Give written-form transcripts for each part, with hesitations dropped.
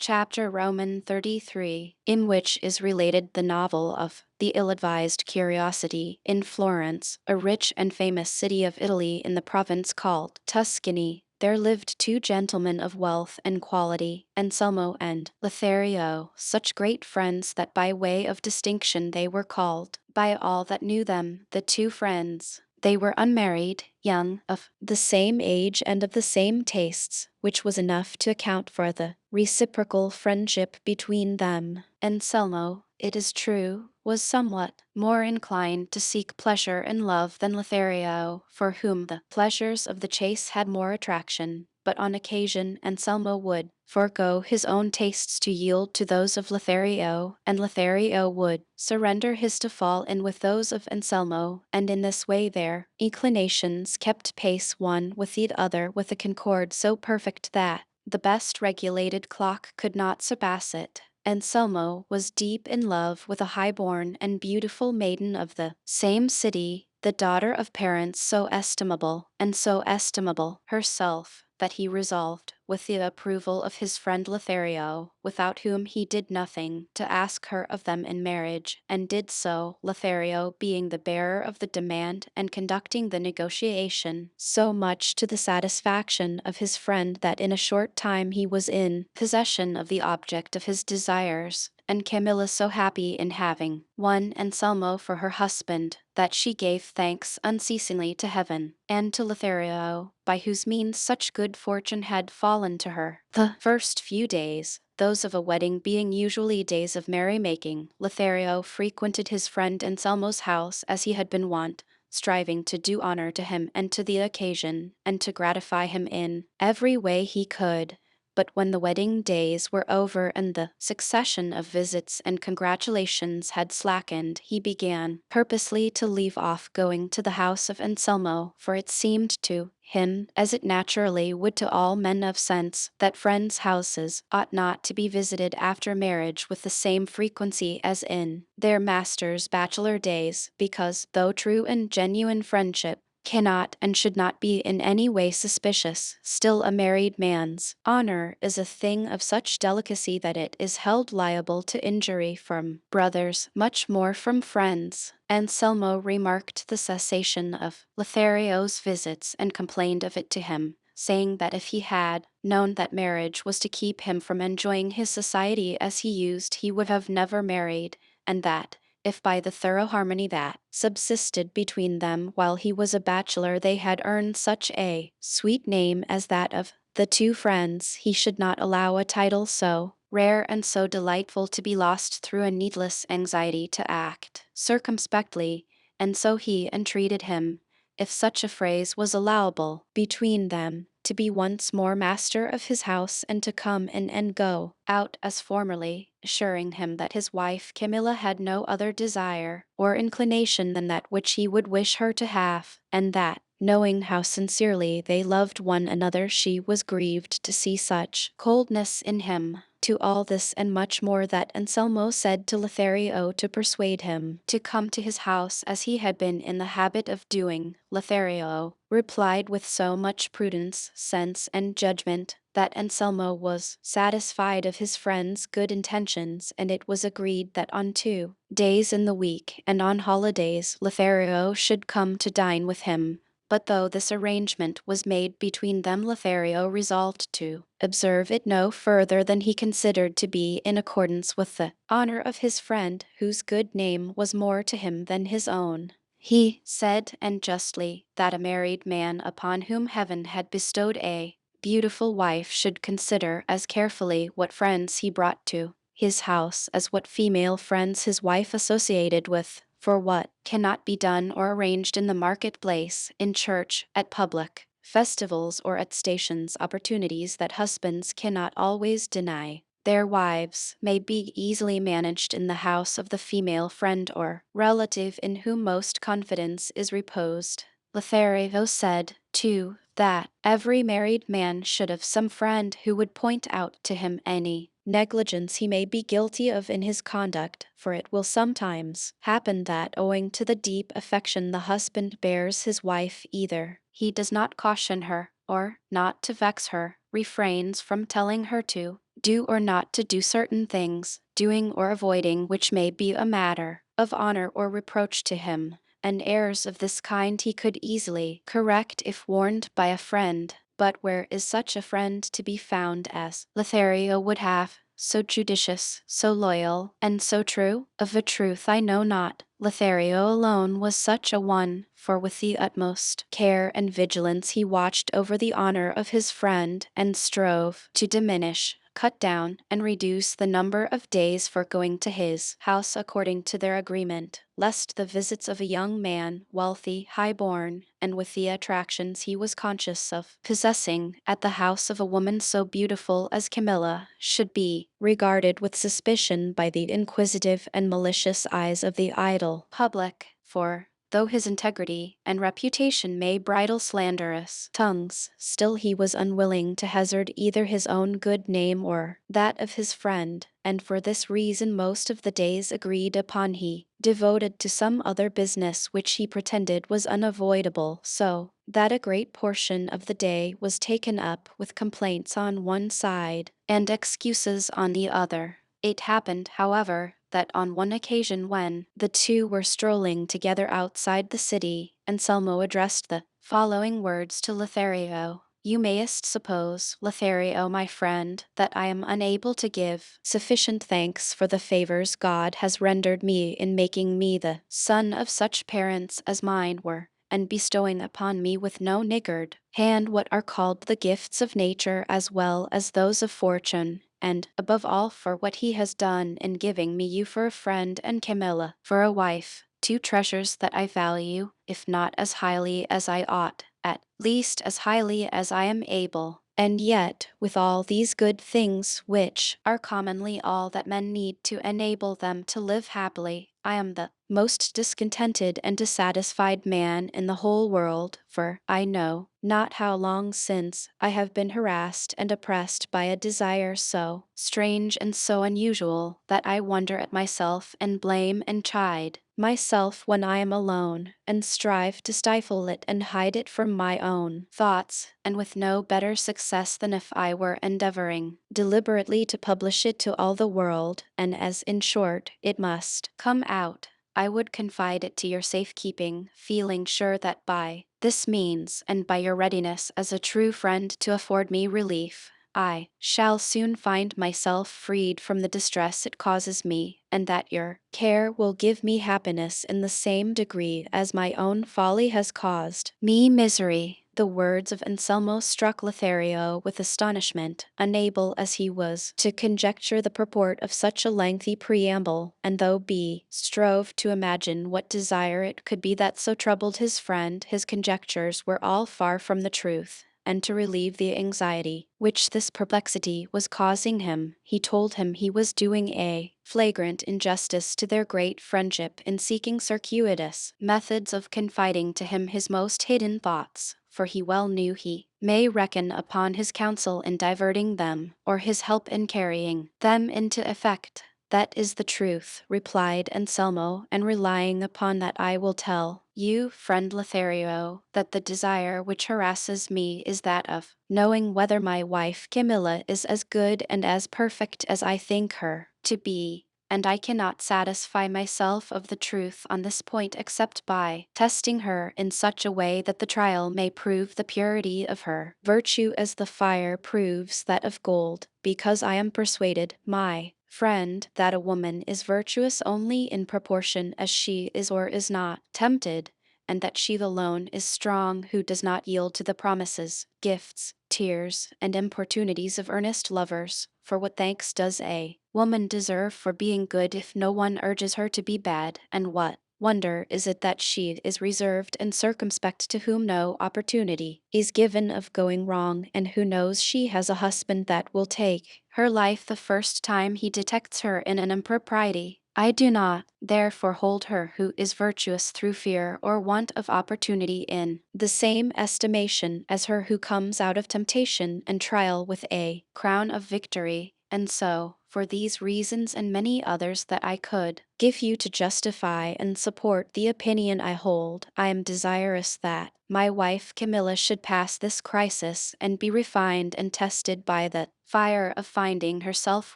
chapter Roman 33, in which is related the novel of The Ill-Advised Curiosity in Florence, a rich and famous city of Italy in the province called Tuscany. There lived two gentlemen of wealth and quality, Anselmo and Lothario, such great friends that by way of distinction they were called, by all that knew them, the two friends. They were unmarried, young, of the same age and of the same tastes, which was enough to account for the reciprocal friendship between them. Anselmo, it is true, was somewhat more inclined to seek pleasure and love than Lothario, for whom the pleasures of the chase had more attraction. But on occasion Anselmo would forego his own tastes to yield to those of Lothario, and Lothario would surrender his to fall in with those of Anselmo, and in this way their inclinations kept pace one with the other with a concord so perfect that the best regulated clock could not surpass it. Anselmo was deep in love with a high-born and beautiful maiden of the same city, the daughter of parents so estimable, and so estimable herself, that he resolved, with the approval of his friend Lothario, without whom he did nothing, to ask her of them in marriage, and did so, Lothario being the bearer of the demand and conducting the negotiation, so much to the satisfaction of his friend that in a short time he was in possession of the object of his desires, and Camilla so happy in having won Anselmo for her husband, that she gave thanks unceasingly to heaven, and to Lothario, by whose means such good fortune had fallen to her. The first few days, those of a wedding being usually days of merrymaking, Lothario frequented his friend Anselmo's house as he had been wont, striving to do honor to him and to the occasion, and to gratify him in every way he could. But when the wedding days were over and the succession of visits and congratulations had slackened, he began purposely to leave off going to the house of Anselmo, for it seemed to him, as it naturally would to all men of sense, that friends' houses ought not to be visited after marriage with the same frequency as in their master's bachelor days, because, though true and genuine friendship cannot and should not be in any way suspicious, still a married man's honor is a thing of such delicacy that it is held liable to injury from brothers, much more from friends. Anselmo remarked the cessation of Lothario's visits and complained of it to him, saying that if he had known that marriage was to keep him from enjoying his society as he used, he would have never married, and that if by the thorough harmony that subsisted between them while he was a bachelor they had earned such a sweet name as that of the two friends, he should not allow a title so rare and so delightful to be lost through a needless anxiety to act circumspectly, and so he entreated him, if such a phrase was allowable, between them, to be once more master of his house and to come in and go out as formerly, assuring him that his wife Camilla had no other desire or inclination than that which he would wish her to have, and that, knowing how sincerely they loved one another, she was grieved to see such coldness in him. To all this and much more that Anselmo said to Lothario to persuade him to come to his house as he had been in the habit of doing, Lothario replied with so much prudence, sense, and judgment, that Anselmo was satisfied of his friend's good intentions, and it was agreed that on 2 days in the week and on holidays Lothario should come to dine with him. But though this arrangement was made between them, Lothario resolved to observe it no further than he considered to be in accordance with the honor of his friend, whose good name was more to him than his own. He said, and justly, that a married man upon whom heaven had bestowed a beautiful wife should consider as carefully what friends he brought to his house as what female friends his wife associated with, for what cannot be done or arranged in the marketplace, in church, at public festivals, or at stations, opportunities that husbands cannot always deny their wives may be easily managed in the house of the female friend or relative in whom most confidence is reposed. Lothario said, too, that every married man should have some friend who would point out to him any negligence he may be guilty of in his conduct, for it will sometimes happen that, owing to the deep affection the husband bears his wife, either he does not caution her, or, not to vex her, refrains from telling her to do or not to do certain things, doing or avoiding which may be a matter of honor or reproach to him, and errors of this kind he could easily correct if warned by a friend. But where is such a friend to be found as Lothario would have, so judicious, so loyal, and so true? Of a truth I know not. Lothario alone was such a one, for with the utmost care and vigilance he watched over the honor of his friend, and strove to diminish, cut down, and reduce the number of days for going to his house according to their agreement, lest the visits of a young man, wealthy, high-born, and with the attractions he was conscious of possessing at the house of a woman so beautiful as Camilla, should be regarded with suspicion by the inquisitive and malicious eyes of the idle public, for though his integrity and reputation may bridle slanderous tongues, still he was unwilling to hazard either his own good name or that of his friend, and for this reason most of the days agreed upon he devoted to some other business which he pretended was unavoidable, so that a great portion of the day was taken up with complaints on one side and excuses on the other. It happened, however, that on one occasion when the two were strolling together outside the city, Anselmo addressed the following words to Lothario. You mayest suppose, Lothario, my friend, that I am unable to give sufficient thanks for the favors God has rendered me in making me the son of such parents as mine were, and bestowing upon me with no niggard hand what are called the gifts of nature as well as those of fortune, and, above all, for what he has done in giving me you for a friend and Camilla for a wife, two treasures that I value, if not as highly as I ought, at least as highly as I am able. And yet, with all these good things, which are commonly all that men need to enable them to live happily, I am the most discontented and dissatisfied man in the whole world, for I know not how long since I have been harassed and oppressed by a desire so strange and so unusual that I wonder at myself and blame and chide myself when I am alone, and strive to stifle it and hide it from my own thoughts, and with no better success than if I were endeavoring deliberately to publish it to all the world, and as, in short, it must come out. I would confide it to your safekeeping, feeling sure that by this means, and by your readiness as a true friend to afford me relief, I shall soon find myself freed from the distress it causes me, and that your care will give me happiness in the same degree as my own folly has caused me misery. The words of Anselmo struck Lothario with astonishment, unable as he was to conjecture the purport of such a lengthy preamble, and though B strove to imagine what desire it could be that so troubled his friend, his conjectures were all far from the truth, and to relieve the anxiety which this perplexity was causing him, he told him he was doing a flagrant injustice to their great friendship in seeking circuitous methods of confiding to him his most hidden thoughts, for he well knew he may reckon upon his counsel in diverting them, or his help in carrying them into effect. That is the truth, replied Anselmo, and relying upon that I will tell you, friend Lothario, that the desire which harasses me is that of knowing whether my wife Camilla is as good and as perfect as I think her to be, and I cannot satisfy myself of the truth on this point except by testing her in such a way that the trial may prove the purity of her virtue as the fire proves that of gold, because I am persuaded, my friend, that a woman is virtuous only in proportion as she is or is not tempted, and that she alone is strong who does not yield to the promises, gifts, tears, and importunities of earnest lovers. For what thanks does a woman deserve for being good if no one urges her to be bad, and what wonder is it that she is reserved and circumspect to whom no opportunity is given of going wrong, and who knows she has a husband that will take her life the first time he detects her in an impropriety? I do not, therefore, hold her who is virtuous through fear or want of opportunity in the same estimation as her who comes out of temptation and trial with a crown of victory. And so, for these reasons and many others that I could give you to justify and support the opinion I hold, I am desirous that my wife Camilla should pass this crisis and be refined and tested by the fire of finding herself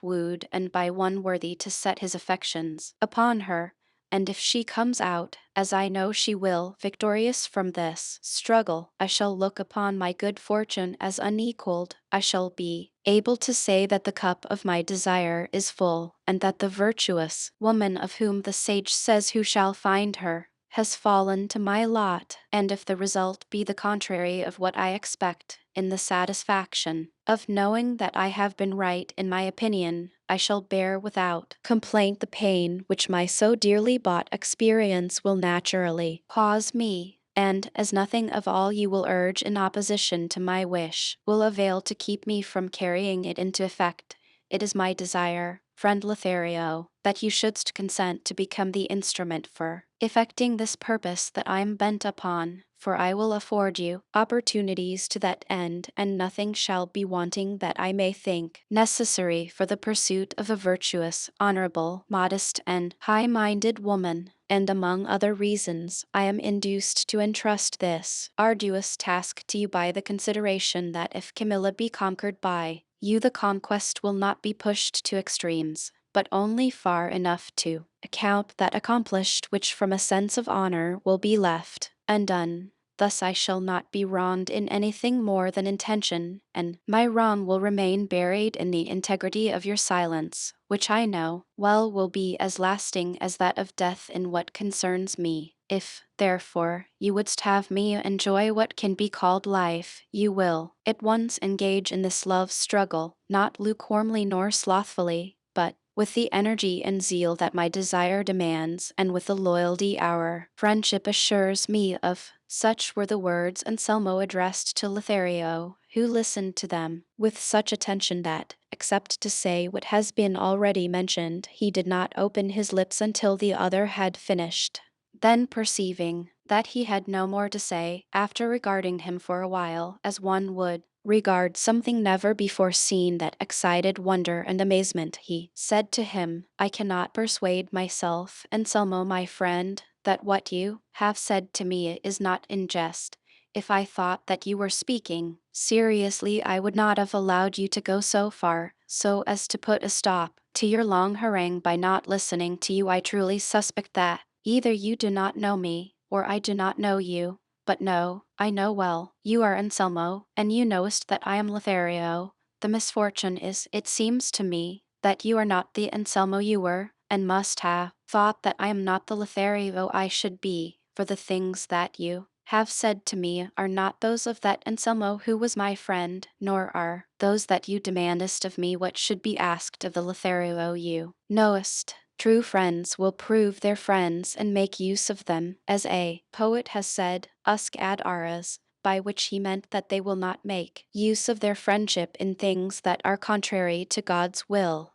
wooed and by one worthy to set his affections upon her. And if she comes out, as I know she will, victorious from this struggle, I shall look upon my good fortune as unequaled. I shall be able to say that the cup of my desire is full, and that the virtuous woman of whom the sage says who shall find her has fallen to my lot, and if the result be the contrary of what I expect, in the satisfaction of knowing that I have been right in my opinion, I shall bear without complaint the pain which my so dearly bought experience will naturally cause me. And as nothing of all you will urge in opposition to my wish will avail to keep me from carrying it into effect, it is my desire, friend Lothario, that you shouldst consent to become the instrument for effecting this purpose that I am bent upon, for I will afford you opportunities to that end, and nothing shall be wanting that I may think necessary for the pursuit of a virtuous, honorable, modest, and high-minded woman. And among other reasons, I am induced to entrust this arduous task to you by the consideration that if Camilla be conquered by you, the conquest will not be pushed to extremes, but only far enough to account that accomplished which from a sense of honor will be left undone. Thus I shall not be wronged in anything more than intention, and my wrong will remain buried in the integrity of your silence, which I know well will be as lasting as that of death in what concerns me. If, therefore, you wouldst have me enjoy what can be called life, you will at once engage in this love struggle, not lukewarmly nor slothfully, but with the energy and zeal that my desire demands, and with the loyalty our friendship assures me of. Such were the words Anselmo addressed to Lothario, who listened to them with such attention that, except to say what has been already mentioned, he did not open his lips until the other had finished. Then perceiving that he had no more to say, after regarding him for a while as one would regard something never before seen that excited wonder and amazement, he said to him, I cannot persuade myself, Anselmo my friend, that what you have said to me is not in jest. If I thought that you were speaking seriously, I would not have allowed you to go so far, so as to put a stop to your long harangue by not listening to you. I truly suspect that either you do not know me, or I do not know you. But no, I know well, you are Anselmo, and you knowest that I am Lothario. The misfortune is, it seems to me, that you are not the Anselmo you were, and must have thought that I am not the Lothario I should be, for the things that you have said to me are not those of that Anselmo who was my friend, nor are those that you demandest of me what should be asked of the Lothario you knowest. True friends will prove their friends and make use of them, as a poet has said, usque ad aras, by which he meant that they will not make use of their friendship in things that are contrary to God's will.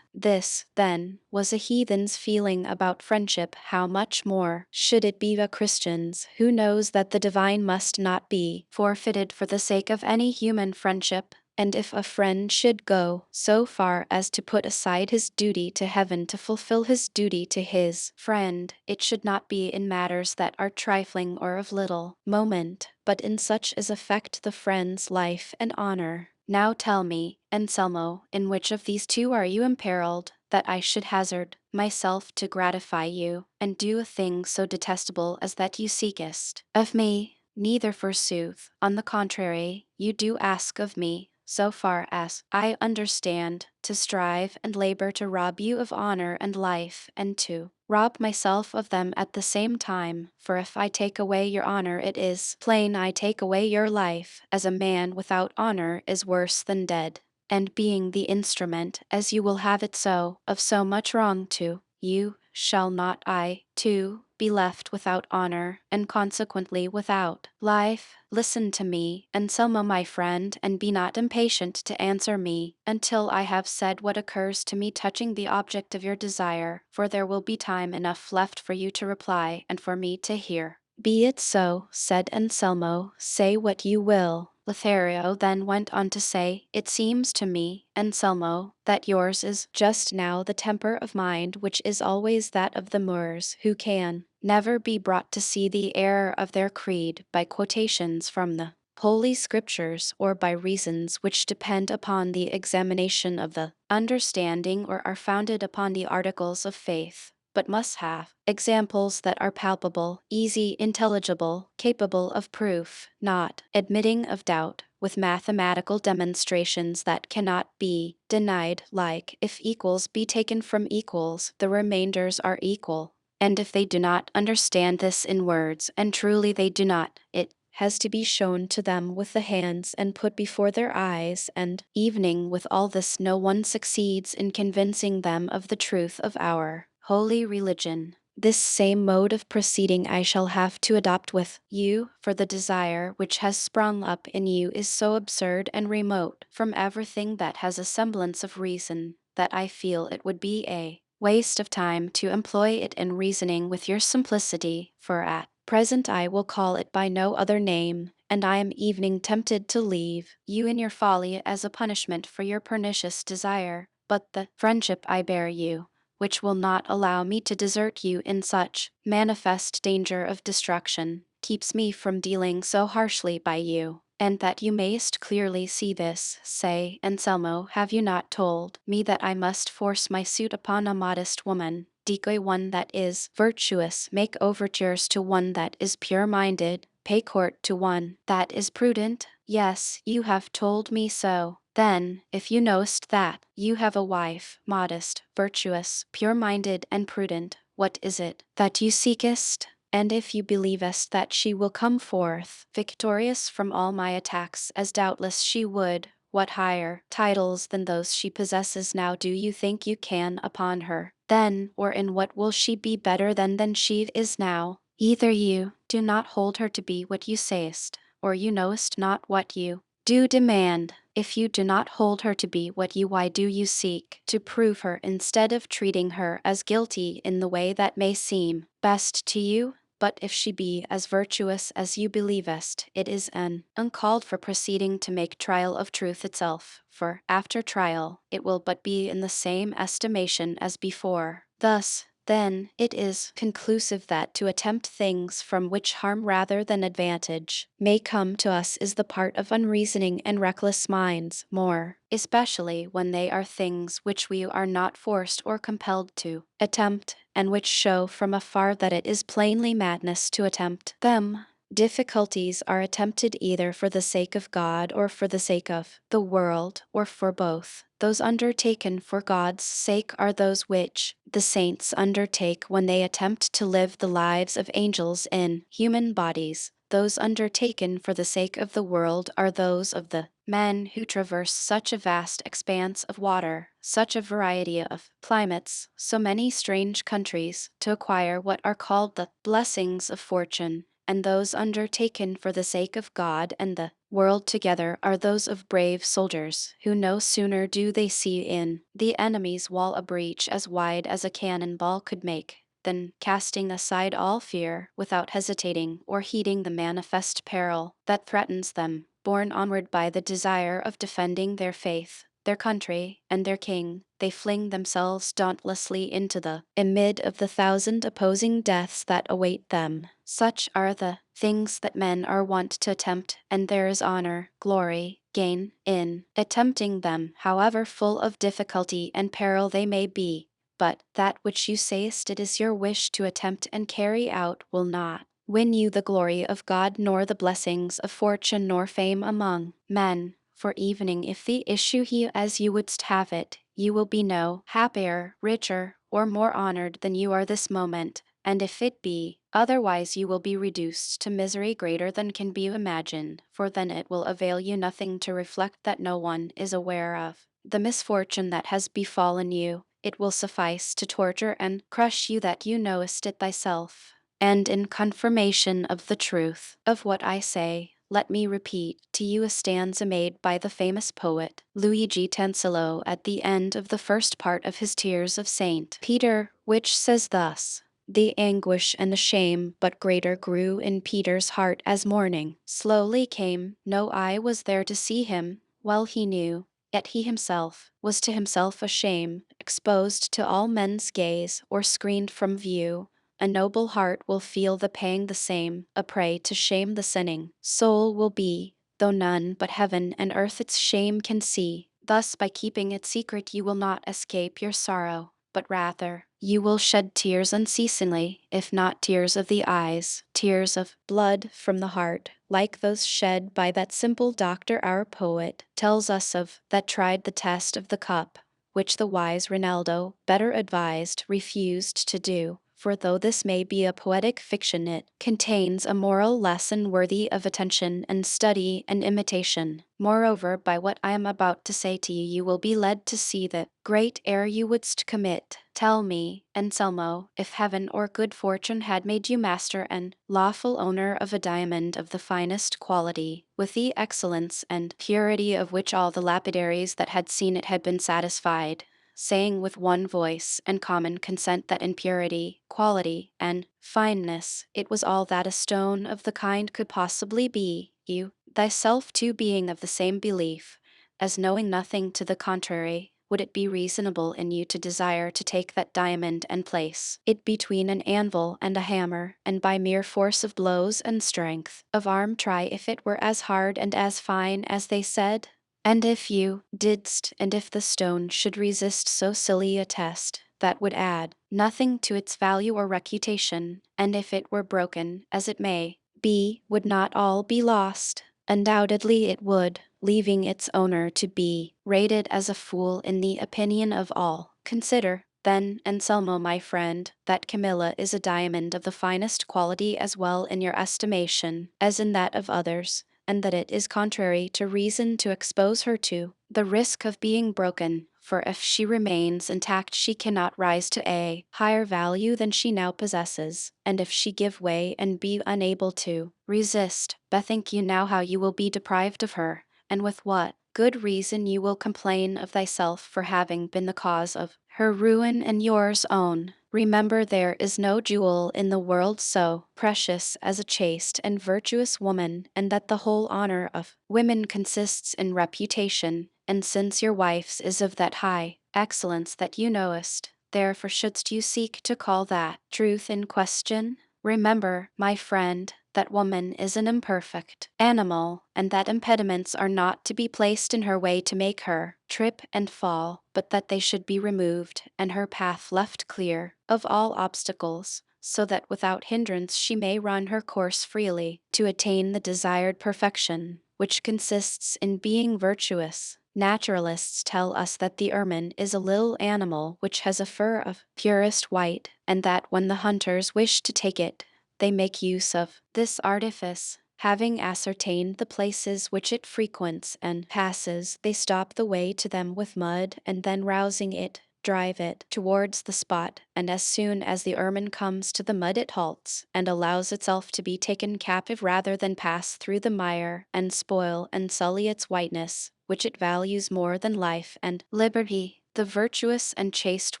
This, then, was a heathen's feeling about friendship. How much more should it be a Christian's, who knows that the divine must not be forfeited for the sake of any human friendship? And if a friend should go so far as to put aside his duty to heaven to fulfill his duty to his friend, it should not be in matters that are trifling or of little moment, but in such as affect the friend's life and honor. Now tell me, Anselmo, in which of these two are you imperiled, that I should hazard myself to gratify you, and do a thing so detestable as that you seekest of me? Neither, forsooth. On the contrary, you do ask of me, so far as I understand, to strive and labor to rob you of honor and life, and to rob myself of them at the same time, for if I take away your honor, it is plain I take away your life, as a man without honor is worse than dead. And being the instrument, as you will have it so, of so much wrong to you, shall not I, too, be left without honor, and consequently without life? Listen to me, Anselmo my friend, and be not impatient to answer me, until I have said what occurs to me touching the object of your desire, for there will be time enough left for you to reply, and for me to hear. Be it so, said Anselmo, say what you will. Lothario then went on to say, "It seems to me, Anselmo, that yours is just now the temper of mind which is always that of the Moors, who can never be brought to see the error of their creed by quotations from the Holy Scriptures or by reasons which depend upon the examination of the understanding or are founded upon the articles of faith, but must have examples that are palpable, easy, intelligible, capable of proof, not admitting of doubt, with mathematical demonstrations that cannot be denied, like, if equals be taken from equals, the remainders are equal. And if they do not understand this in words, and truly they do not, it has to be shown to them with the hands and put before their eyes, and, evening with all this, no one succeeds in convincing them of the truth of our holy religion. This same mode of proceeding I shall have to adopt with you, for the desire which has sprung up in you is so absurd and remote from everything that has a semblance of reason, that I feel it would be a waste of time to employ it in reasoning with your simplicity, for at present I will call it by no other name, and I am even tempted to leave you in your folly as a punishment for your pernicious desire, but the friendship I bear you, which will not allow me to desert you in such manifest danger of destruction, keeps me from dealing so harshly by you. And that you mayst clearly see this, say, Anselmo, have you not told me that I must force my suit upon a modest woman, decoy one that is virtuous, make overtures to one that is pure-minded, pay court to one that is prudent? Yes, you have told me so. Then, if you knowest that you have a wife, modest, virtuous, pure-minded, and prudent, what is it that you seekest? And if you believest that she will come forth victorious from all my attacks, as doubtless she would, what higher titles than those she possesses now do you think you can upon her? Then, or in what will she be better than she is now? Either you do not hold her to be what you sayest, or you knowest not what you do demand. If you do not hold her to be what you, why do you seek to prove her instead of treating her as guilty in the way that may seem best to you? But if she be as virtuous as you believest, it is an uncalled for proceeding to make trial of truth itself, for, after trial, it will but be in the same estimation as before. Thus, then, it is conclusive that to attempt things from which harm rather than advantage may come to us is the part of unreasoning and reckless minds, more especially when they are things which we are not forced or compelled to attempt, and which show from afar that it is plainly madness to attempt them. Difficulties are attempted either for the sake of God or for the sake of the world, or for both. Those undertaken for God's sake are those which the saints undertake when they attempt to live the lives of angels in human bodies. Those undertaken for the sake of the world are those of the men who traverse such a vast expanse of water, such a variety of climates, so many strange countries, to acquire what are called the blessings of fortune. And those undertaken for the sake of God and the world together are those of brave soldiers, who no sooner do they see in the enemy's wall a breach as wide as a cannon ball could make, than, casting aside all fear, without hesitating or heeding the manifest peril that threatens them, borne onward by the desire of defending their faith, their country, and their king, they fling themselves dauntlessly into the amid of the thousand opposing deaths that await them. Such are the things that men are wont to attempt, and there is honor, glory, gain, in attempting them, however full of difficulty and peril they may be. But that which you sayest it is your wish to attempt and carry out will not win you the glory of God nor the blessings of fortune nor fame among men. For evening if the issue he as you wouldst have it, you will be no happier, richer, or more honored than you are this moment, and if it be otherwise you will be reduced to misery greater than can be imagined, for then it will avail you nothing to reflect that no one is aware of the misfortune that has befallen you. It will suffice to torture and crush you that you knowest it thyself. And in confirmation of the truth of what I say, let me repeat to you a stanza made by the famous poet Luigi Tansillo at the end of the first part of his Tears of Saint Peter, which says thus: The anguish and the shame but greater grew in Peter's heart as morning slowly came. No eye was there to see him, well he knew. Yet he himself was to himself a shame, exposed to all men's gaze or screened from view. A noble heart will feel the pang the same, a prey to shame the sinning soul will be, though none but heaven and earth its shame can see. Thus by keeping it secret you will not escape your sorrow, but rather you will shed tears unceasingly, if not tears of the eyes, tears of blood from the heart, like those shed by that simple doctor our poet tells us of, that tried the test of the cup, which the wise Rinaldo, better advised, refused to do. For though this may be a poetic fiction, it contains a moral lesson worthy of attention and study and imitation. Moreover, by what I am about to say to you, you will be led to see the great error you wouldst commit. Tell me, Anselmo, if heaven or good fortune had made you master and lawful owner of a diamond of the finest quality, with the excellence and purity of which all the lapidaries that had seen it had been satisfied, saying with one voice and common consent that in purity, quality, and fineness, it was all that a stone of the kind could possibly be, you, thyself too being of the same belief, as knowing nothing to the contrary, would it be reasonable in you to desire to take that diamond and place it between an anvil and a hammer, and by mere force of blows and strength of arm try if it were as hard and as fine as they said? And if you didst, and if the stone should resist so silly a test, that would add nothing to its value or reputation, and if it were broken, as it may be, would not all be lost? Undoubtedly it would, leaving its owner to be rated as a fool in the opinion of all. Consider, then, Anselmo my friend, that Camilla is a diamond of the finest quality as well in your estimation as in that of others, and that it is contrary to reason to expose her to the risk of being broken, for if she remains intact she cannot rise to a higher value than she now possesses, and if she give way and be unable to resist, bethink you now how you will be deprived of her, and with what good reason you will complain of thyself for having been the cause of her ruin and yours own. Remember there is no jewel in the world so precious as a chaste and virtuous woman, and that the whole honor of women consists in reputation, and since your wife's is of that high excellence that you knowest, therefore shouldst you seek to call that truth in question? Remember, my friend, that woman is an imperfect animal, and that impediments are not to be placed in her way to make her trip and fall, but that they should be removed, and her path left clear of all obstacles, so that without hindrance she may run her course freely, to attain the desired perfection, which consists in being virtuous. Naturalists tell us that the ermine is a little animal which has a fur of purest white, and that when the hunters wish to take it, they make use of this artifice. Having ascertained the places which it frequents and passes, they stop the way to them with mud, and then rousing it, drive it towards the spot, and as soon as the ermine comes to the mud it halts, and allows itself to be taken captive rather than pass through the mire, and spoil and sully its whiteness, which it values more than life and liberty. The virtuous and chaste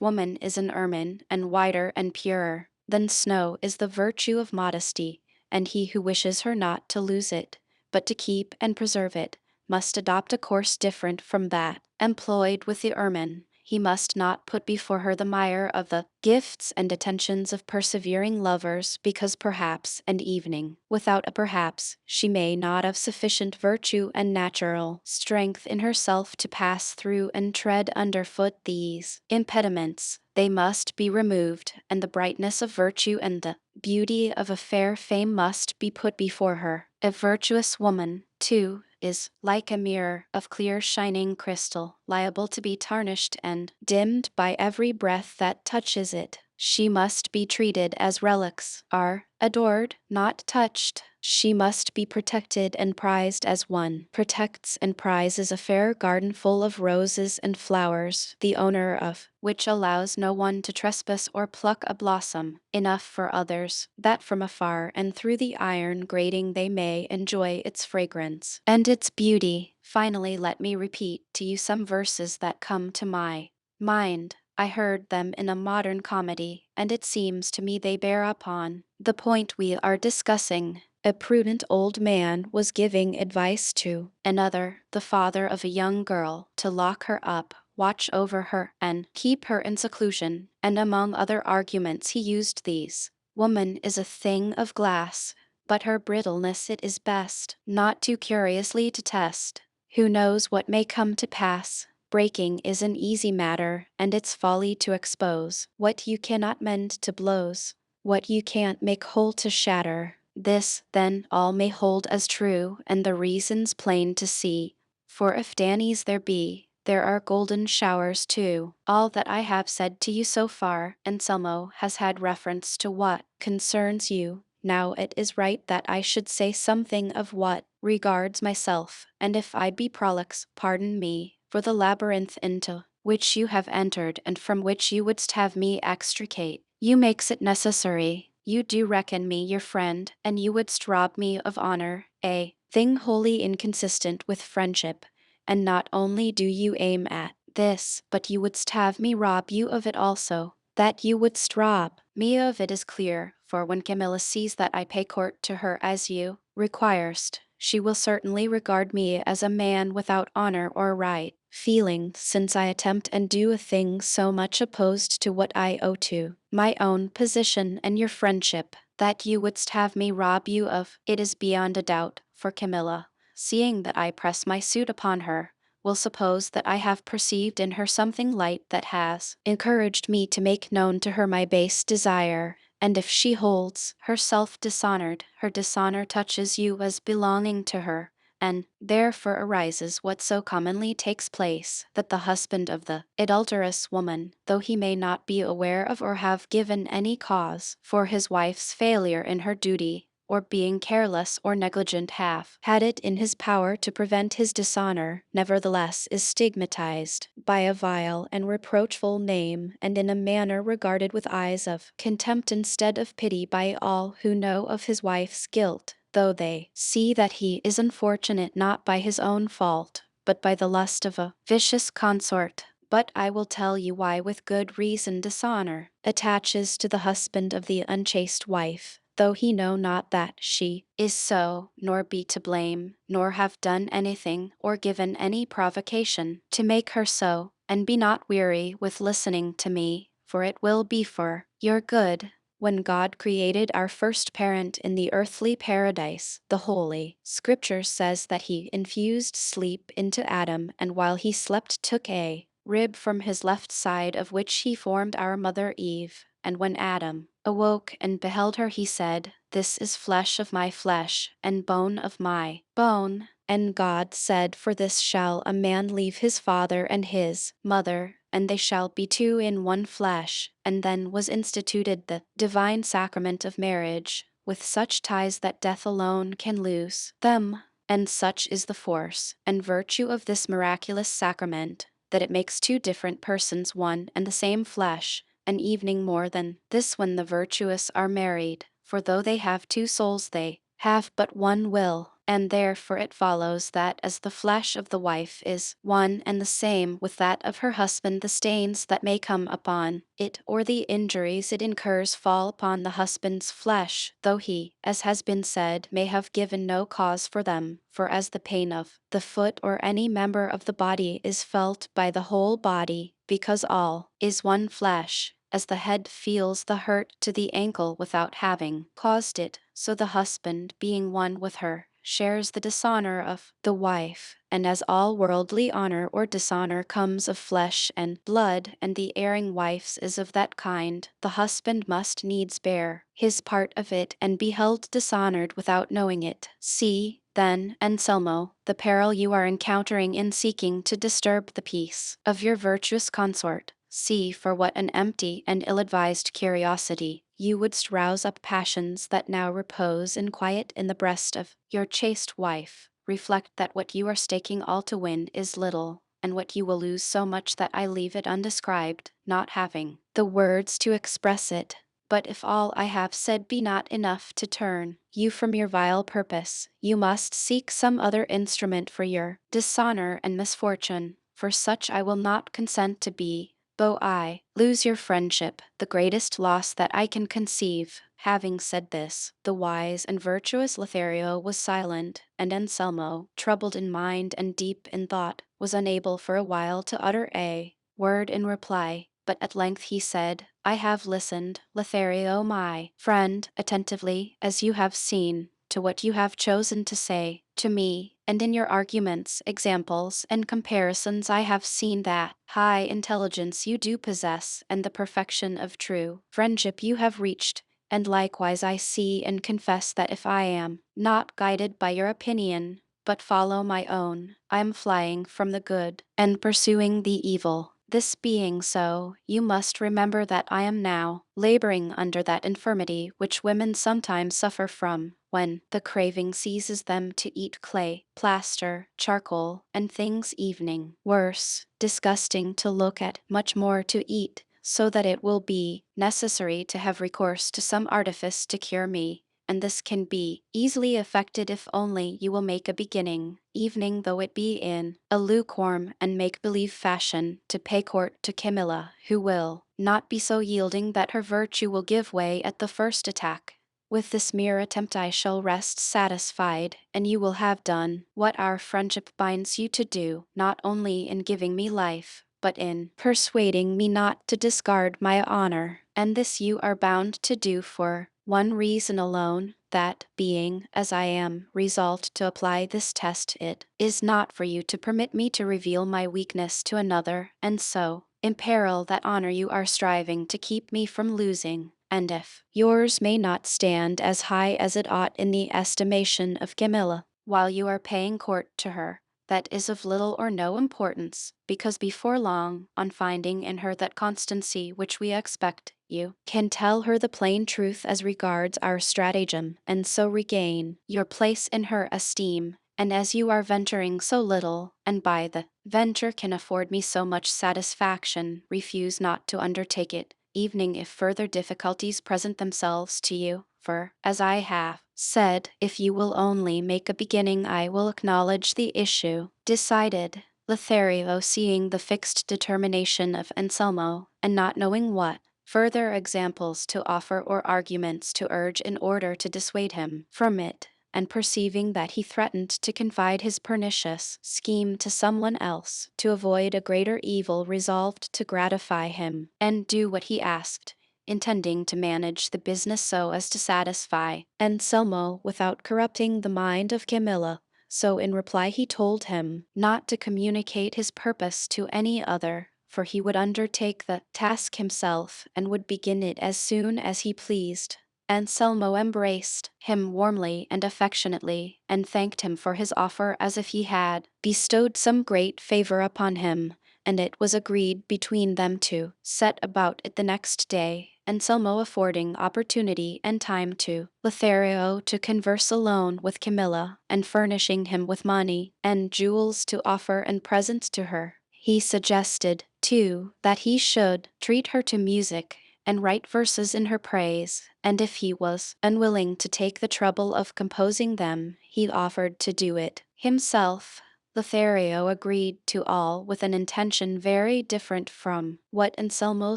woman is an ermine, and whiter and purer than snow is the virtue of modesty, and he who wishes her not to lose it, but to keep and preserve it, must adopt a course different from that employed with the ermine. He must not put before her the mire of the gifts and attentions of persevering lovers, because perhaps, and evening, without a perhaps, she may not have sufficient virtue and natural strength in herself to pass through and tread underfoot these impediments. They must be removed, and the brightness of virtue and the beauty of a fair fame must be put before her. A virtuous woman, too, is like a mirror of clear shining crystal, liable to be tarnished and dimmed by every breath that touches it. She must be treated as relics are adored, not touched. She must be protected and prized as one protects and prizes a fair garden full of roses and flowers, the owner of which allows no one to trespass or pluck a blossom. Enough for others, that from afar and through the iron grating they may enjoy its fragrance and its beauty. Finally, let me repeat to you some verses that come to my mind. I heard them in a modern comedy, and it seems to me they bear upon the point we are discussing. A prudent old man was giving advice to another, the father of a young girl, to lock her up, watch over her, and keep her in seclusion, and among other arguments he used these: Woman is a thing of glass, but her brittleness it is best not too curiously to test. Who knows what may come to pass? Breaking is an easy matter, and it's folly to expose what you cannot mend to blows, what you can't make whole to shatter. This, then, all may hold as true, and the reasons plain to see. For if Dannies there be, there are golden showers too. All that I have said to you so far, Anselmo, has had reference to what concerns you. Now it is right that I should say something of what regards myself, and if I be prolix, pardon me, for the labyrinth into which you have entered and from which you wouldst have me extricate. You makes it necessary. You do reckon me your friend, and you wouldst rob me of honor, a thing wholly inconsistent with friendship. And not only do you aim at this, but you wouldst have me rob you of it also. That you wouldst rob me of it is clear, for when Camilla sees that I pay court to her as you requirest, she will certainly regard me as a man without honor or right feeling, since I attempt and do a thing so much opposed to what I owe to my own position and your friendship. That you wouldst have me rob you of it is beyond a doubt, for Camilla, seeing that I press my suit upon her, will suppose that I have perceived in her something light that has encouraged me to make known to her my base desire, and if she holds herself dishonored, her dishonor touches you as belonging to her, and therefore arises what so commonly takes place, that the husband of the adulterous woman, though he may not be aware of or have given any cause for his wife's failure in her duty, or being careless or negligent have had it in his power to prevent his dishonor, nevertheless is stigmatized by a vile and reproachful name, and in a manner regarded with eyes of contempt instead of pity by all who know of his wife's guilt, though they see that he is unfortunate not by his own fault, but by the lust of a vicious consort. But I will tell you why with good reason dishonor attaches to the husband of the unchaste wife, though he know not that she is so, nor be to blame, nor have done anything or given any provocation to make her so. And be not weary with listening to me, for it will be for your good. When God created our first parent in the earthly paradise, the Holy Scripture says that he infused sleep into Adam, and while he slept took a rib from his left side, of which he formed our mother Eve. And when Adam awoke and beheld her, he said, This is flesh of my flesh, and bone of my bone. And God said, For this shall a man leave his father and his mother, and they shall be two in one flesh. And then was instituted the divine sacrament of marriage, with such ties that death alone can loose them. And such is the force and virtue of this miraculous sacrament, that it makes two different persons one and the same flesh, and evening more than this when the virtuous are married, for though they have two souls they have but one will, and therefore it follows that as the flesh of the wife is one and the same with that of her husband, the stains that may come upon it or the injuries it incurs fall upon the husband's flesh, though he, as has been said, may have given no cause for them. For as the pain of the foot or any member of the body is felt by the whole body, because all is one flesh, as the head feels the hurt to the ankle without having caused it, so the husband, being one with her, shares the dishonor of the wife. And as all worldly honor or dishonor comes of flesh and blood, and the erring wife's is of that kind, the husband must needs bear his part of it and be held dishonored without knowing it. See, then, Anselmo, the peril you are encountering in seeking to disturb the peace of your virtuous consort. See for what an empty and ill-advised curiosity you wouldst rouse up passions that now repose in quiet in the breast of your chaste wife. Reflect that what you are staking all to win is little, and what you will lose so much that I leave it undescribed, not having the words to express it. But if all I have said be not enough to turn you from your vile purpose, you must seek some other instrument for your dishonor and misfortune, for such I will not consent to be. Though I lose your friendship, the greatest loss that I can conceive. Having said this, the wise and virtuous Lothario was silent, and Anselmo, troubled in mind and deep in thought, was unable for a while to utter a word in reply. But at length he said, I have listened, Lothario my friend, attentively, as you have seen, to what you have chosen to say to me, and in your arguments, examples, and comparisons I have seen that high intelligence you do possess, and the perfection of true friendship you have reached. And likewise I see and confess that if I am not guided by your opinion, but follow my own, I am flying from the good, and pursuing the evil. This being so, you must remember that I am now laboring under that infirmity which women sometimes suffer from, when the craving seizes them to eat clay, plaster, charcoal, and things evening, worse, disgusting to look at, much more to eat, so that it will be necessary to have recourse to some artifice to cure me, and this can be easily effected if only you will make a beginning, evening though it be, in a lukewarm and make-believe fashion, to pay court to Camilla, who will not be so yielding that her virtue will give way at the first attack. With this mere attempt I shall rest satisfied, and you will have done what our friendship binds you to do, not only in giving me life, but in persuading me not to discard my honor, and this you are bound to do for one reason alone, that, being, as I am, resolved to apply this test, it is not for you to permit me to reveal my weakness to another, and so imperil that honor you are striving to keep me from losing. And if yours may not stand as high as it ought in the estimation of Camilla, while you are paying court to her, that is of little or no importance, because before long, on finding in her that constancy which we expect, you can tell her the plain truth as regards our stratagem, and so regain your place in her esteem. And as you are venturing so little, and by the venture can afford me so much satisfaction, refuse not to undertake it, evening if further difficulties present themselves to you. For, as I have said, if you will only make a beginning, I will acknowledge the issue. Decided. Lothario, seeing the fixed determination of Anselmo, and not knowing what further examples to offer or arguments to urge in order to dissuade him from it, and perceiving that he threatened to confide his pernicious scheme to someone else, to avoid a greater evil, resolved to gratify him, and do what he asked, intending to manage the business so as to satisfy Anselmo without corrupting the mind of Camilla. So in reply he told him not to communicate his purpose to any other, for he would undertake the task himself, and would begin it as soon as he pleased. Anselmo embraced him warmly and affectionately, and thanked him for his offer as if he had bestowed some great favor upon him, and it was agreed between them to set about it the next day, Anselmo affording opportunity and time to Lothario to converse alone with Camilla, and furnishing him with money and jewels to offer and presents to her. He suggested, too, that he should treat her to music, and write verses in her praise, and if he was unwilling to take the trouble of composing them, he offered to do it himself. Lothario agreed to all with an intention very different from what Anselmo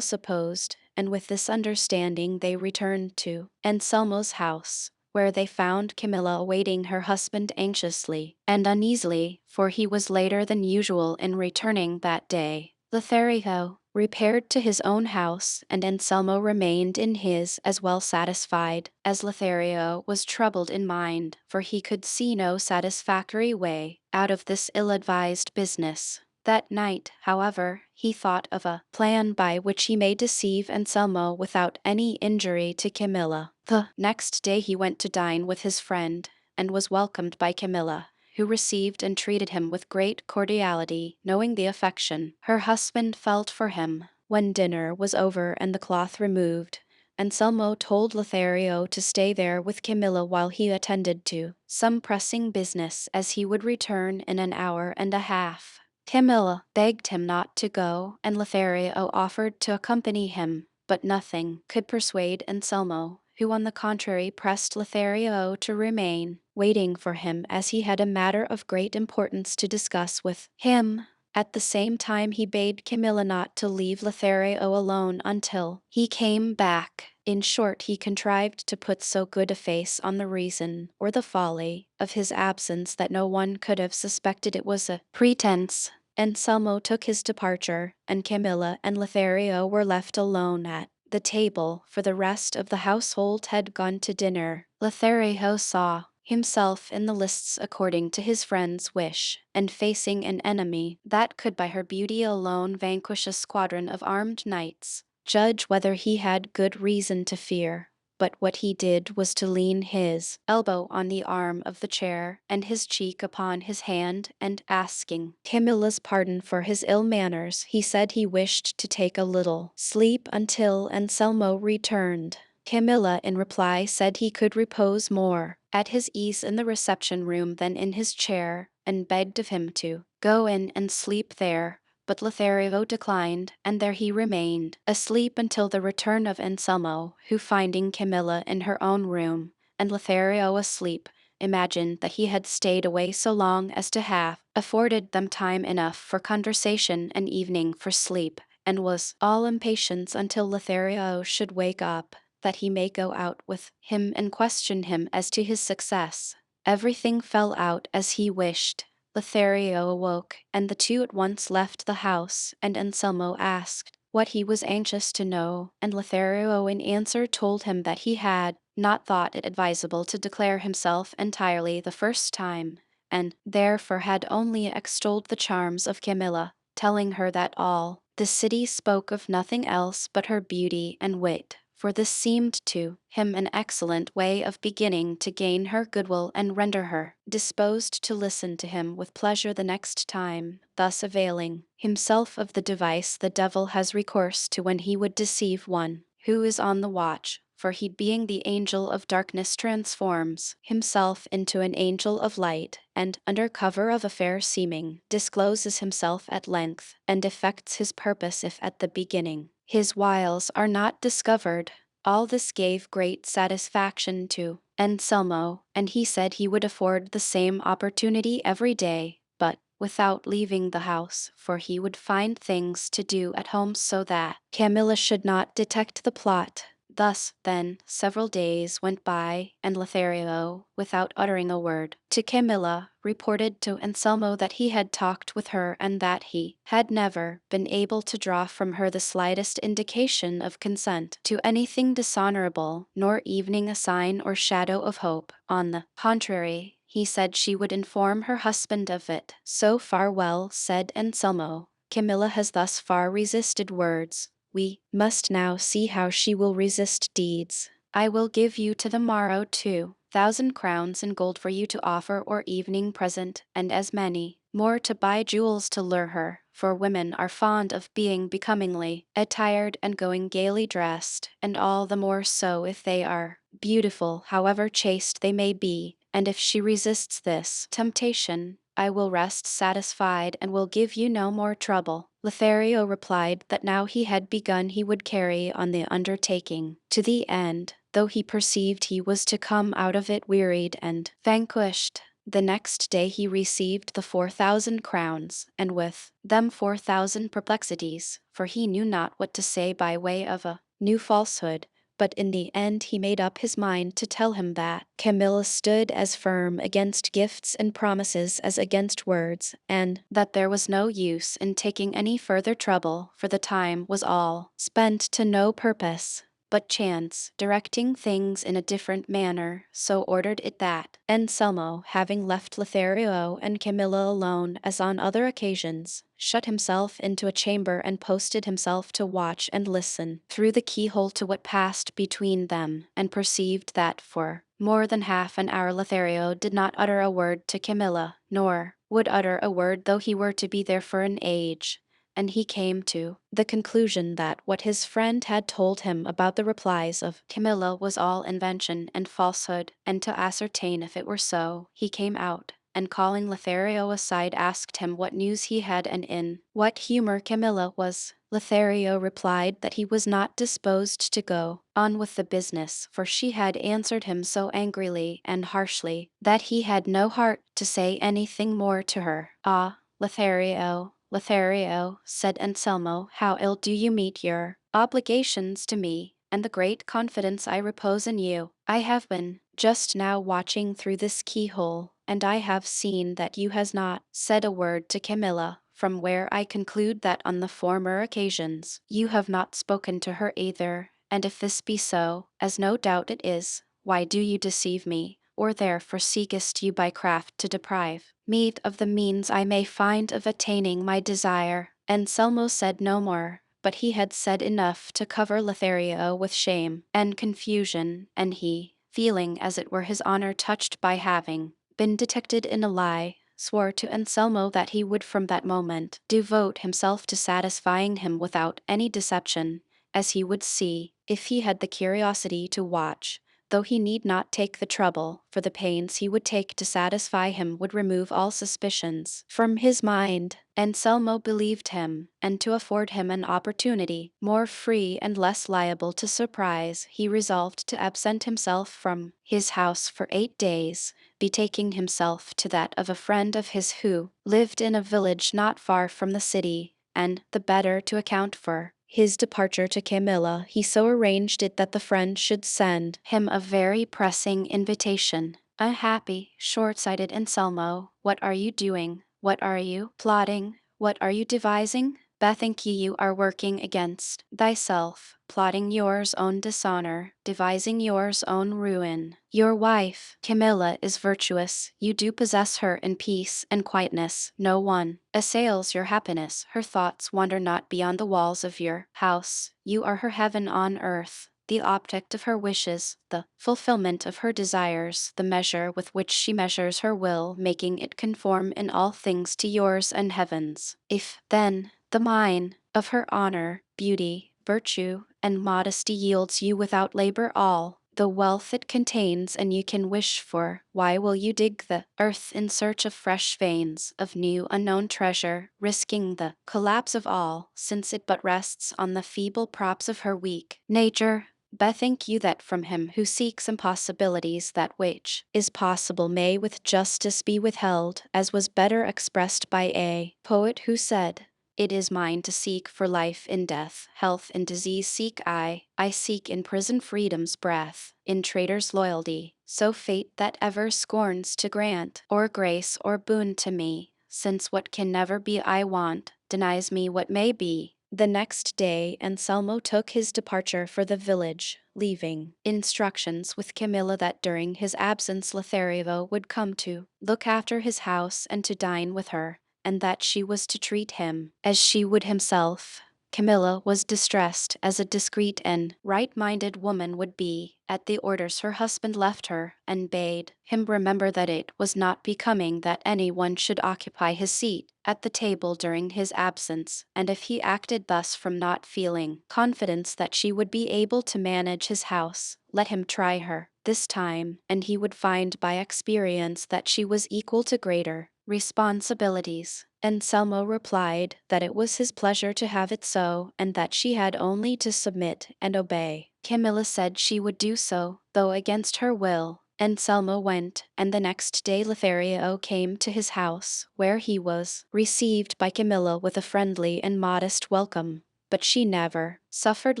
supposed, and with this understanding they returned to Anselmo's house, where they found Camilla awaiting her husband anxiously and uneasily, for he was later than usual in returning that day. Lothario repaired to his own house, and Anselmo remained in his, as well satisfied as Lothario was troubled in mind, for he could see no satisfactory way out of this ill-advised business. That night, however, he thought of a plan by which he may deceive Anselmo without any injury to Camilla. The next day he went to dine with his friend, and was welcomed by Camilla, who received and treated him with great cordiality, knowing the affection her husband felt for him. When dinner was over and the cloth removed, Anselmo told Lothario to stay there with Camilla while he attended to some pressing business, as he would return in an hour and a half. Camilla begged him not to go, and Lothario offered to accompany him, but nothing could persuade Anselmo, who on the contrary pressed Lothario to remain, waiting for him, as he had a matter of great importance to discuss with him. At the same time he bade Camilla not to leave Lothario alone until he came back. In short, he contrived to put so good a face on the reason, or the folly, of his absence that no one could have suspected it was a pretense. Anselmo took his departure, and Camilla and Lothario were left alone at the table, for the rest of the household had gone to dinner. Lothario saw himself in the lists according to his friend's wish, and facing an enemy that could by her beauty alone vanquish a squadron of armed knights. Judge whether he had good reason to fear. But what he did was to lean his elbow on the arm of the chair and his cheek upon his hand, and asking Camilla's pardon for his ill manners, he said he wished to take a little sleep until Anselmo returned. Camilla in reply said he could repose more at his ease in the reception room than in his chair, and begged of him to go in and sleep there. But Lothario declined, and there he remained, asleep until the return of Anselmo, who, finding Camilla in her own room, and Lothario asleep, imagined that he had stayed away so long as to have afforded them time enough for conversation and evening for sleep, and was all impatience until Lothario should wake up, that he may go out with him and question him as to his success. Everything fell out as he wished. Lothario awoke, and the two at once left the house, and Anselmo asked what he was anxious to know, and Lothario in answer told him that he had not thought it advisable to declare himself entirely the first time, and therefore had only extolled the charms of Camilla, telling her that all the city spoke of nothing else but her beauty and wit, for this seemed to him an excellent way of beginning to gain her goodwill and render her disposed to listen to him with pleasure the next time, thus availing himself of the device the devil has recourse to when he would deceive one who is on the watch, for he being the angel of darkness transforms himself into an angel of light, and under cover of a fair seeming discloses himself at length, and effects his purpose if at the beginning his wiles are not discovered. All this gave great satisfaction to Anselmo, and he said he would afford the same opportunity every day, but without leaving the house, for he would find things to do at home so that Camilla should not detect the plot. Thus, then, several days went by, and Lothario, without uttering a word to Camilla, reported to Anselmo that he had talked with her and that he had never been able to draw from her the slightest indication of consent to anything dishonorable, nor evening a sign or shadow of hope. On the contrary, he said she would inform her husband of it. So far well said Anselmo. Camilla has thus far resisted words. We must now see how she will resist deeds. I will give you to the morrow 2,000 crowns in gold for you to offer or evening present, and as many more to buy jewels to lure her, for women are fond of being becomingly attired and going gaily dressed, and all the more so if they are beautiful, however chaste they may be, and if she resists this temptation, I will rest satisfied and will give you no more trouble. Lothario replied that now he had begun he would carry on the undertaking to the end, though he perceived he was to come out of it wearied and vanquished. The next day he received the 4,000 crowns, and with them 4,000 perplexities, for he knew not what to say by way of a new falsehood. But in the end he made up his mind to tell him that Camilla stood as firm against gifts and promises as against words, and that there was no use in taking any further trouble, for the time was all spent to no purpose. But chance, directing things in a different manner, so ordered it that Anselmo, having left Lothario and Camilla alone as on other occasions, shut himself into a chamber and posted himself to watch and listen through the keyhole to what passed between them, and perceived that for more than half an hour Lothario did not utter a word to Camilla, nor would utter a word though he were to be there for an age. And he came to the conclusion that what his friend had told him about the replies of Camilla was all invention and falsehood, and to ascertain if it were so, he came out, and calling Lothario aside asked him what news he had and in what humor Camilla was. Lothario replied that he was not disposed to go on with the business, for she had answered him so angrily and harshly that he had no heart to say anything more to her. Ah, Lothario, Lothario, said Anselmo, how ill do you meet your obligations to me, and the great confidence I repose in you. I have been just now watching through this keyhole, and I have seen that you has not said a word to Camilla, from where I conclude that on the former occasions you have not spoken to her either, and if this be so, as no doubt it is, why do you deceive me? Or therefore seekest you by craft to deprive me of the means I may find of attaining my desire? Anselmo said no more, but he had said enough to cover Lothario with shame and confusion, and he, feeling as it were his honor touched by having been detected in a lie, swore to Anselmo that he would from that moment devote himself to satisfying him without any deception, as he would see, if he had the curiosity to watch, though he need not take the trouble, for the pains he would take to satisfy him would remove all suspicions from his mind. Anselmo believed him, and to afford him an opportunity more free and less liable to surprise, he resolved to absent himself from his house for 8 days, betaking himself to that of a friend of his who lived in a village not far from the city, and, the better to account for his departure to Camilla, he so arranged it that the friend should send him a very pressing invitation. Unhappy, short-sighted Anselmo, what are you doing? What are you plotting? What are you devising? Bethink you are working against thyself, plotting yours own dishonor, devising yours own ruin. Your wife, Camilla, is virtuous. You do possess her in peace and quietness. No one assails your happiness. Her thoughts wander not beyond the walls of your house. You are her heaven on earth, the object of her wishes, the fulfillment of her desires, the measure with which she measures her will, making it conform in all things to yours and heaven's. If, then, the mine of her honor, beauty, virtue, and modesty yields you without labor all the wealth it contains and you can wish for, why will you dig the earth in search of fresh veins, of new unknown treasure, risking the collapse of all, since it but rests on the feeble props of her weak nature? Bethink you that from him who seeks impossibilities that which is possible may with justice be withheld, as was better expressed by a poet who said, it is mine to seek for life in death, health in disease seek I seek in prison freedom's breath, in traitor's loyalty, so fate that ever scorns to grant, or grace or boon to me, since what can never be I want, denies me what may be. The next day Anselmo took his departure for the village, leaving instructions with Camilla that during his absence Lothario would come to look after his house and to dine with her, and that she was to treat him as she would himself. Camilla was distressed as a discreet and right-minded woman would be at the orders her husband left her, and bade him remember that it was not becoming that any one should occupy his seat at the table during his absence, and if he acted thus from not feeling confidence that she would be able to manage his house, let him try her this time, and he would find by experience that she was equal to greater responsibilities. Anselmo replied that it was his pleasure to have it so, and that she had only to submit and obey. Camilla said she would do so, though against her will. Anselmo went, and the next day Lothario came to his house, where he was received by Camilla with a friendly and modest welcome. But she never suffered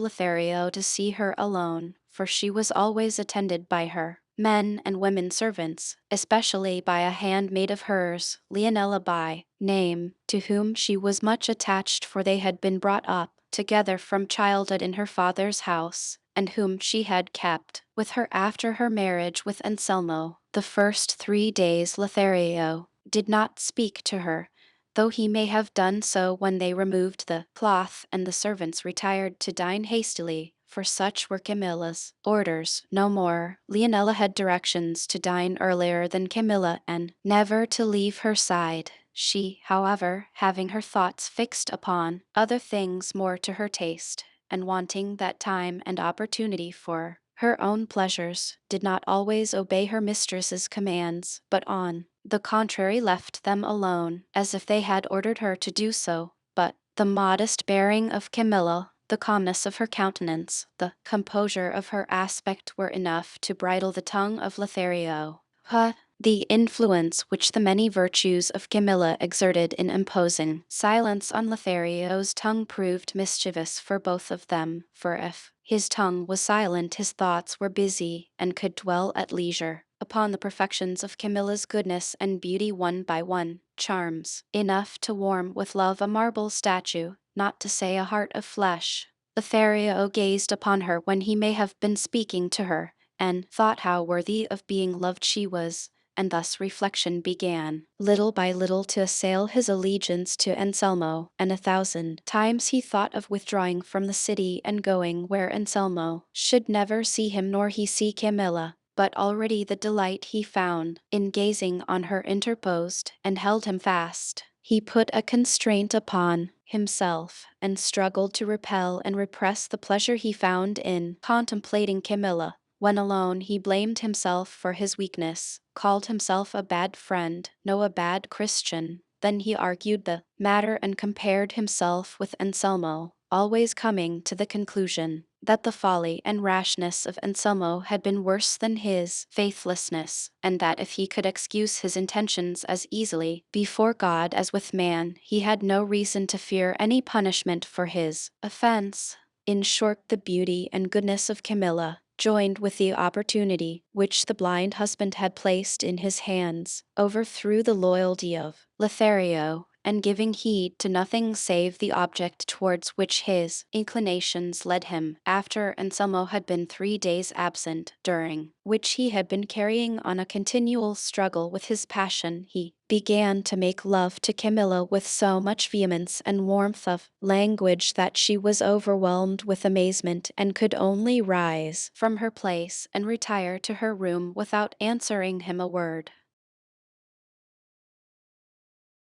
Lothario to see her alone, for she was always attended by her men and women servants, especially by a handmaid of hers, Leonela by name, to whom she was much attached, for they had been brought up together from childhood in her father's house, and whom she had kept with her after her marriage with Anselmo. The first 3 days Lothario did not speak to her, though he may have done so when they removed the cloth and the servants retired to dine hastily, for such were Camilla's orders. No more. Leonela had directions to dine earlier than Camilla and never to leave her side. She, however, having her thoughts fixed upon other things more to her taste, and wanting that time and opportunity for her own pleasures, did not always obey her mistress's commands, but on the contrary left them alone, as if they had ordered her to do so. But the modest bearing of Camilla, the calmness of her countenance, the composure of her aspect were enough to bridle the tongue of Lothario. But the influence which the many virtues of Camilla exerted in imposing silence on Lothario's tongue proved mischievous for both of them, for if his tongue was silent his thoughts were busy and could dwell at leisure upon the perfections of Camilla's goodness and beauty one by one, charms enough to warm with love a marble statue, not to say a heart of flesh. Lothario gazed upon her when he may have been speaking to her, and thought how worthy of being loved she was, and thus reflection began, little by little, to assail his allegiance to Anselmo, and 1,000 times he thought of withdrawing from the city and going where Anselmo should never see him nor he see Camilla. But already the delight he found in gazing on her interposed and held him fast. He put a constraint upon himself and struggled to repel and repress the pleasure he found in contemplating Camilla. When alone, he blamed himself for his weakness, called himself a bad friend, no, a bad Christian. Then he argued the matter and compared himself with Anselmo, always coming to the conclusion that the folly and rashness of Anselmo had been worse than his faithlessness, and that if he could excuse his intentions as easily before God as with man, he had no reason to fear any punishment for his offense. In short, the beauty and goodness of Camilla, joined with the opportunity which the blind husband had placed in his hands, overthrew the loyalty of Lothario, and giving heed to nothing save the object towards which his inclinations led him, after Anselmo had been 3 days absent, during which he had been carrying on a continual struggle with his passion, he began to make love to Camilla with so much vehemence and warmth of language that she was overwhelmed with amazement and could only rise from her place and retire to her room without answering him a word.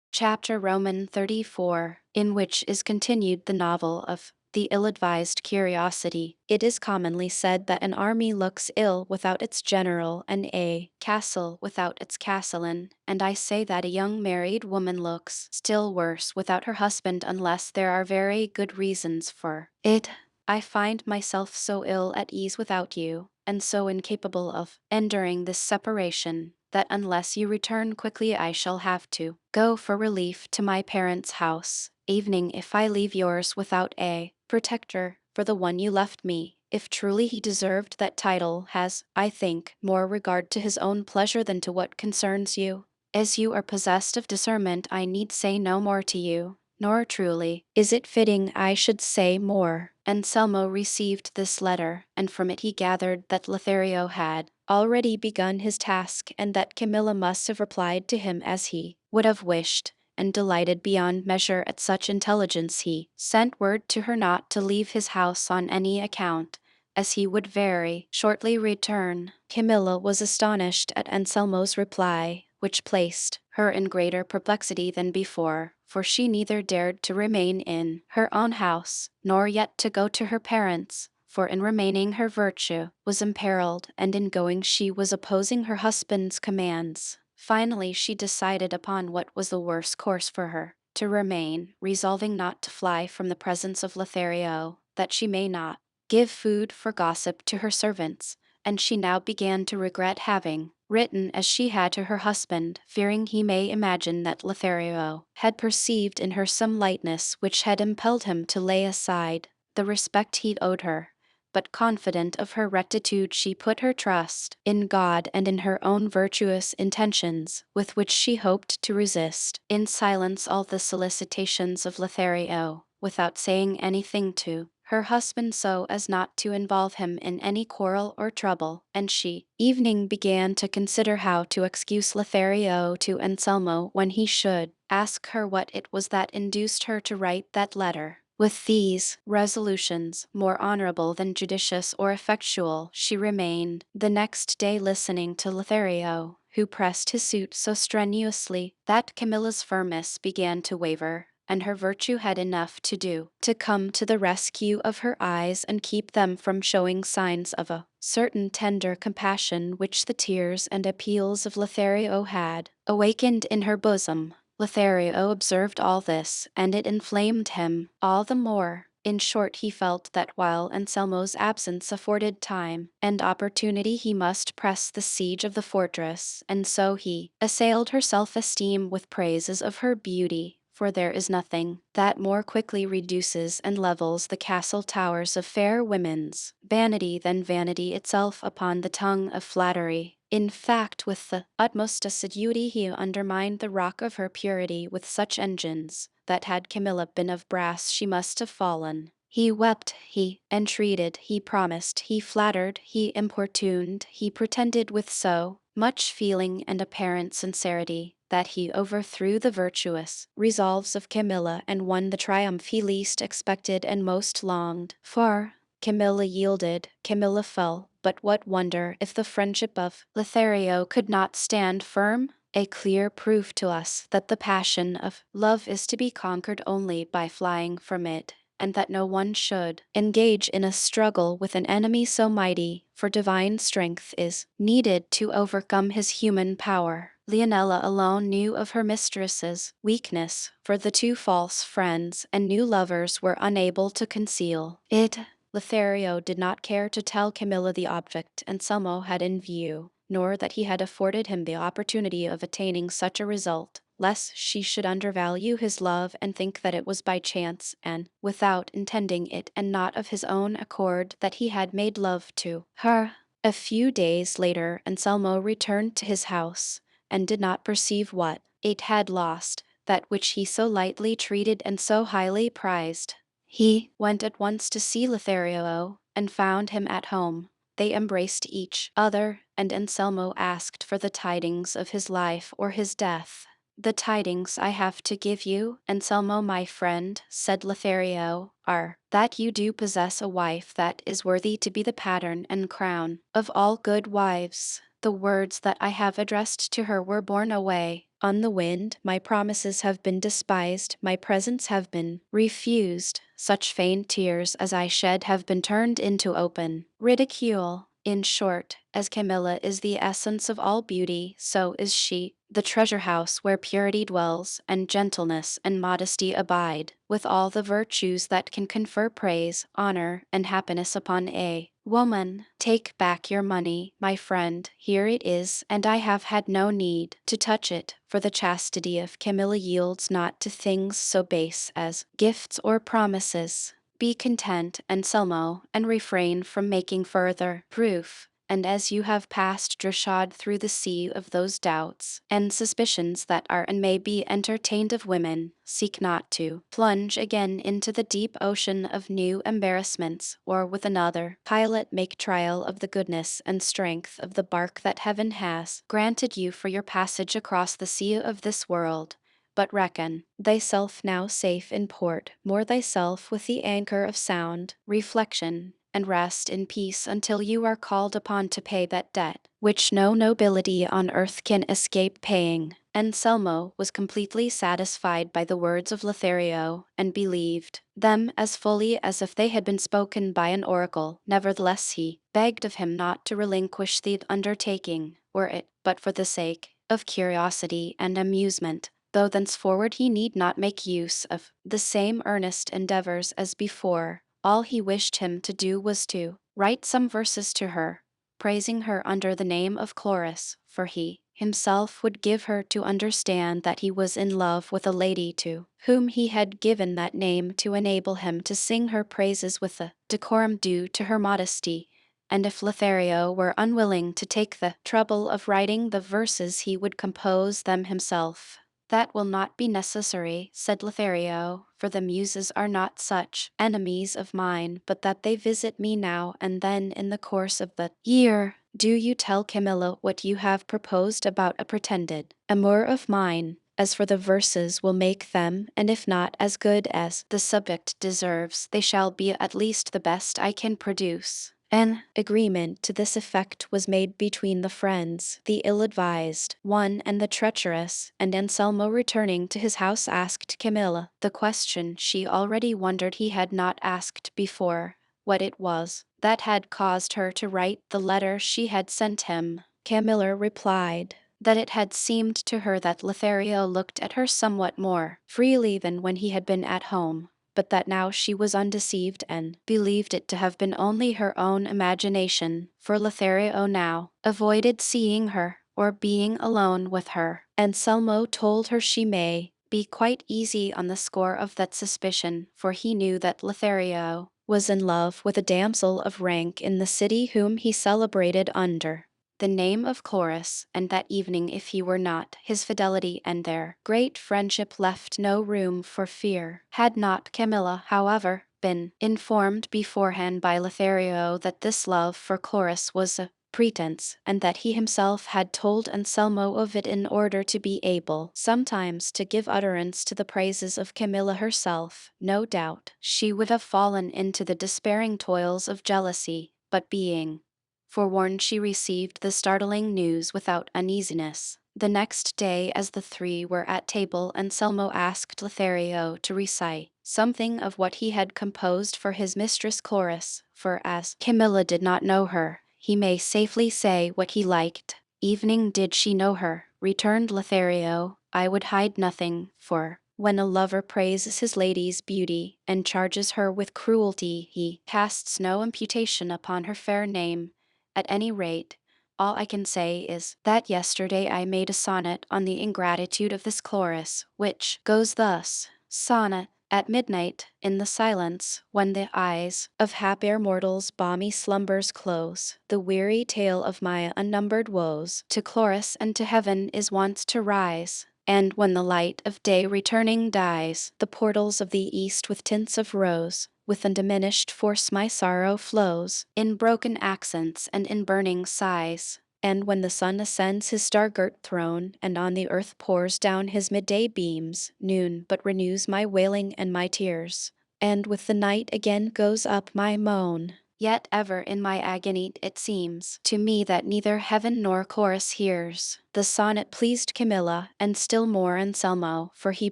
Chapter Roman 34, in which is continued the novel of the ill-advised curiosity. It is commonly said that an army looks ill without its general and a castle without its castellan, and I say that a young married woman looks still worse without her husband unless there are very good reasons for it. I find myself so ill at ease without you, and so incapable of enduring this separation, that unless you return quickly I shall have to go for relief to my parents' house, evening if I leave yours without a protector, for the one you left me, if truly he deserved that title, has, I think, more regard to his own pleasure than to what concerns you. As you are possessed of discernment, I need say no more to you, nor truly is it fitting I should say more. Anselmo received this letter, and from it he gathered that Lothario had already begun his task, and that Camilla must have replied to him as he would have wished, and delighted beyond measure at such intelligence. He sent word to her not to leave his house on any account, as he would very shortly return. Camilla was astonished at Anselmo's reply, which placed her in greater perplexity than before, for she neither dared to remain in her own house, nor yet to go to her parents', for in remaining her virtue was imperiled, and in going she was opposing her husband's commands. Finally she decided upon what was the worst course for her, to remain, resolving not to fly from the presence of Lothario, that she may not give food for gossip to her servants, and she now began to regret having written as she had to her husband, fearing he may imagine that Lothario had perceived in her some lightness which had impelled him to lay aside the respect he owed her. But confident of her rectitude, she put her trust in God and in her own virtuous intentions, with which she hoped to resist in silence all the solicitations of Lothario, without saying anything to her husband so as not to involve him in any quarrel or trouble, and she evening began to consider how to excuse Lothario to Anselmo when he should ask her what it was that induced her to write that letter. With these resolutions, more honorable than judicious or effectual, she remained the next day listening to Lothario, who pressed his suit so strenuously that Camilla's firmness began to waver, and her virtue had enough to do to come to the rescue of her eyes and keep them from showing signs of a certain tender compassion which the tears and appeals of Lothario had awakened in her bosom. Lothario observed all this, and it inflamed him all the more. In short, he felt that while Anselmo's absence afforded time and opportunity, he must press the siege of the fortress, and so he assailed her self-esteem with praises of her beauty, for there is nothing that more quickly reduces and levels the castle towers of fair women's vanity than vanity itself upon the tongue of flattery. In fact, with the utmost assiduity he undermined the rock of her purity with such engines, that had Camilla been of brass she must have fallen. He wept, he entreated, he promised, he flattered, he importuned, he pretended with so much feeling and apparent sincerity, that he overthrew the virtuous resolves of Camilla and won the triumph he least expected and most longed for. Camilla yielded, Camilla fell, but what wonder if the friendship of Lothario could not stand firm? A clear proof to us that the passion of love is to be conquered only by flying from it, and that no one should engage in a struggle with an enemy so mighty, for divine strength is needed to overcome his human power. Leonela alone knew of her mistress's weakness, for the two false friends and new lovers were unable to conceal it. Lothario did not care to tell Camilla the object Anselmo had in view, nor that he had afforded him the opportunity of attaining such a result, lest she should undervalue his love and think that it was by chance and without intending it and not of his own accord that he had made love to her. A few days later Anselmo returned to his house, and did not perceive what it had lost, that which he so lightly treated and so highly prized. He went at once to see Lothario, and found him at home. They embraced each other, and Anselmo asked for the tidings of his life or his death. "The tidings I have to give you, Anselmo my friend," said Lothario, "are that you do possess a wife that is worthy to be the pattern and crown of all good wives. The words that I have addressed to her were borne away on the wind, my promises have been despised, my presents have been refused, such feigned tears as I shed have been turned into open ridicule. In short, as Camilla is the essence of all beauty, so is she the treasure house where purity dwells, and gentleness and modesty abide, with all the virtues that can confer praise, honor, and happiness upon a woman. Take back your money, my friend, here it is, and I have had no need to touch it, for the chastity of Camilla yields not to things so base as gifts or promises. Be content, Anselmo, and refrain from making further proof. And as you have passed dryshod through the sea of those doubts and suspicions that are and may be entertained of women, seek not to plunge again into the deep ocean of new embarrassments, or with another pilot make trial of the goodness and strength of the bark that heaven has granted you for your passage across the sea of this world. But reckon thyself now safe in port, moor thyself with the anchor of sound reflection, and rest in peace until you are called upon to pay that debt, which no nobility on earth can escape paying. Anselmo was completely satisfied by the words of Lothario, and believed them as fully as if they had been spoken by an oracle. Nevertheless he begged of him not to relinquish the undertaking, were it but for the sake of curiosity and amusement, though thenceforward he need not make use of the same earnest endeavors as before. All he wished him to do was to write some verses to her, praising her under the name of Chloris, for he himself would give her to understand that he was in love with a lady to whom he had given that name to enable him to sing her praises with the decorum due to her modesty. And if Lothario were unwilling to take the trouble of writing the verses, he would compose them himself. "That will not be necessary," said Lothario, "for the muses are not such enemies of mine, but that they visit me now and then in the course of the year. Do you tell Camilla what you have proposed about a pretended amour of mine. As for the verses, we'll make them, and if not as good as the subject deserves, they shall be at least the best I can produce." An agreement to this effect was made between the friends, the ill-advised one and the treacherous, and Anselmo returning to his house asked Camilla the question she already wondered he had not asked before, what it was that had caused her to write the letter she had sent him. Camilla replied that it had seemed to her that Lothario looked at her somewhat more freely than when he had been at home, but that now she was undeceived and believed it to have been only her own imagination, for Lothario now avoided seeing her or being alone with her, and Selmo told her she may be quite easy on the score of that suspicion, for he knew that Lothario was in love with a damsel of rank in the city whom he celebrated under the name of Chloris, and that evening, if he were not, his fidelity and their great friendship left no room for fear. Had not Camilla, however, been informed beforehand by Lothario that this love for Chloris was a pretense, and that he himself had told Anselmo of it in order to be able sometimes to give utterance to the praises of Camilla herself, no doubt she would have fallen into the despairing toils of jealousy, but being forewarned, she received the startling news without uneasiness. The next day, as the three were at table, Anselmo asked Lothario to recite something of what he had composed for his mistress Chloris, for as Camilla did not know her, he may safely say what he liked. Evening did she know her, returned Lothario, I would hide nothing, for when a lover praises his lady's beauty, and charges her with cruelty, he casts no imputation upon her fair name. At any rate, all I can say is that yesterday I made a sonnet on the ingratitude of this Chloris, which goes thus: Sonnet. At midnight, in the silence, when the eyes of happier mortals balmy slumbers close, the weary tale of my unnumbered woes to Chloris and to heaven is wont to rise. And when the light of day returning dyes the portals of the east with tints of rose, with undiminished force my sorrow flows, in broken accents and in burning sighs. And when the sun ascends his star-girt throne, and on the earth pours down his midday beams, noon but renews my wailing and my tears. And with the night again goes up my moan. Yet ever in my agony it seems to me that neither heaven nor chorus hears. The sonnet pleased Camilla, and still more Anselmo, for he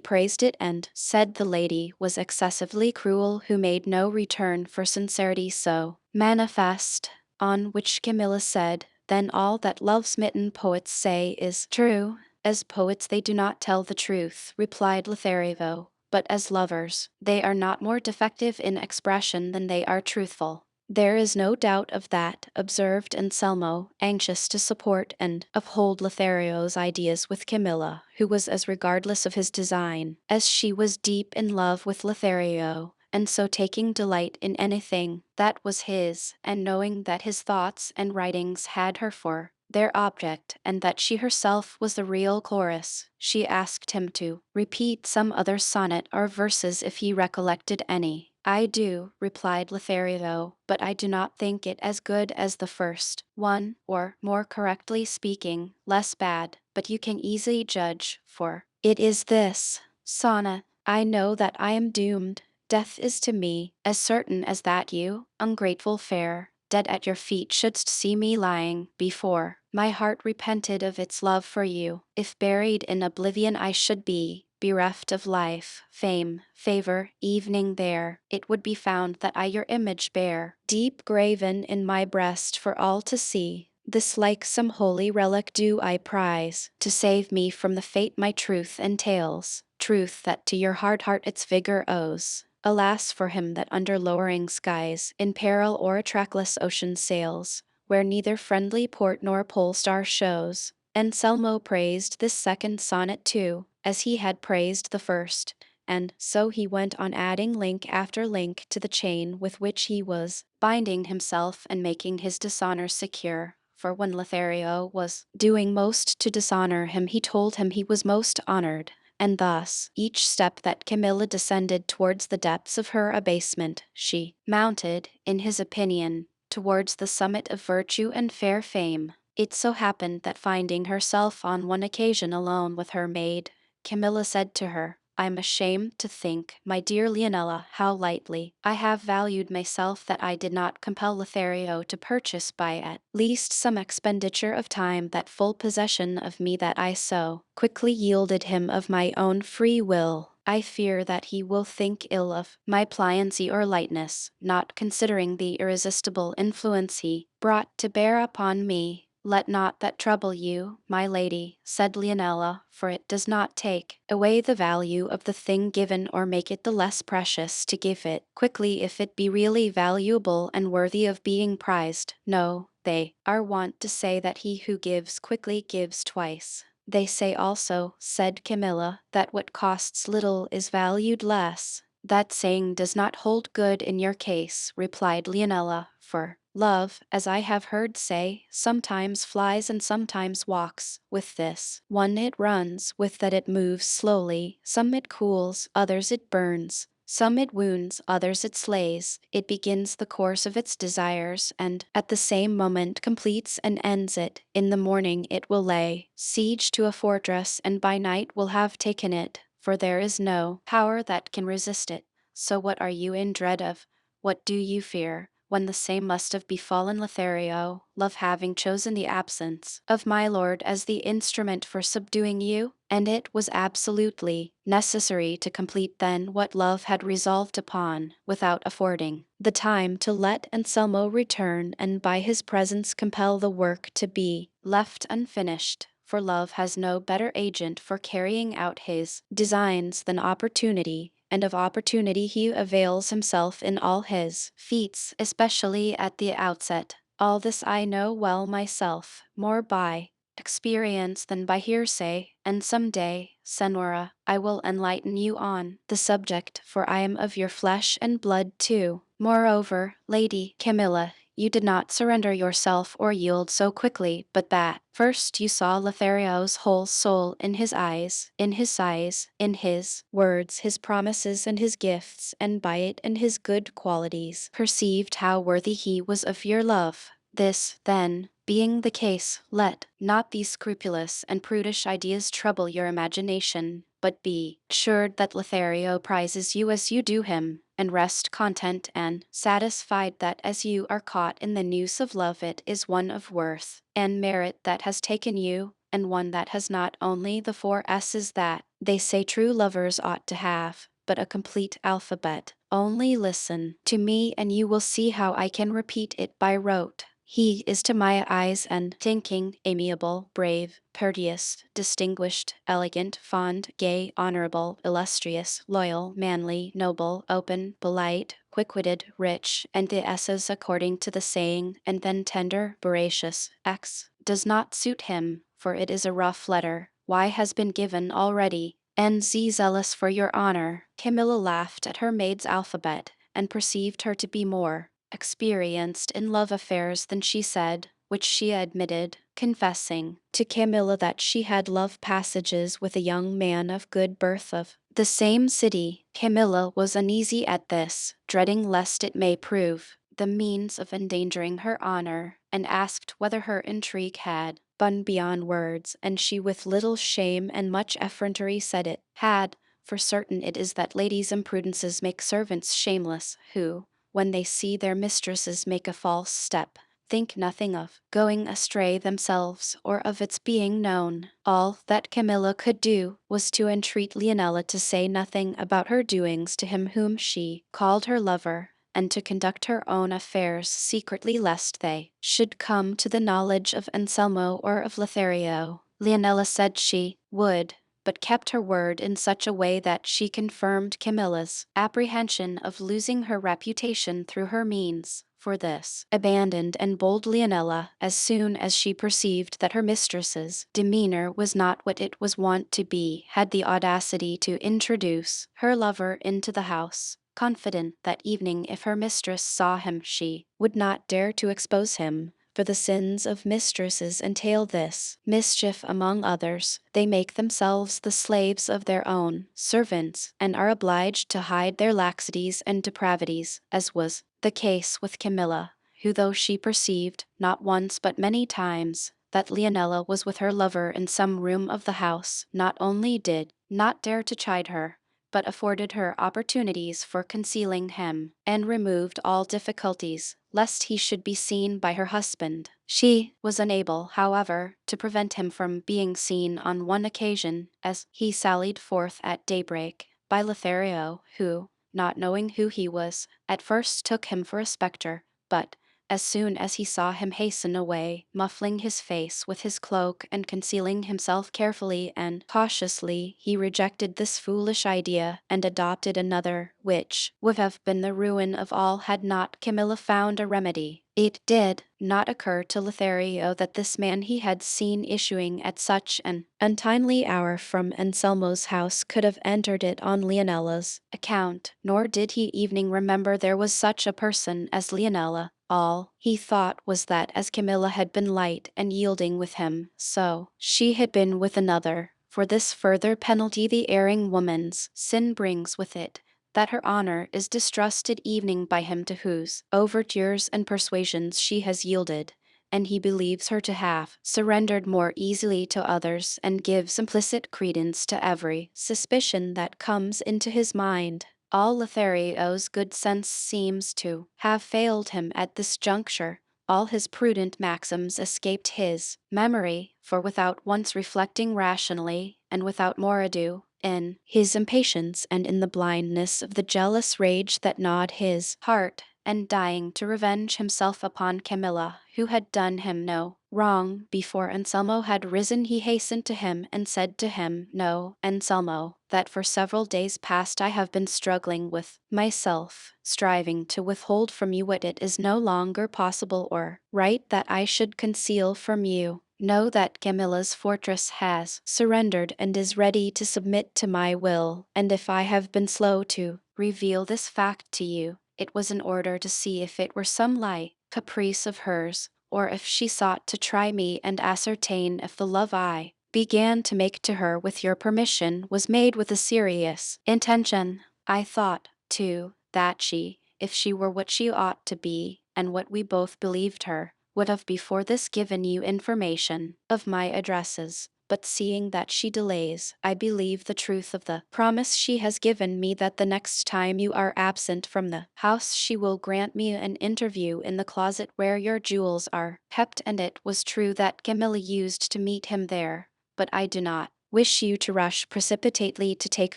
praised it and said the lady was excessively cruel who made no return for sincerity so manifest. On which Camilla said, then all that love-smitten poets say is true. As poets they do not tell the truth, replied Lothario, but as lovers, they are not more defective in expression than they are truthful. There is no doubt of that, observed Anselmo, anxious to support and uphold Lothario's ideas with Camilla, who was as regardless of his design as she was deep in love with Lothario, and so taking delight in anything that was his, and knowing that his thoughts and writings had her for their object, and that she herself was the real Chloris. She asked him to repeat some other sonnet or verses if he recollected any. I do, replied Lothario, but I do not think it as good as the first one, or, more correctly speaking, less bad, but you can easily judge, for it is this sonnet. I know that I am doomed. Death is to me as certain as that you, ungrateful fair, dead at your feet shouldst see me lying, before my heart repented of its love for you. If buried in oblivion I should be, bereft of life, fame, favor, evening there, it would be found that I your image bear, deep graven in my breast for all to see. This like some holy relic do I prize, to save me from the fate my truth entails, truth that to your hard heart its vigor owes. Alas for him that under lowering skies, in peril or a trackless ocean sails, where neither friendly port nor pole star shows. Anselmo praised this second sonnet too, as he had praised the first, and so he went on adding link after link to the chain with which he was binding himself and making his dishonor secure. For when Lothario was doing most to dishonor him, he told him he was most honored. And thus, each step that Camilla descended towards the depths of her abasement, she mounted, in his opinion, towards the summit of virtue and fair fame. It so happened that finding herself on one occasion alone with her maid, Camilla said to her, I am ashamed to think, my dear Leonela, how lightly I have valued myself that I did not compel Lothario to purchase by at least some expenditure of time that full possession of me that I so quickly yielded him of my own free will. I fear that he will think ill of my pliancy or lightness, not considering the irresistible influence he brought to bear upon me. Let not that trouble you, my lady, said Leonela, for it does not take away the value of the thing given or make it the less precious to give it quickly if it be really valuable and worthy of being prized. No, they are wont to say that he who gives quickly gives twice. They say also, said Camilla, that what costs little is valued less. That saying does not hold good in your case, replied Leonela, for love, as I have heard say, sometimes flies and sometimes walks. With this one it runs, with that it moves slowly, some it cools, others it burns. Some it wounds, others it slays. It begins the course of its desires, and at the same moment completes and ends it. In the morning it will lay siege to a fortress, and by night will have taken it, for there is no power that can resist it. So what are you in dread of? What do you fear? When the same must have befallen Lothario, love having chosen the absence of my lord as the instrument for subduing you, and it was absolutely necessary to complete then what love had resolved upon, without affording the time to let Anselmo return and by his presence compel the work to be left unfinished. For love has no better agent for carrying out his designs than opportunity, and of opportunity he avails himself in all his feats, especially at the outset. All this I know well myself, more by experience than by hearsay, and some day, Senora, I will enlighten you on the subject, for I am of your flesh and blood too. Moreover, Lady Camilla, you did not surrender yourself or yield so quickly, but that first you saw Lothario's whole soul in his eyes, in his sighs, in his words, his promises, and his gifts, and by it and his good qualities, perceived how worthy he was of your love. This, then, being the case, let not these scrupulous and prudish ideas trouble your imagination, but be assured that Lothario prizes you as you do him, and rest content and satisfied that as you are caught in the noose of love it is one of worth and merit that has taken you, and one that has not only the 4 S's that they say true lovers ought to have, but a complete alphabet. Only listen to me and you will see how I can repeat it by rote. He is to my eyes and thinking, amiable, brave, courteous, distinguished, elegant, fond, gay, honorable, illustrious, loyal, manly, noble, open, polite, quick-witted, rich, and the S's according to the saying, and then tender, voracious. X does not suit him, for it is a rough letter. Y has been given already, and Z zealous for your honor. Camilla laughed at her maid's alphabet, and perceived her to be more experienced in love affairs than she said, which she admitted, confessing to Camilla that she had love passages with a young man of good birth of the same city. Camilla was uneasy at this, dreading lest it may prove the means of endangering her honor, and asked whether her intrigue had been beyond words, and she with little shame and much effrontery said it had. For certain it is that ladies' imprudences make servants shameless, who, when they see their mistresses make a false step, think nothing of going astray themselves or of its being known. All that Camilla could do was to entreat Leonela to say nothing about her doings to him whom she called her lover, and to conduct her own affairs secretly lest they should come to the knowledge of Anselmo or of Lothario. Leonela said she would, but kept her word in such a way that she confirmed Camilla's apprehension of losing her reputation through her means. For this, abandoned and bold Leonela, as soon as she perceived that her mistress's demeanor was not what it was wont to be, had the audacity to introduce her lover into the house, confident that evening if her mistress saw him she would not dare to expose him. For the sins of mistresses entail this mischief among others. They make themselves the slaves of their own servants, and are obliged to hide their laxities and depravities, as was the case with Camilla, who though she perceived, not once but many times, that Leonela was with her lover in some room of the house, not only did not dare to chide her, but afforded her opportunities for concealing him, and removed all difficulties, lest he should be seen by her husband. She was unable, however, to prevent him from being seen on one occasion, as he sallied forth at daybreak, by Lothario, who, not knowing who he was, at first took him for a spectre, but, as soon as he saw him hasten away, muffling his face with his cloak and concealing himself carefully and cautiously, he rejected this foolish idea and adopted another, which would have been the ruin of all had not Camilla found a remedy. It did not occur to Lothario that this man he had seen issuing at such an untimely hour from Anselmo's house could have entered it on Leonella's account, nor did he even remember there was such a person as Leonella. All he thought was that as Camilla had been light and yielding with him, so she had been with another. For this further penalty the erring woman's sin brings with it, that her honor is distrusted evening by him to whose overtures and persuasions she has yielded, and he believes her to have surrendered more easily to others and gives implicit credence to every suspicion that comes into his mind. All Lothario's good sense seems to have failed him at this juncture. All his prudent maxims escaped his memory, for without once reflecting rationally, and without more ado, in his impatience and in the blindness of the jealous rage that gnawed his heart, and dying to revenge himself upon Camilla, who had done him no wrong, before Anselmo had risen he hastened to him and said to him, "Know, Anselmo, that for several days past I have been struggling with myself, striving to withhold from you what it is no longer possible or right that I should conceal from you. Know that Camilla's fortress has surrendered and is ready to submit to my will, and if I have been slow to reveal this fact to you, it was in order to see if it were some light caprice of hers, or if she sought to try me and ascertain if the love I began to make to her with your permission was made with a serious intention. I thought, too, that she, if she were what she ought to be, and what we both believed her, would have before this given you information of my addresses. But seeing that she delays, I believe the truth of the promise she has given me that the next time you are absent from the house she will grant me an interview in the closet where your jewels are kept, and it was true that Camilla used to meet him there. But I do not wish you to rush precipitately to take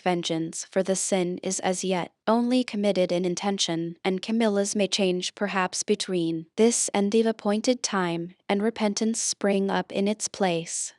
vengeance, for the sin is as yet only committed in intention, and Camilla's may change perhaps between this and the appointed time, and repentance spring up in its place.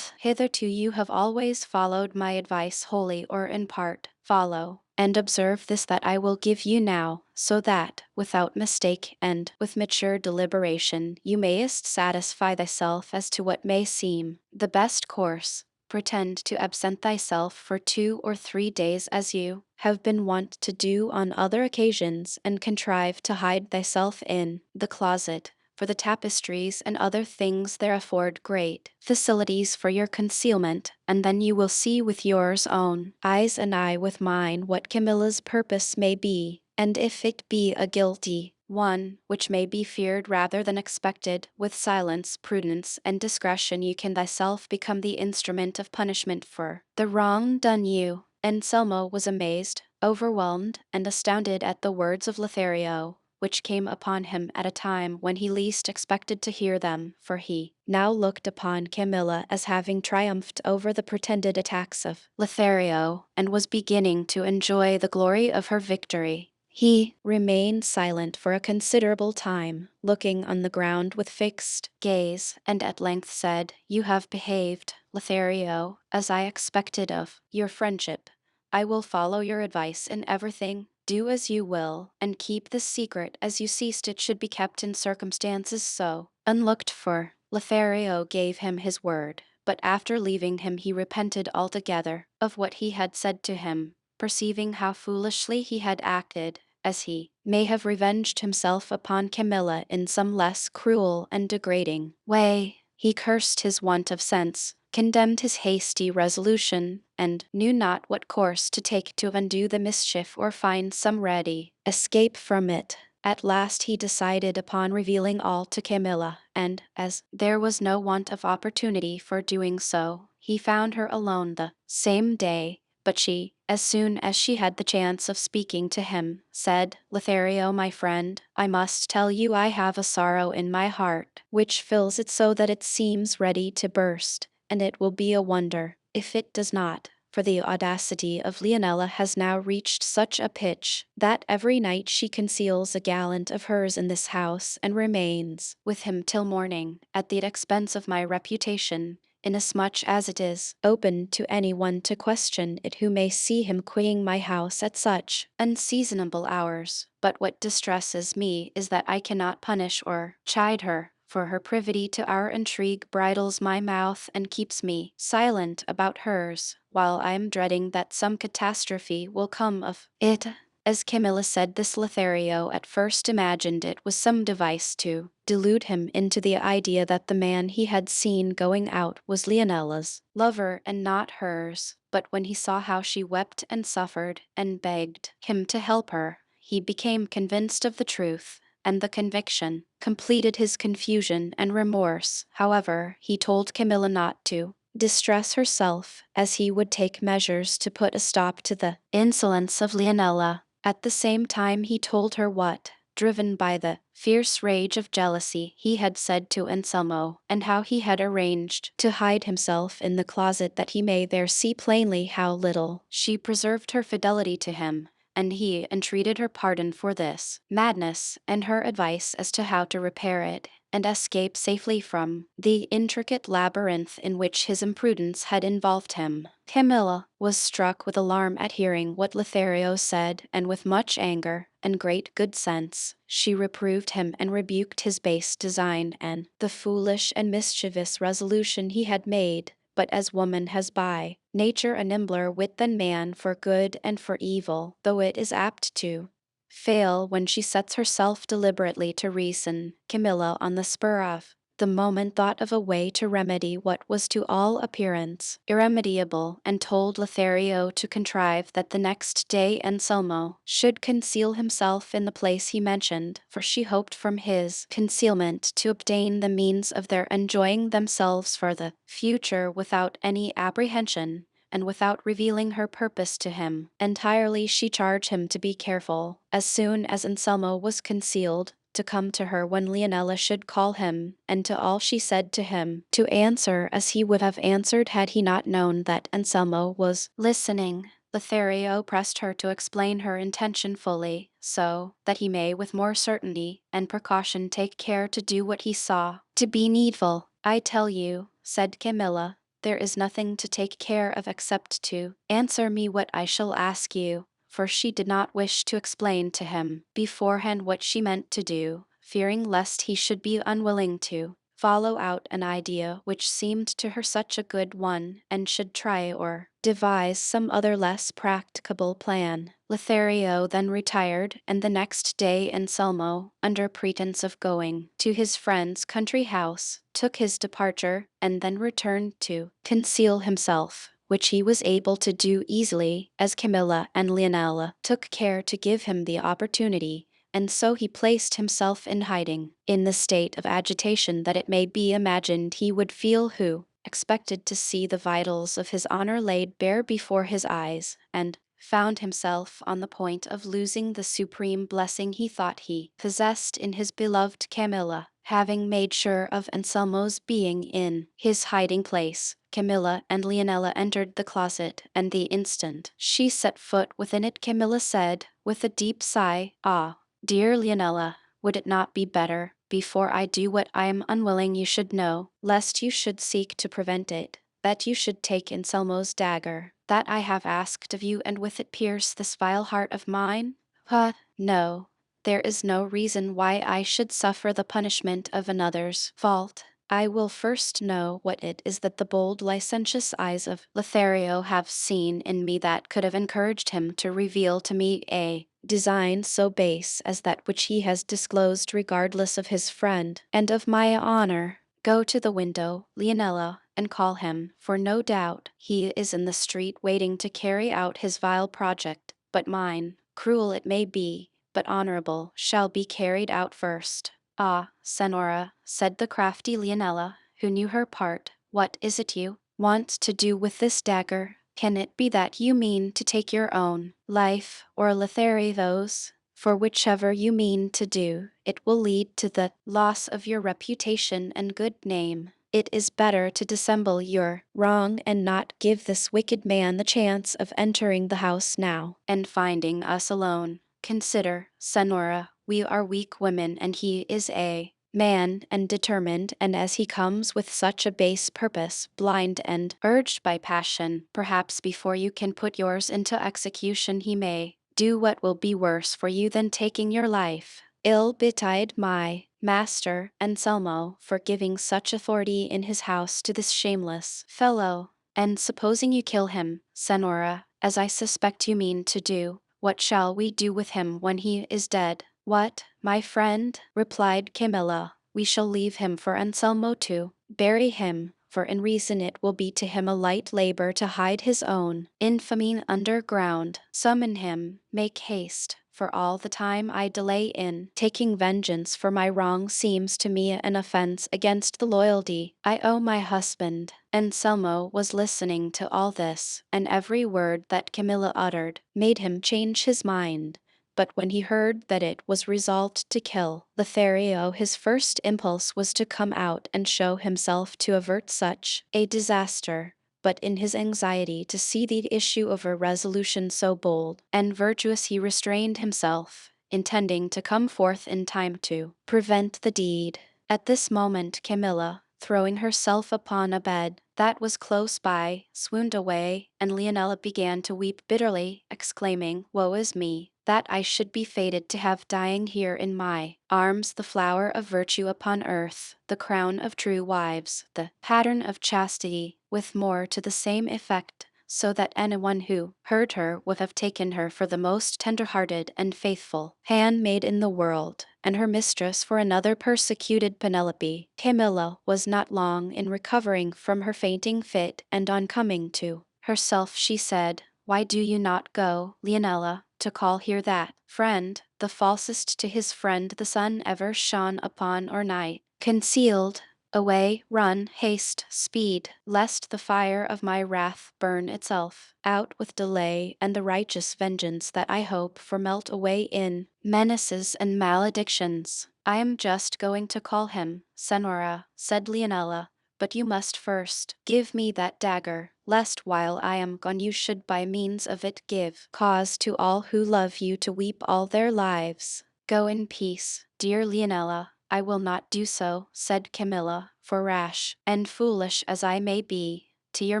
Hitherto you have always followed my advice wholly or in part. Follow and observe this that I will give you now, so that, without mistake and with mature deliberation, you mayest satisfy thyself as to what may seem the best course. Pretend to absent thyself for 2 or 3 days as you have been wont to do on other occasions, and contrive to hide thyself in the closet, for the tapestries and other things there afford great facilities for your concealment, and then you will see with yours own eyes and I with mine what Camilla's purpose may be, and if it be a guilty one, which may be feared rather than expected, with silence, prudence, and discretion you can thyself become the instrument of punishment for the wrong done you. Anselmo was amazed, overwhelmed, and astounded at the words of Lothario, which came upon him at a time when he least expected to hear them, for he now looked upon Camilla as having triumphed over the pretended attacks of Lothario, and was beginning to enjoy the glory of her victory. He remained silent for a considerable time, looking on the ground with fixed gaze, and at length said, "You have behaved, Lothario, as I expected of your friendship. I will follow your advice in everything. Do as you will, and keep this secret as you ceased it should be kept in circumstances so unlooked for." Lothario gave him his word, but after leaving him he repented altogether of what he had said to him, perceiving how foolishly he had acted, as he may have revenged himself upon Camilla in some less cruel and degrading way. He cursed his want of sense, condemned his hasty resolution, and knew not what course to take to undo the mischief or find some ready escape from it. At last he decided upon revealing all to Camilla, and, as there was no want of opportunity for doing so, he found her alone the same day. But she, as soon as she had the chance of speaking to him, said, "Lothario, my friend, I must tell you I have a sorrow in my heart, which fills it so that it seems ready to burst, and it will be a wonder if it does not. for the audacity of Leonela has now reached such a pitch that every night she conceals a gallant of hers in this house and remains with him till morning, at the expense of my reputation, inasmuch as it is open to any one to question it who may see him quitting my house at such unseasonable hours. But what distresses me is that I cannot punish or chide her, for her privity to our intrigue bridles my mouth and keeps me silent about hers, while I am dreading that some catastrophe will come of it. As Camilla said this, Lothario at first imagined it was some device to delude him into the idea that the man he had seen going out was Leonella's lover and not hers. But when he saw how she wept and suffered and begged him to help her, he became convinced of the truth, and the conviction completed his confusion and remorse. However, he told Camilla not to distress herself, as he would take measures to put a stop to the insolence of Leonela. At the same time he told her what, driven by the fierce rage of jealousy, he had said to Anselmo, and how he had arranged to hide himself in the closet that he may there see plainly how little she preserved her fidelity to him, and he entreated her pardon for this madness, and her advice as to how to repair it, and escape safely from the intricate labyrinth in which his imprudence had involved him. Camilla was struck with alarm at hearing what Lothario said, and with much anger and great good sense she reproved him and rebuked his base design and the foolish and mischievous resolution he had made. But as woman has by nature a nimbler wit than man for good and for evil, though it is apt to fail when she sets herself deliberately to reason, Camilla on the spur of the moment thought of a way to remedy what was to all appearance irremediable, and told Lothario to contrive that the next day Anselmo should conceal himself in the place he mentioned, for she hoped from his concealment to obtain the means of their enjoying themselves for the future without any apprehension, and without revealing her purpose to him entirely. She charged him to be careful, as soon as Anselmo was concealed, to come to her when Leonela should call him, and to all she said to him to answer as he would have answered had he not known that Anselmo was listening. Lothario pressed her to explain her intention fully, so that he may with more certainty and precaution take care to do what he saw to be needful. I tell you, said Camilla, there is nothing to take care of except to answer me what I shall ask you, for she did not wish to explain to him beforehand what she meant to do, fearing lest he should be unwilling to follow out an idea which seemed to her such a good one, and should try or devise some other less practicable plan. Lothario then retired, and the next day Anselmo, under pretence of going to his friend's country house, took his departure, and then returned to conceal himself, which he was able to do easily, as Camilla and Leonela took care to give him the opportunity, and so he placed himself in hiding, in the state of agitation that it may be imagined he would feel who expected to see the vitals of his honor laid bare before his eyes, and found himself on the point of losing the supreme blessing he thought he possessed in his beloved Camilla. Having made sure of Anselmo's being in his hiding place, Camilla and Leonela entered the closet, and the instant she set foot within it Camilla said, with a deep sigh, "Ah, dear Leonela, would it not be better, before I do what I am unwilling you should know, lest you should seek to prevent it, that you should take Anselmo's dagger, that I have asked of you, and with it pierce this vile heart of mine? But no, there is no reason why I should suffer the punishment of another's fault. I will first know what it is that the bold licentious eyes of Lothario have seen in me that could have encouraged him to reveal to me a design so base as that which he has disclosed regardless of his friend and of my honor. Go to the window, Leonela, and call him, for no doubt he is in the street waiting to carry out his vile project, but mine, cruel it may be, but honorable, shall be carried out first." "Ah, Senora," said the crafty Leonela, who knew her part, "what is it you want to do with this dagger? Can it be that you mean to take your own life, or Lothario's? For whichever you mean to do, it will lead to the loss of your reputation and good name." It is better to dissemble your wrong and not give this wicked man the chance of entering the house now and finding us alone. Consider, Senora, we are weak women and he is a man and determined, and as he comes with such a base purpose, blind and urged by passion, perhaps before you can put yours into execution he may do what will be worse for you than taking your life. Ill betide my master Anselmo for giving such authority in his house to this shameless fellow. And supposing you kill him, Senora, as I suspect you mean to do, what shall we do with him when he is dead? What, my friend, replied Camilla, we shall leave him for Anselmo to bury him, for in reason it will be to him a light labor to hide his own infamy underground. Summon him, make haste, for all the time I delay in taking vengeance for my wrong seems to me an offense against the loyalty I owe my husband. Anselmo was listening to all this, and every word that Camilla uttered made him change his mind. But when he heard that it was resolved to kill Lothario, his first impulse was to come out and show himself to avert such a disaster. But in his anxiety to see the issue of a resolution so bold and virtuous he restrained himself, intending to come forth in time to prevent the deed. At this moment Camilla, throwing herself upon a bed that was close by, swooned away, and Leonela began to weep bitterly, exclaiming, "Woe is me, that I should be fated to have dying here in my arms the flower of virtue upon earth, the crown of true wives, the pattern of chastity, with more to the same effect, so that anyone who heard her would have taken her for the most tender-hearted and faithful handmaid in the world, and her mistress for another persecuted Penelope." Camilla was not long in recovering from her fainting fit, and on coming to herself she said, "Why do you not go, Leonela, to call here that friend, the falsest to his friend the sun ever shone upon or night? Concealed, away, run, haste, speed, lest the fire of my wrath burn itself out with delay, and the righteous vengeance that I hope for melt away in menaces and maledictions." "I am just going to call him, Senora," said Leonela, "but you must first give me that dagger, lest while I am gone you should by means of it give cause to all who love you to weep all their lives." "Go in peace, dear Leonela, I will not do so," said Camilla, "for rash and foolish as I may be, to your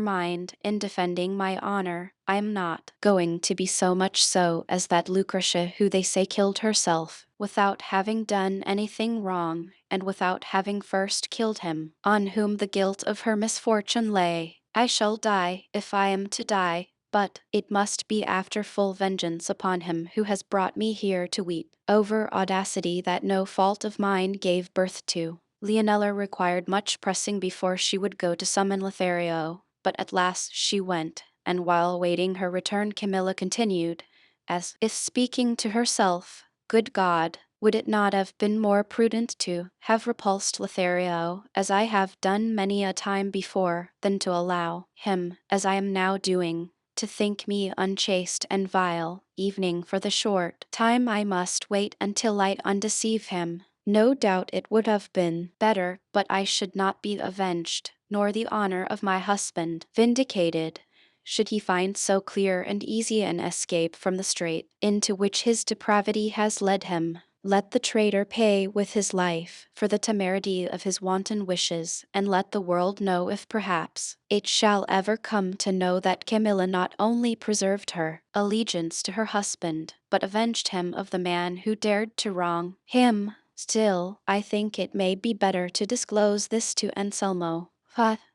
mind, in defending my honor, I am not going to be so much so as that Lucretia who they say killed herself, without having done anything wrong, and without having first killed him, on whom the guilt of her misfortune lay. I shall die, if I am to die, but it must be after full vengeance upon him who has brought me here to weep over audacity that no fault of mine gave birth to." Leonela required much pressing before she would go to summon Lothario, but at last she went, and while awaiting her return Camilla continued, as if speaking to herself, "Good God, would it not have been more prudent to have repulsed Lothario, as I have done many a time before, than to allow him, as I am now doing, to think me unchaste and vile, evening for the short time I must wait until I undeceive him? No doubt it would have been better, but I should not be avenged, nor the honor of my husband vindicated, should he find so clear and easy an escape from the strait into which his depravity has led him. Let the traitor pay with his life for the temerity of his wanton wishes, and let the world know if perhaps it shall ever come to know that Camilla not only preserved her allegiance to her husband, but avenged him of the man who dared to wrong him. Still, I think it may be better to disclose this to Anselmo.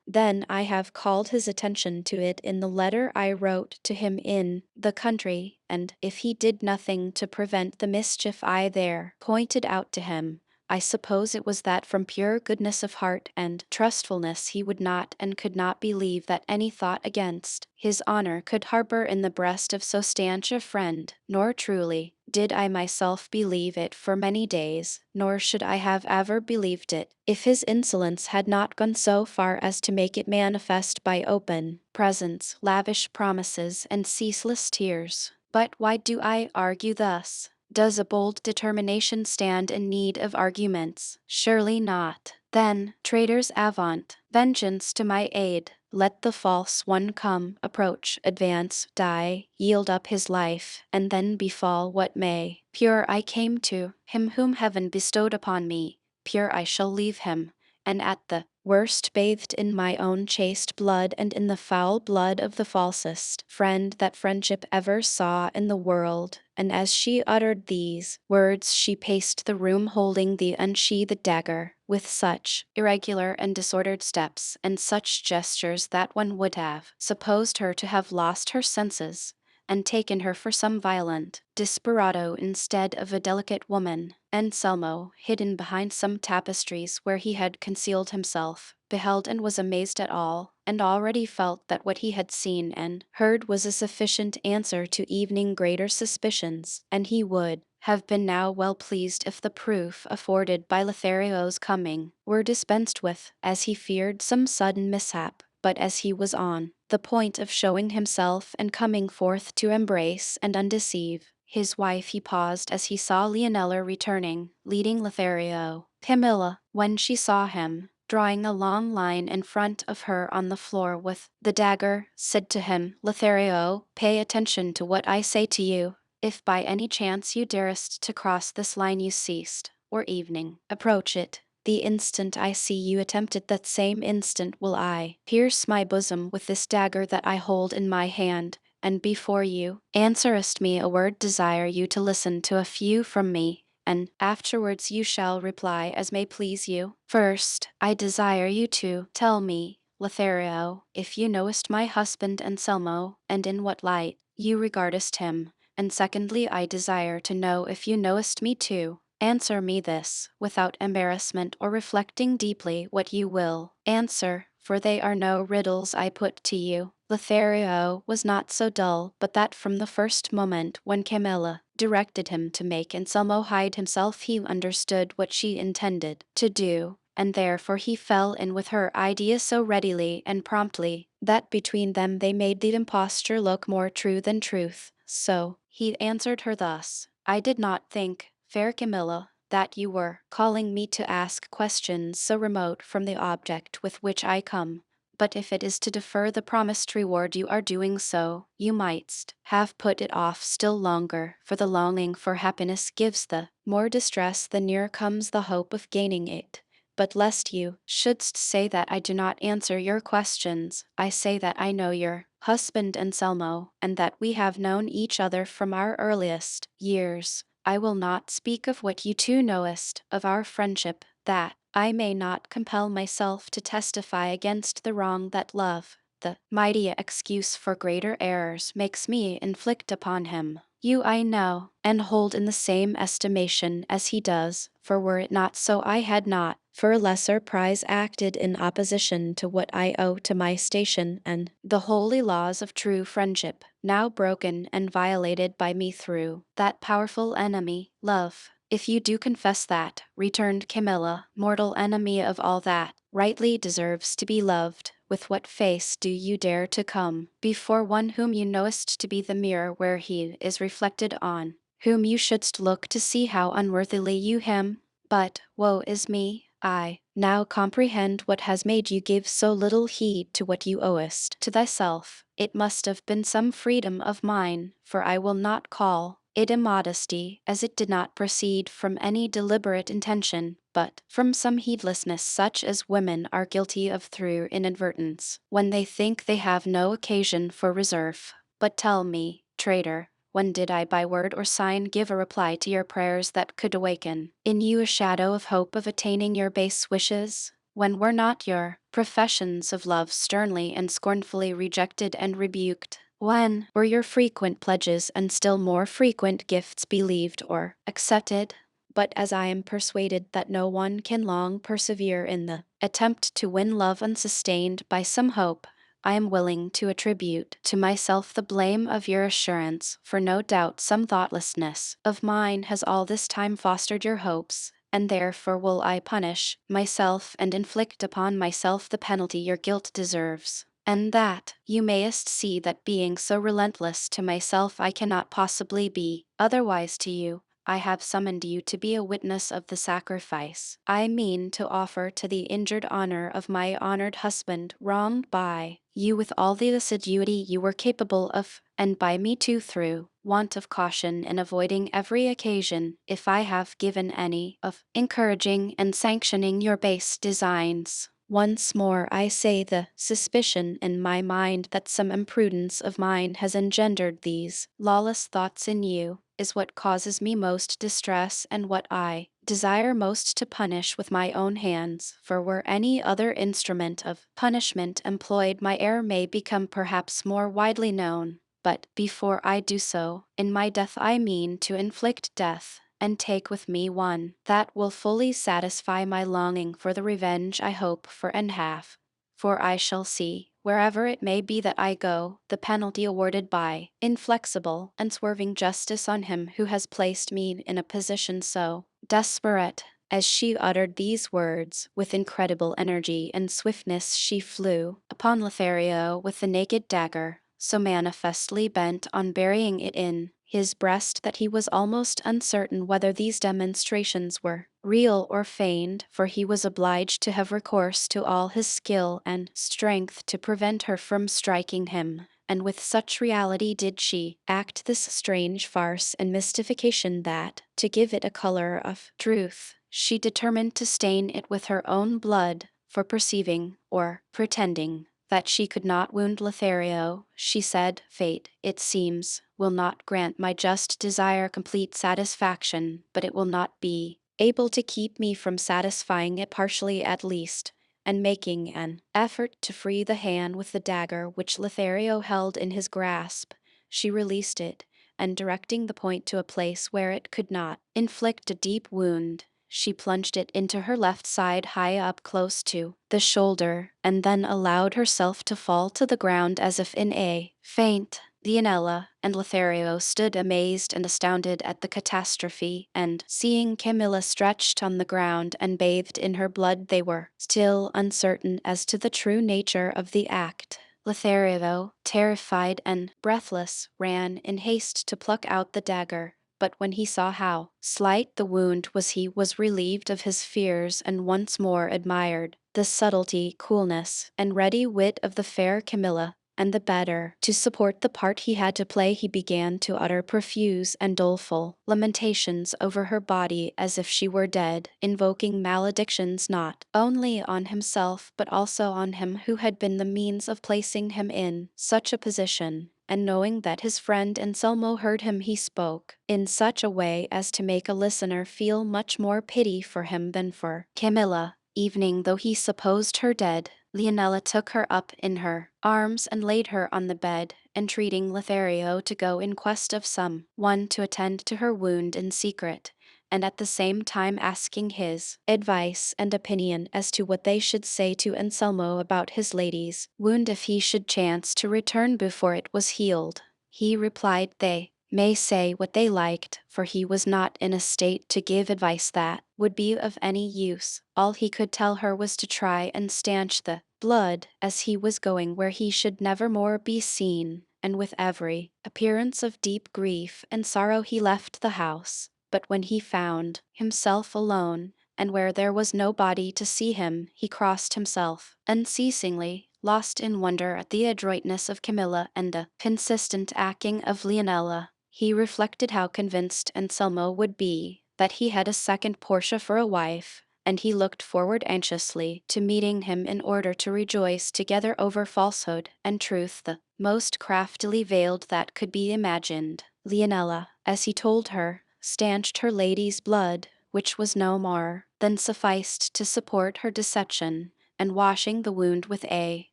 Then I have called his attention to it in the letter I wrote to him in the country, and if he did nothing to prevent the mischief I there pointed out to him, I suppose it was that from pure goodness of heart and trustfulness he would not and could not believe that any thought against his honor could harbor in the breast of so stanch a friend, nor truly did I myself believe it for many days, nor should I have ever believed it, if his insolence had not gone so far as to make it manifest by open presents, lavish promises, and ceaseless tears. But why do I argue thus? Does a bold determination stand in need of arguments? Surely not. Then, traitors avaunt, vengeance to my aid. Let the false one come, approach, advance, die, yield up his life, and then befall what may. Pure I came to him whom heaven bestowed upon me, pure I shall leave him, and at the worst bathed in my own chaste blood and in the foul blood of the falsest friend that friendship ever saw in the world. And as she uttered these words, she paced the room holding the unsheathed dagger, with such irregular and disordered steps, and such gestures that one would have supposed her to have lost her senses, and taken her for some violent desperado instead of a delicate woman. Anselmo, hidden behind some tapestries where he had concealed himself, beheld and was amazed at all, and already felt that what he had seen and heard was a sufficient answer to evening greater suspicions, and he would have been now well pleased if the proof afforded by Lothario's coming were dispensed with, as he feared some sudden mishap. But as he was on the point of showing himself and coming forth to embrace and undeceive his wife, he paused as he saw Leonela returning, leading Lothario. Camilla, when she saw him, drawing a long line in front of her on the floor with the dagger, said to him, "Lothario, pay attention to what I say to you. If by any chance you darest to cross this line you ceased, or evening, approach it. The instant I see you attempt it, that same instant will I pierce my bosom with this dagger that I hold in my hand, and before you answerest me a word desire you to listen to a few from me, and afterwards you shall reply as may please you. First, I desire you to tell me, Lothario, if you knowest my husband Anselmo, and in what light you regardest him, and secondly I desire to know if you knowest me too. Answer me this, without embarrassment or reflecting deeply. What you will answer, for they are no riddles I put to you." Lothario was not so dull but that from the first moment when Camilla directed him to make Anselmo hide himself he understood what she intended to do, and therefore he fell in with her idea so readily and promptly that between them they made the imposture look more true than truth. So he answered her thus: "I did not think, fair Camilla, that you were calling me to ask questions so remote from the object with which I come. But if it is to defer the promised reward, you are doing so. You mightst have put it off still longer, for the longing for happiness gives the more distress the nearer comes the hope of gaining it. But lest you shouldst say that I do not answer your questions, I say that I know your husband Anselmo, and that we have known each other from our earliest years. I will not speak of what you too knowest of our friendship, that I may not compel myself to testify against the wrong that love, the mighty excuse for greater errors, makes me inflict upon him. You I know, and hold in the same estimation as he does, for were it not so I had not, for a lesser prize, acted in opposition to what I owe to my station and the holy laws of true friendship, now broken and violated by me through that powerful enemy, love." "If you do confess that," returned Camilla, "mortal enemy of all that rightly deserves to be loved, with what face do you dare to come before one whom you knowest to be the mirror where he is reflected on, whom you shouldst look to see how unworthily you him? But, woe is me, I now comprehend what has made you give so little heed to what you owest to thyself. It must have been some freedom of mine, for I will not call it immodesty, as it did not proceed from any deliberate intention, but from some heedlessness such as women are guilty of through inadvertence, when they think they have no occasion for reserve. But tell me, traitor, when did I by word or sign give a reply to your prayers that could awaken in you a shadow of hope of attaining your base wishes? When were not your professions of love sternly and scornfully rejected and rebuked? When were your frequent pledges and still more frequent gifts believed or accepted? But as I am persuaded that no one can long persevere in the attempt to win love unsustained by some hope, I am willing to attribute to myself the blame of your assurance, for no doubt some thoughtlessness of mine has all this time fostered your hopes, and therefore will I punish myself and inflict upon myself the penalty your guilt deserves. And that you mayest see that being so relentless to myself I cannot possibly be otherwise to you, I have summoned you to be a witness of the sacrifice I mean to offer to the injured honor of my honored husband, wronged by you with all the assiduity you were capable of, and by me too through want of caution in avoiding every occasion, if I have given any, of encouraging and sanctioning your base designs. Once more I say the suspicion in my mind that some imprudence of mine has engendered these lawless thoughts in you is what causes me most distress and what I desire most to punish with my own hands, for were any other instrument of punishment employed my error may become perhaps more widely known. But before I do so, in my death I mean to inflict death, and take with me one that will fully satisfy my longing for the revenge I hope for and have. For I shall see, wherever it may be that I go, the penalty awarded by inflexible and swerving justice on him who has placed me in a position so desperate. As she uttered these words, with incredible energy and swiftness she flew upon Lothario with the naked dagger, so manifestly bent on burying it in his breast that he was almost uncertain whether these demonstrations were real or feigned, for he was obliged to have recourse to all his skill and strength to prevent her from striking him. And with such reality did she act this strange farce and mystification that, to give it a color of truth, she determined to stain it with her own blood, for perceiving, or pretending, that she could not wound Lothario, she said, Fate, it seems, will not grant my just desire complete satisfaction, but it will not be able to keep me from satisfying it partially at least. And making an effort to free the hand with the dagger which Lothario held in his grasp, she released it, and directing the point to a place where it could not inflict a deep wound, she plunged it into her left side high up close to the shoulder, and then allowed herself to fall to the ground as if in a faint. Leonela and Lothario stood amazed and astounded at the catastrophe, and seeing Camilla stretched on the ground and bathed in her blood, they were still uncertain as to the true nature of the act. Lothario, terrified and breathless, ran in haste to pluck out the dagger, but when he saw how slight the wound was, he was relieved of his fears and once more admired the subtlety, coolness, and ready wit of the fair Camilla, and the better to support the part he had to play he began to utter profuse and doleful lamentations over her body as if she were dead, invoking maledictions not only on himself but also on him who had been the means of placing him in such a position. And knowing that his friend Anselmo heard him, he spoke in such a way as to make a listener feel much more pity for him than for Camilla. Evening though he supposed her dead, Leonela took her up in her arms and laid her on the bed, entreating Lothario to go in quest of some one to attend to her wound in secret, and at the same time asking his advice and opinion as to what they should say to Anselmo about his lady's wound if he should chance to return before it was healed. He replied they may say what they liked, for he was not in a state to give advice that would be of any use. All he could tell her was to try and stanch the blood, as he was going where he should never more be seen, and with every appearance of deep grief and sorrow he left the house. But when he found himself alone, and where there was nobody to see him, he crossed himself unceasingly, lost in wonder at the adroitness of Camilla and the consistent acting of Leonela. He reflected how convinced Anselmo would be that he had a second Portia for a wife, and he looked forward anxiously to meeting him in order to rejoice together over falsehood and truth the most craftily veiled that could be imagined. Leonela, as he told her, stanched her lady's blood, which was no more than sufficed to support her deception, and washing the wound with a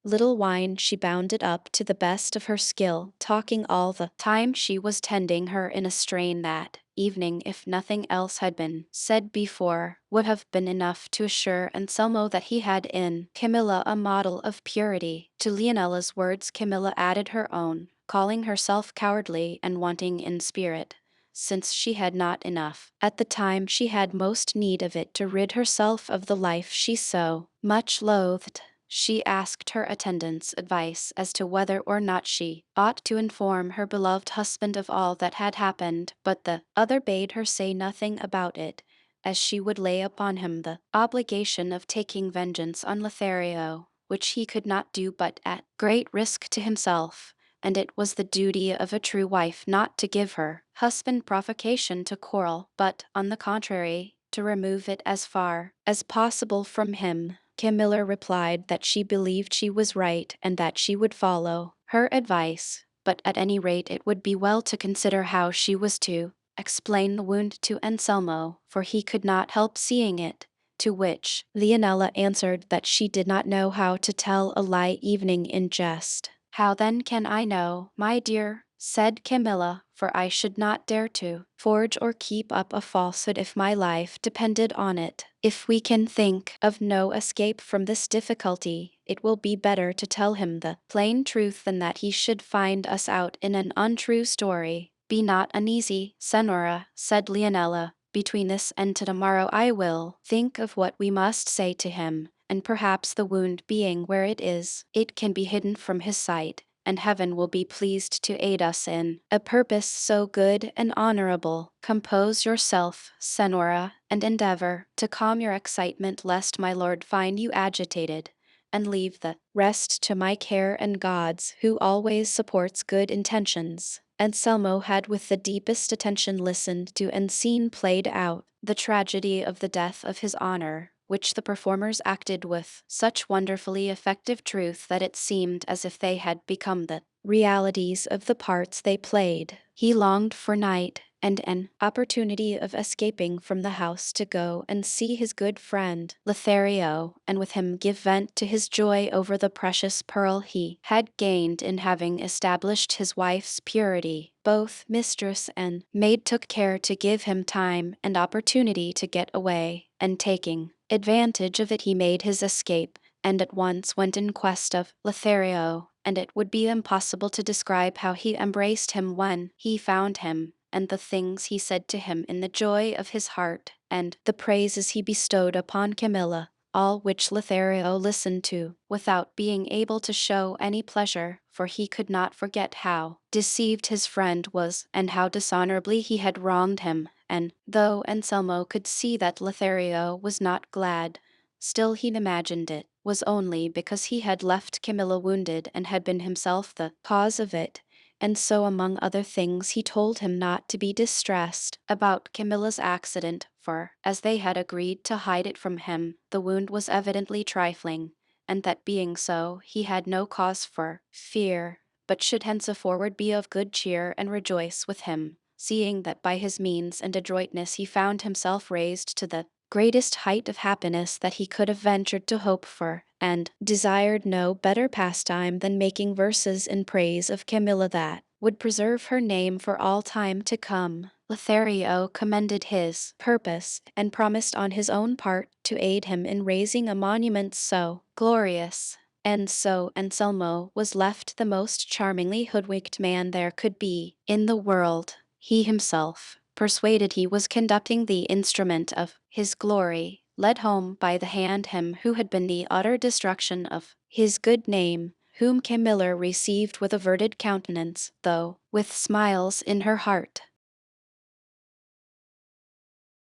little wine, she bound it up to the best of her skill, talking all the time she was tending her in a strain that evening, if nothing else had been said before, would have been enough to assure Anselmo that he had in Camilla a model of purity. To Leonela's words Camilla added her own, calling herself cowardly and wanting in spirit, since she had not enough at the time she had most need of it to rid herself of the life she so much loathed. She asked her attendants advice as to whether or not she ought to inform her beloved husband of all that had happened, but the other bade her say nothing about it, as she would lay upon him the obligation of taking vengeance on Lothario, which he could not do but at great risk to himself, and it was the duty of a true wife not to give her husband provocation to quarrel, but, on the contrary, to remove it as far as possible from him. Camilla replied that she believed she was right and that she would follow her advice, but at any rate it would be well to consider how she was to explain the wound to Anselmo, for he could not help seeing it. To which Leonela answered that she did not know how to tell a lie evening in jest. How then can I know, my dear, said Camilla, for I should not dare to forge or keep up a falsehood if my life depended on it. If we can think of no escape from this difficulty, it will be better to tell him the plain truth than that he should find us out in an untrue story. Be not uneasy, Senora, said Leonela. Between this and tomorrow I will think of what we must say to him, and perhaps the wound being where it is, it can be hidden from his sight, and heaven will be pleased to aid us in a purpose so good and honorable. Compose yourself, Senora, and endeavor to calm your excitement lest my lord find you agitated, and leave the rest to my care and God's, who always supports good intentions. Anselmo had with the deepest attention listened to and seen played out the tragedy of the death of his honor, which the performers acted with such wonderfully effective truth that it seemed as if they had become the realities of the parts they played. He longed for night and an opportunity of escaping from the house to go and see his good friend Lothario, and with him give vent to his joy over the precious pearl he had gained in having established his wife's purity. Both mistress and maid took care to give him time and opportunity to get away, and taking advantage of it he made his escape, and at once went in quest of Lothario, and it would be impossible to describe how he embraced him when he found him, and the things he said to him in the joy of his heart, and the praises he bestowed upon Camilla, all which Lothario listened to, without being able to show any pleasure, for he could not forget how deceived his friend was, and how dishonorably he had wronged him, and though Anselmo could see that Lothario was not glad, still he imagined it was only because he had left Camilla wounded and had been himself the cause of it, and so among other things he told him not to be distressed about Camilla's accident, for, as they had agreed to hide it from him, the wound was evidently trifling, and that being so, he had no cause for fear, but should henceforward be of good cheer and rejoice with him, seeing that by his means and adroitness he found himself raised to the greatest height of happiness that he could have ventured to hope for, and desired no better pastime than making verses in praise of Camilla that would preserve her name for all time to come. Lothario commended his purpose, and promised on his own part to aid him in raising a monument so glorious. And so Anselmo was left the most charmingly hoodwinked man there could be in the world. He himself, persuaded he was conducting the instrument of his glory, led home by the hand him who had been the utter destruction of his good name, whom Camilla received with averted countenance, though with smiles in her heart.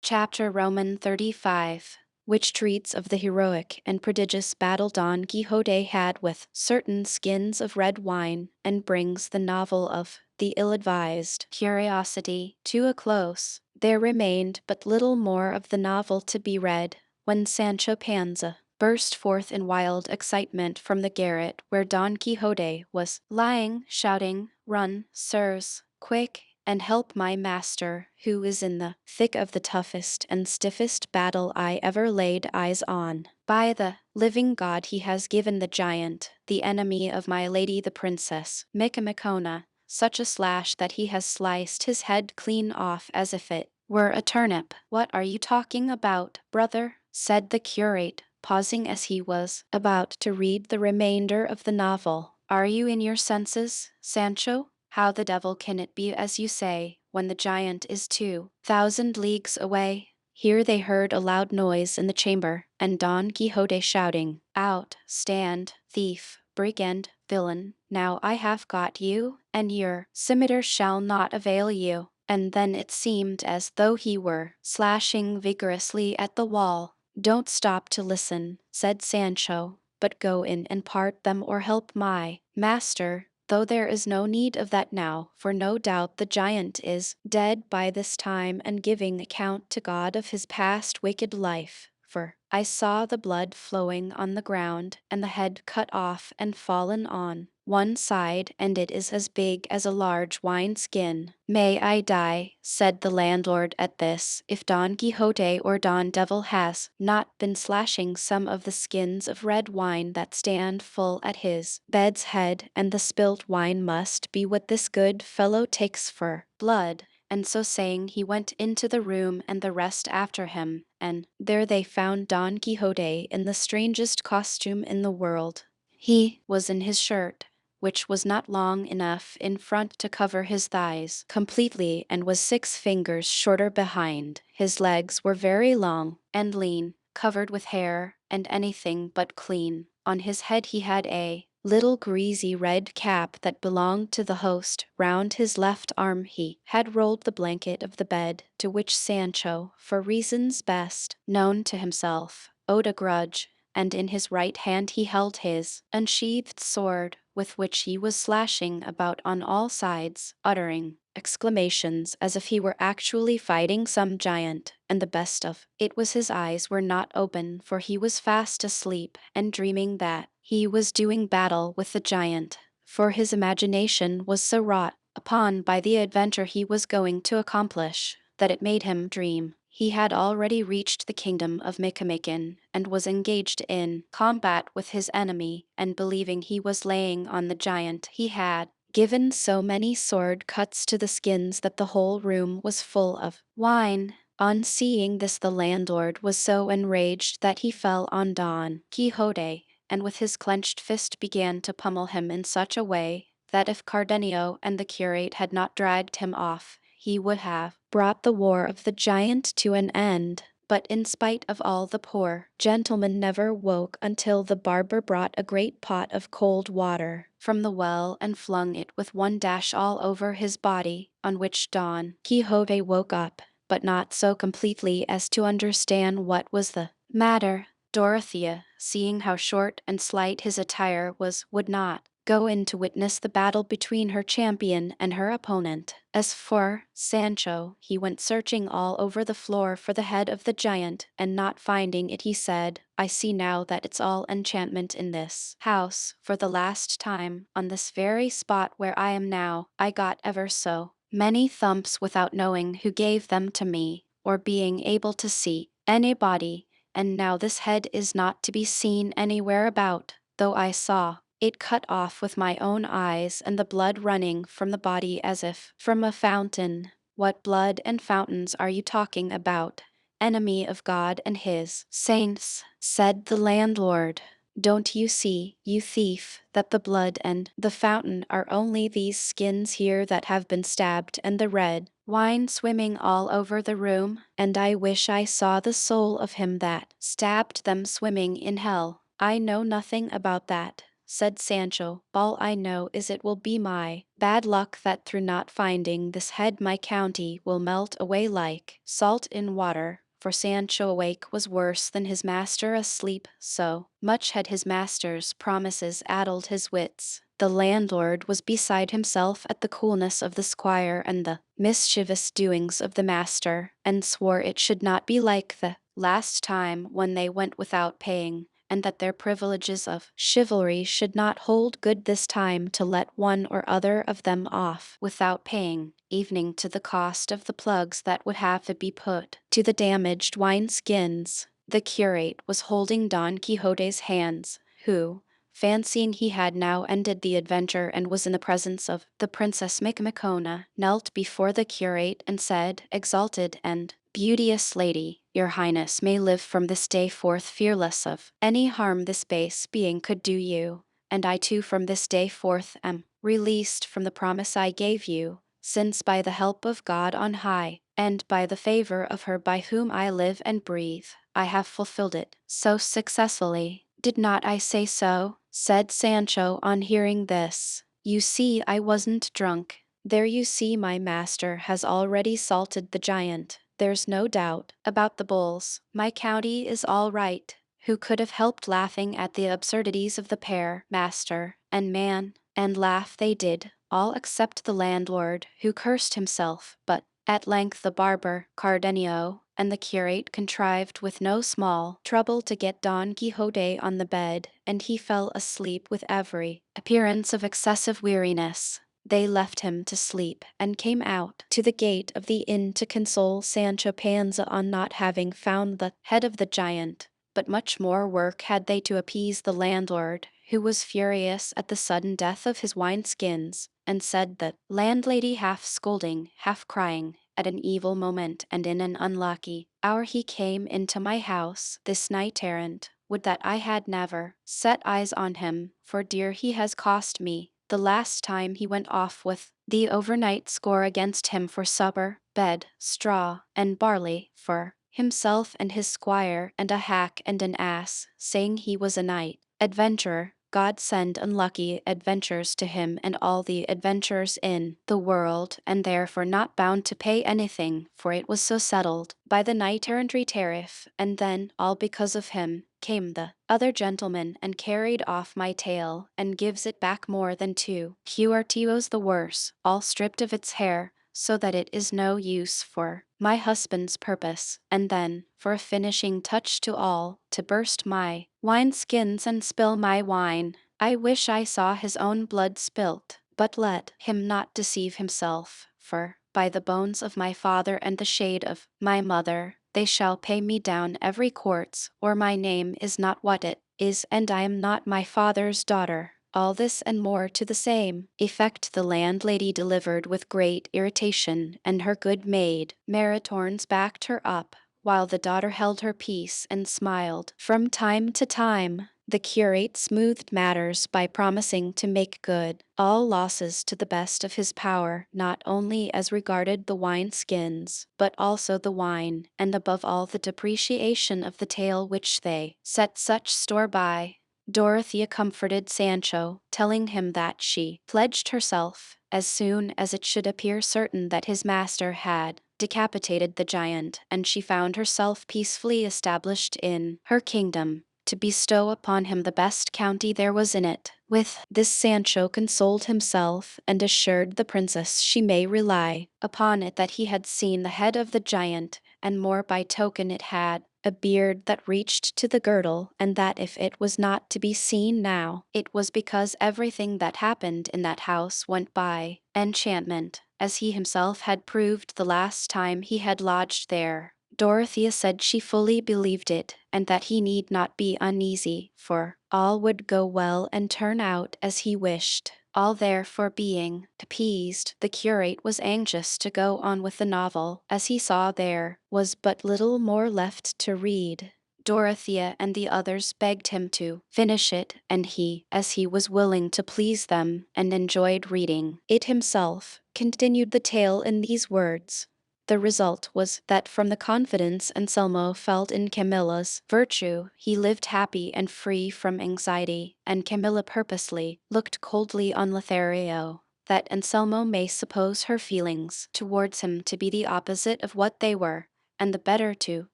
Chapter Roman 35, which treats of the heroic and prodigious battle Don Quixote had with certain skins of red wine, and brings the novel of the ill-advised curiosity to a close. There remained but little more of the novel to be read, when Sancho Panza burst forth in wild excitement from the garret where Don Quixote was lying, shouting, "Run, sirs, quick, and help my master, who is in the thick of the toughest and stiffest battle I ever laid eyes on. By the living God he has given the giant, the enemy of my lady the princess, Micomicona, such a slash that he has sliced his head clean off as if it were a turnip." "What are you talking about, brother?" said the curate, pausing as he was about to read the remainder of the novel. "Are you in your senses, Sancho? How the devil can it be as you say, when the giant is 2,000 leagues away? Here they heard a loud noise in the chamber, and Don Quixote shouting, "Out, stand, thief, brigand, villain, now I have got you, and your scimitar shall not avail you." And then it seemed as though he were slashing vigorously at the wall. "Don't stop to listen," said Sancho, "but go in and part them or help my master, though there is no need of that now, for no doubt the giant is dead by this time and giving account to God of his past wicked life. For I saw the blood flowing on the ground, and the head cut off and fallen on one side, and it is as big as a large wine-skin." "May I die," said the landlord at this, "if Don Quixote or Don Devil has not been slashing some of the skins of red wine that stand full at his bed's head, and the spilt wine must be what this good fellow takes for blood." And so saying, he went into the room and the rest after him, and there they found Don Quixote in the strangest costume in the world. He was in his shirt, which was not long enough in front to cover his thighs completely, and was 6 fingers shorter behind. His legs were very long and lean, covered with hair, and anything but clean. On his head he had a little greasy red cap that belonged to the host. Round his left arm he had rolled the blanket of the bed, to which Sancho, for reasons best known to himself, owed a grudge, and in his right hand he held his unsheathed sword, with which he was slashing about on all sides, uttering exclamations as if he were actually fighting some giant. And the best of it was his eyes were not open, for he was fast asleep and dreaming that he was doing battle with the giant, for his imagination was so wrought upon by the adventure he was going to accomplish, that it made him dream he had already reached the kingdom of Micomicon, and was engaged in combat with his enemy, and believing he was laying on the giant, he had given so many sword cuts to the skins that the whole room was full of wine. On seeing this, the landlord was so enraged that he fell on Don Quixote, and with his clenched fist began to pummel him in such a way that if Cardenio and the curate had not dragged him off, he would have brought the war of the giant to an end. But in spite of all, the poor gentleman never woke until the barber brought a great pot of cold water from the well and flung it with one dash all over his body, on which Don Quixote woke up, but not so completely as to understand what was the matter. Dorothea, seeing how short and slight his attire was, would not go in to witness the battle between her champion and her opponent. As for Sancho, he went searching all over the floor for the head of the giant, and not finding it, he said, "I see now that it's all enchantment in this house. For the last time, on this very spot where I am now, I got ever so many thumps without knowing who gave them to me, or being able to see anybody, and now this head is not to be seen anywhere about, though I saw it cut off with my own eyes, and the blood running from the body as if from a fountain." "What blood and fountains are you talking about, enemy of God and his saints?" said the landlord. "Don't you see, you thief, that the blood and the fountain are only these skins here that have been stabbed, and the red wine swimming all over the room? And I wish I saw the soul of him that stabbed them swimming in hell." "I know nothing about that," said Sancho. "All I know is it will be my bad luck that through not finding this head my county will melt away like salt in water." For Sancho awake was worse than his master asleep, so much had his master's promises addled his wits. The landlord was beside himself at the coolness of the squire and the mischievous doings of the master, and swore it should not be like the last time when they went without paying, and that their privileges of chivalry should not hold good this time to let one or other of them off without paying, evening to the cost of the plugs that would have to be put to the damaged wine-skins. The curate was holding Don Quixote's hands, who, fancying he had now ended the adventure and was in the presence of the Princess Micomicona, knelt before the curate and said, "Exalted and beauteous lady, your highness may live from this day forth fearless of any harm this base being could do you, and I too from this day forth am released from the promise I gave you, since by the help of God on high and by the favor of her by whom I live and breathe, I have fulfilled it so successfully. Did not I say so? Said Sancho on hearing this. You see, I wasn't drunk. There you see, my master has already salted the giant. There's no doubt about the bulls. My county is all right. Who could have helped laughing at the absurdities of the pair, master and man? And laugh they did, all except the landlord, who cursed himself, but at length the barber, Cardenio, and the curate contrived with no small trouble to get Don Quixote on the bed, and he fell asleep with every appearance of excessive weariness. They left him to sleep, and came out to the gate of the inn to console Sancho Panza on not having found the head of the giant. But much more work had they to appease the landlord, who was furious at the sudden death of his wineskins, and said that landlady half scolding, half crying, at an evil moment and in an unlucky hour he came into my house this night errant. Would that I had never set eyes on him, for dear he has cost me. The last time he went off with the overnight score against him for supper, bed, straw, and barley, for himself and his squire and a hack and an ass, saying he was a knight adventurer. God send unlucky adventures to him and all the adventurers in the world, and therefore not bound to pay anything, for it was so settled by the knight-errantry tariff. And then, all because of him, came the other gentleman and carried off my tail, and gives it back more than 2 quartos the worse, all stripped of its hair, so that it is no use for my husband's purpose, and then, for a finishing touch to all, to burst my wineskins and spill my wine. I wish I saw his own blood spilt, but let him not deceive himself, for, by the bones of my father and the shade of my mother, they shall pay me down every quartz, or my name is not what it is, and I am not my father's daughter. All this and more to the same effect the landlady delivered with great irritation, and her good maid, Maritornes, backed her up, while the daughter held her peace and smiled from time to time. The curate smoothed matters by promising to make good all losses to the best of his power, not only as regarded the wine-skins, but also the wine, and above all the depreciation of the tale which they set such store by. Dorothea comforted Sancho, telling him that she pledged herself, as soon as it should appear certain that his master had decapitated the giant, and she found herself peacefully established in her kingdom, to bestow upon him the best county there was in it. With this Sancho consoled himself, and assured the princess she may rely upon it that he had seen the head of the giant, and more by token it had a beard that reached to the girdle, and that if it was not to be seen now, it was because everything that happened in that house went by enchantment, as he himself had proved the last time he had lodged there. Dorothea said she fully believed it, and that he need not be uneasy, for all would go well and turn out as he wished. All therefore being appeased, the curate was anxious to go on with the novel, as he saw there was but little more left to read. Dorothea and the others begged him to finish it, and he, as he was willing to please them and enjoyed reading it himself, continued the tale in these words. The result was that from the confidence Anselmo felt in Camilla's virtue, he lived happy and free from anxiety, and Camilla purposely looked coldly on Lothario, that Anselmo may suppose her feelings towards him to be the opposite of what they were, and the better to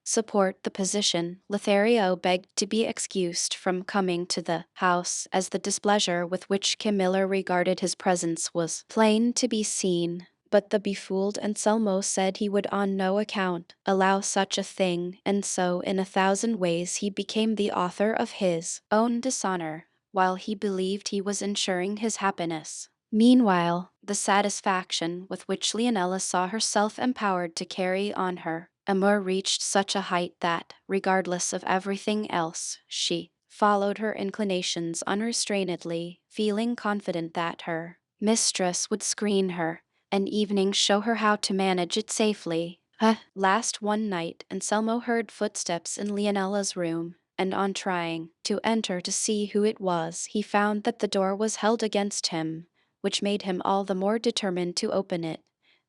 support the position. Lothario begged to be excused from coming to the house, as the displeasure with which Camilla regarded his presence was plain to be seen. But the befooled Anselmo said he would on no account allow such a thing, and so in 1,000 ways he became the author of his own dishonor, while he believed he was ensuring his happiness. Meanwhile, the satisfaction with which Leonela saw herself empowered to carry on her amour reached such a height that, regardless of everything else, she followed her inclinations unrestrainedly, feeling confident that her mistress would screen her and evening show her how to manage it safely. Last one night Anselmo heard footsteps in Leonela's room, and on trying to enter to see who it was, he found that the door was held against him, which made him all the more determined to open it.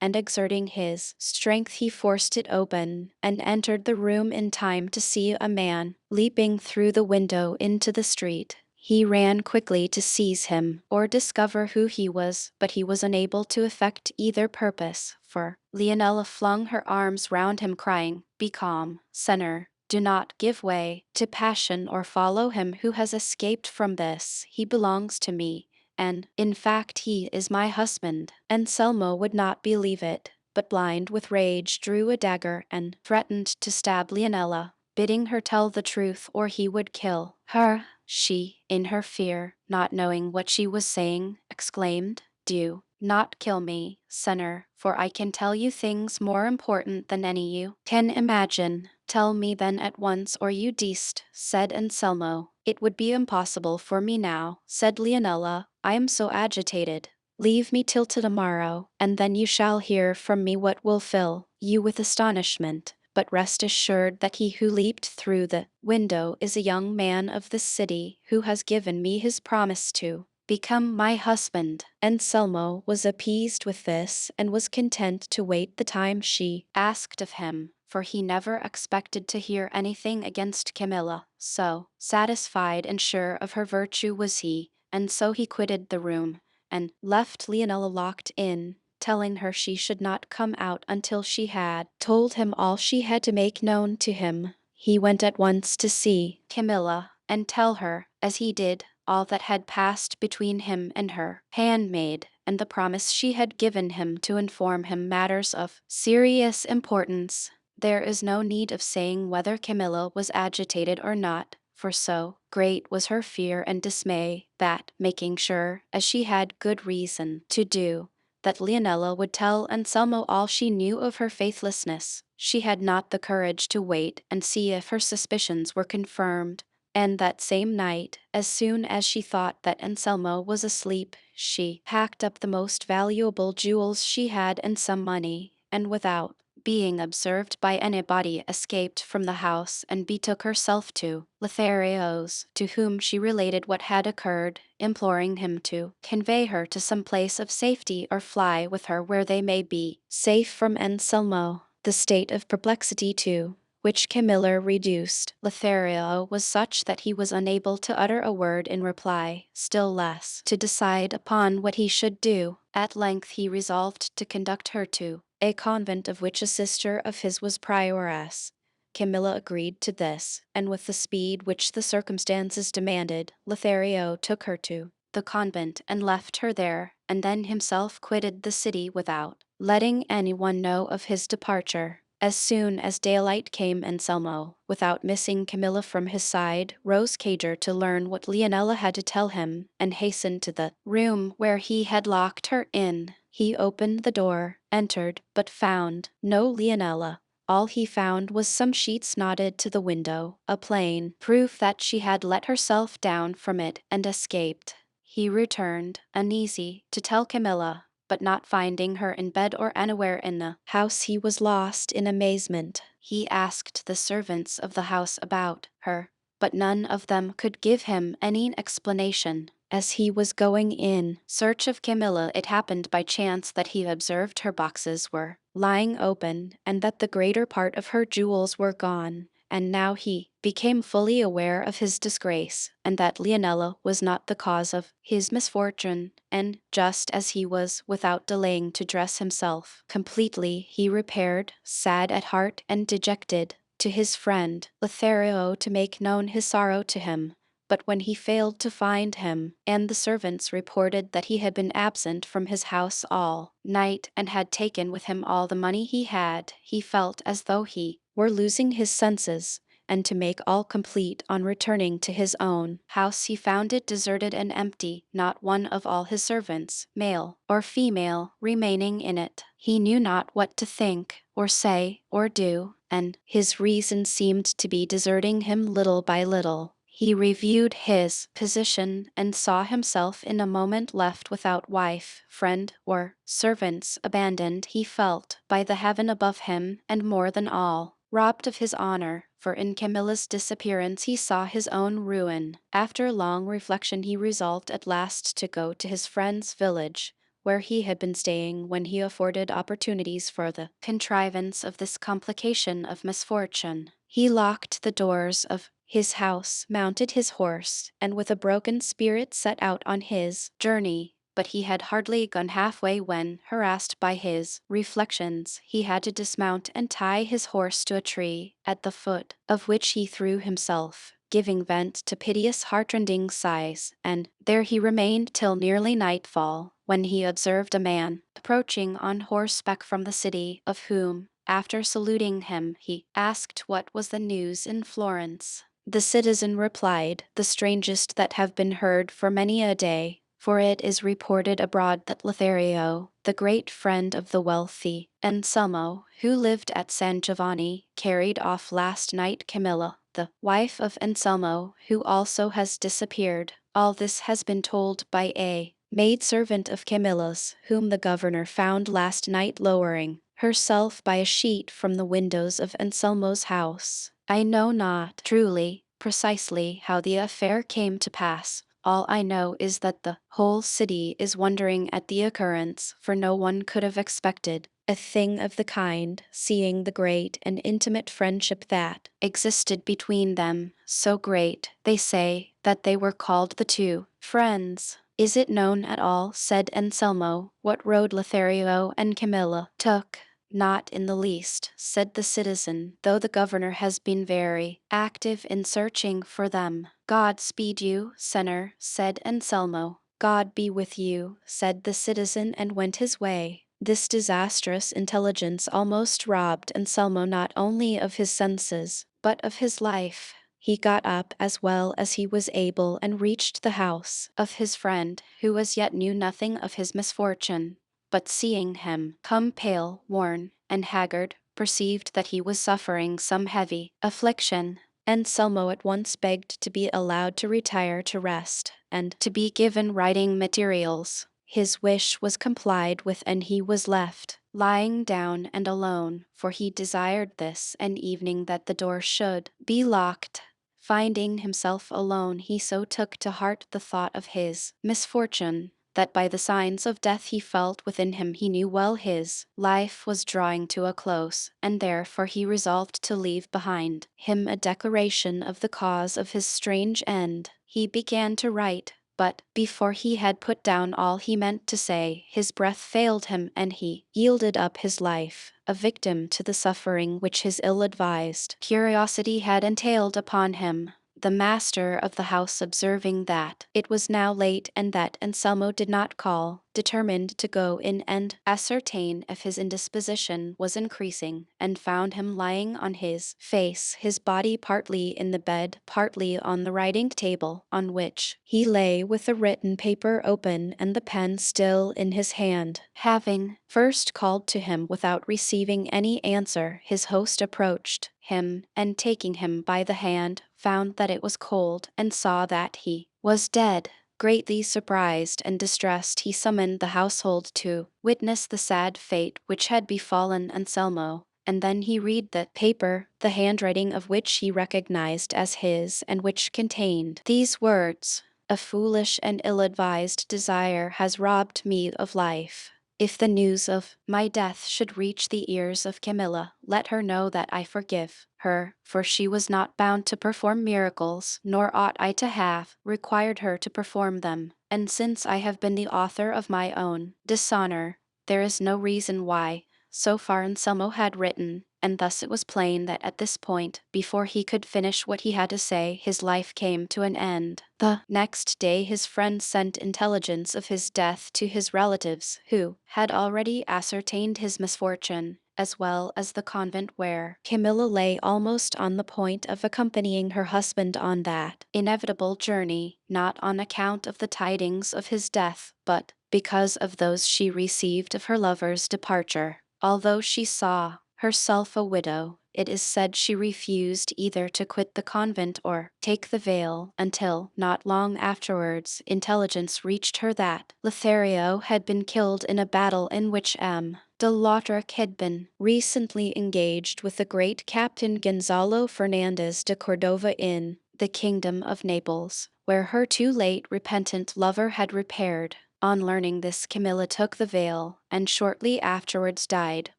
and exerting his strength he forced it open, and entered the room in time to see a man leaping through the window into the street. He ran quickly to seize him or discover who he was, but he was unable to effect either purpose, for Leonela flung her arms round him crying, "Be calm, sinner. Do not give way to passion or follow him who has escaped from this. He belongs to me, and, in fact, he is my husband." Anselmo would not believe it, but blind with rage drew a dagger and threatened to stab Leonela, bidding her tell the truth or he would kill her. She, in her fear, not knowing what she was saying, exclaimed, "Do not kill me, sinner, for I can tell you things more important than any you can imagine." "Tell me then at once, or you deceased," said Anselmo. "It would be impossible for me now," said Leonela. "I am so agitated. Leave me till tomorrow, and then you shall hear from me what will fill you with astonishment. But rest assured that he who leaped through the window is a young man of this city who has given me his promise to become my husband." Anselmo was appeased with this and was content to wait the time she asked of him, for he never expected to hear anything against Camilla. So satisfied and sure of her virtue was he, and so he quitted the room and left Leonela locked in, telling her she should not come out until she had told him all she had to make known to him. He went at once to see Camilla and tell her, as he did, all that had passed between him and her handmaid, and the promise she had given him to inform him matters of serious importance. There is no need of saying whether Camilla was agitated or not, for so great was her fear and dismay that, making sure, as she had good reason to do, that Leonela would tell Anselmo all she knew of her faithlessness, she had not the courage to wait and see if her suspicions were confirmed. And that same night, as soon as she thought that Anselmo was asleep, she packed up the most valuable jewels she had and some money, and without being observed by anybody escaped from the house and betook herself to Lothario's, to whom she related what had occurred, imploring him to convey her to some place of safety or fly with her where they may be safe from Anselmo. The state of perplexity, too, which Camilla reduced Lothario was such that he was unable to utter a word in reply, still less to decide upon what he should do. At length he resolved to conduct her to a convent of which a sister of his was prioress. Camilla agreed to this, and with the speed which the circumstances demanded, Lothario took her to the convent and left her there, and then himself quitted the city without letting anyone know of his departure. As soon as daylight came, Anselmo, without missing Camilla from his side, rose cager to learn what Leonela had to tell him, and hastened to the room where he had locked her in. He opened the door, entered, but found no Leonela. All he found was some sheets knotted to the window, a plain proof that she had let herself down from it and escaped. He returned, uneasy, to tell Camilla, but not finding her in bed or anywhere in the house he was lost in amazement. He asked the servants of the house about her, but none of them could give him any explanation. As he was going in search of Camilla, it happened by chance that he observed her boxes were lying open, and that the greater part of her jewels were gone. And now he became fully aware of his disgrace, and that Leonela was not the cause of his misfortune, and just as he was, without delaying to dress himself completely, he repaired, sad at heart and dejected, to his friend Lothario to make known his sorrow to him. But when he failed to find him, and the servants reported that he had been absent from his house all night and had taken with him all the money he had, he felt as though he were losing his senses, and to make all complete on returning to his own house he found it deserted and empty, not one of all his servants, male or female, remaining in it. He knew not what to think, or say, or do, and his reason seemed to be deserting him little by little. He reviewed his position and saw himself in a moment left without wife, friend, or servants, abandoned, he felt, by the heaven above him, and more than all, robbed of his honor, for in Camilla's disappearance he saw his own ruin. After long reflection he resolved at last to go to his friend's village, where he had been staying when he afforded opportunities for the contrivance of this complication of misfortune. He locked the doors of his house, mounted his horse, and with a broken spirit set out on his journey. But he had hardly gone halfway when, harassed by his reflections, he had to dismount and tie his horse to a tree, at the foot of which he threw himself, giving vent to piteous heartrending sighs, and there he remained till nearly nightfall, when he observed a man approaching on horseback from the city, of whom, after saluting him, he asked what was the news in Florence. The citizen replied, "The strangest that have been heard for many a day, for it is reported abroad that Lothario, the great friend of the wealthy Anselmo, who lived at San Giovanni, carried off last night Camilla, the wife of Anselmo, who also has disappeared. All this has been told by a maidservant of Camilla's, whom the governor found last night lowering herself by a sheet from the windows of Anselmo's house. I know not truly, precisely how the affair came to pass. All I know is that the whole city is wondering at the occurrence, for no one could have expected a thing of the kind, seeing the great and intimate friendship that existed between them, so great, they say, that they were called the two friends. Is it known at all, said Anselmo, what road Lothario and Camilla took? Not in the least, said the citizen, though the governor has been very active in searching for them. God speed you, senor, said Anselmo. God be with you, said the citizen, and went his way. This disastrous intelligence almost robbed Anselmo not only of his senses, but of his life. He got up as well as he was able and reached the house of his friend, who as yet knew nothing of his misfortune, but seeing him come pale, worn, and haggard, perceived that he was suffering some heavy affliction. Anselmo at once begged to be allowed to retire to rest, and to be given writing materials. His wish was complied with, and he was left lying down and alone, for he desired this an evening that the door should be locked. Finding himself alone, he so took to heart the thought of his misfortune, that by the signs of death he felt within him he knew well his life was drawing to a close, and therefore he resolved to leave behind him a declaration of the cause of his strange end. He began to write, but before he had put down all he meant to say, his breath failed him and he yielded up his life, a victim to the suffering which his ill-advised curiosity had entailed upon him. The master of the house, observing that it was now late and that Anselmo did not call, determined to go in and ascertain if his indisposition was increasing, and found him lying on his face, his body partly in the bed, partly on the writing table, on which he lay with the written paper open and the pen still in his hand. Having first called to him without receiving any answer, his host approached him, and taking him by the hand, found that it was cold, and saw that he was dead. Greatly surprised and distressed, he summoned the household to witness the sad fate which had befallen Anselmo, and then he read the paper, the handwriting of which he recognized as his, and which contained these words: "A foolish and ill-advised desire has robbed me of life. If the news of my death should reach the ears of Camilla, let her know that I forgive her, for she was not bound to perform miracles, nor ought I to have required her to perform them, and since I have been the author of my own dishonor, there is no reason why." So far Anselmo had written, and thus it was plain that at this point, before he could finish what he had to say, his life came to an end. The next day his friend sent intelligence of his death to his relatives, who had already ascertained his misfortune, as well as the convent where Camilla lay, almost on the point of accompanying her husband on that inevitable journey, not on account of the tidings of his death, but because of those she received of her lover's departure. Although she saw herself a widow, it is said she refused either to quit the convent or take the veil, until, not long afterwards, intelligence reached her that Lothario had been killed in a battle in which M. de Lautrec had been recently engaged with the great Captain Gonzalo Fernandez de Cordova in the kingdom of Naples, where her too late repentant lover had repaired. On learning this, Camilla took the veil, and shortly afterwards died,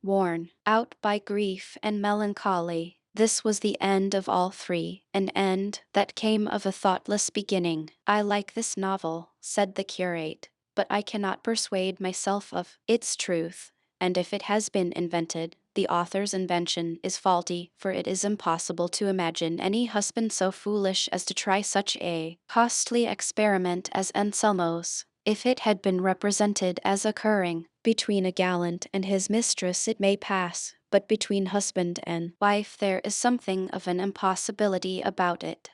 worn out by grief and melancholy. This was the end of all three, an end that came of a thoughtless beginning. "I like this novel," said the curate, "but I cannot persuade myself of its truth, and if it has been invented, the author's invention is faulty, for it is impossible to imagine any husband so foolish as to try such a costly experiment as Anselmo's. If it had been represented as occurring between a gallant and his mistress, it may pass, but between husband and wife there is something of an impossibility about it."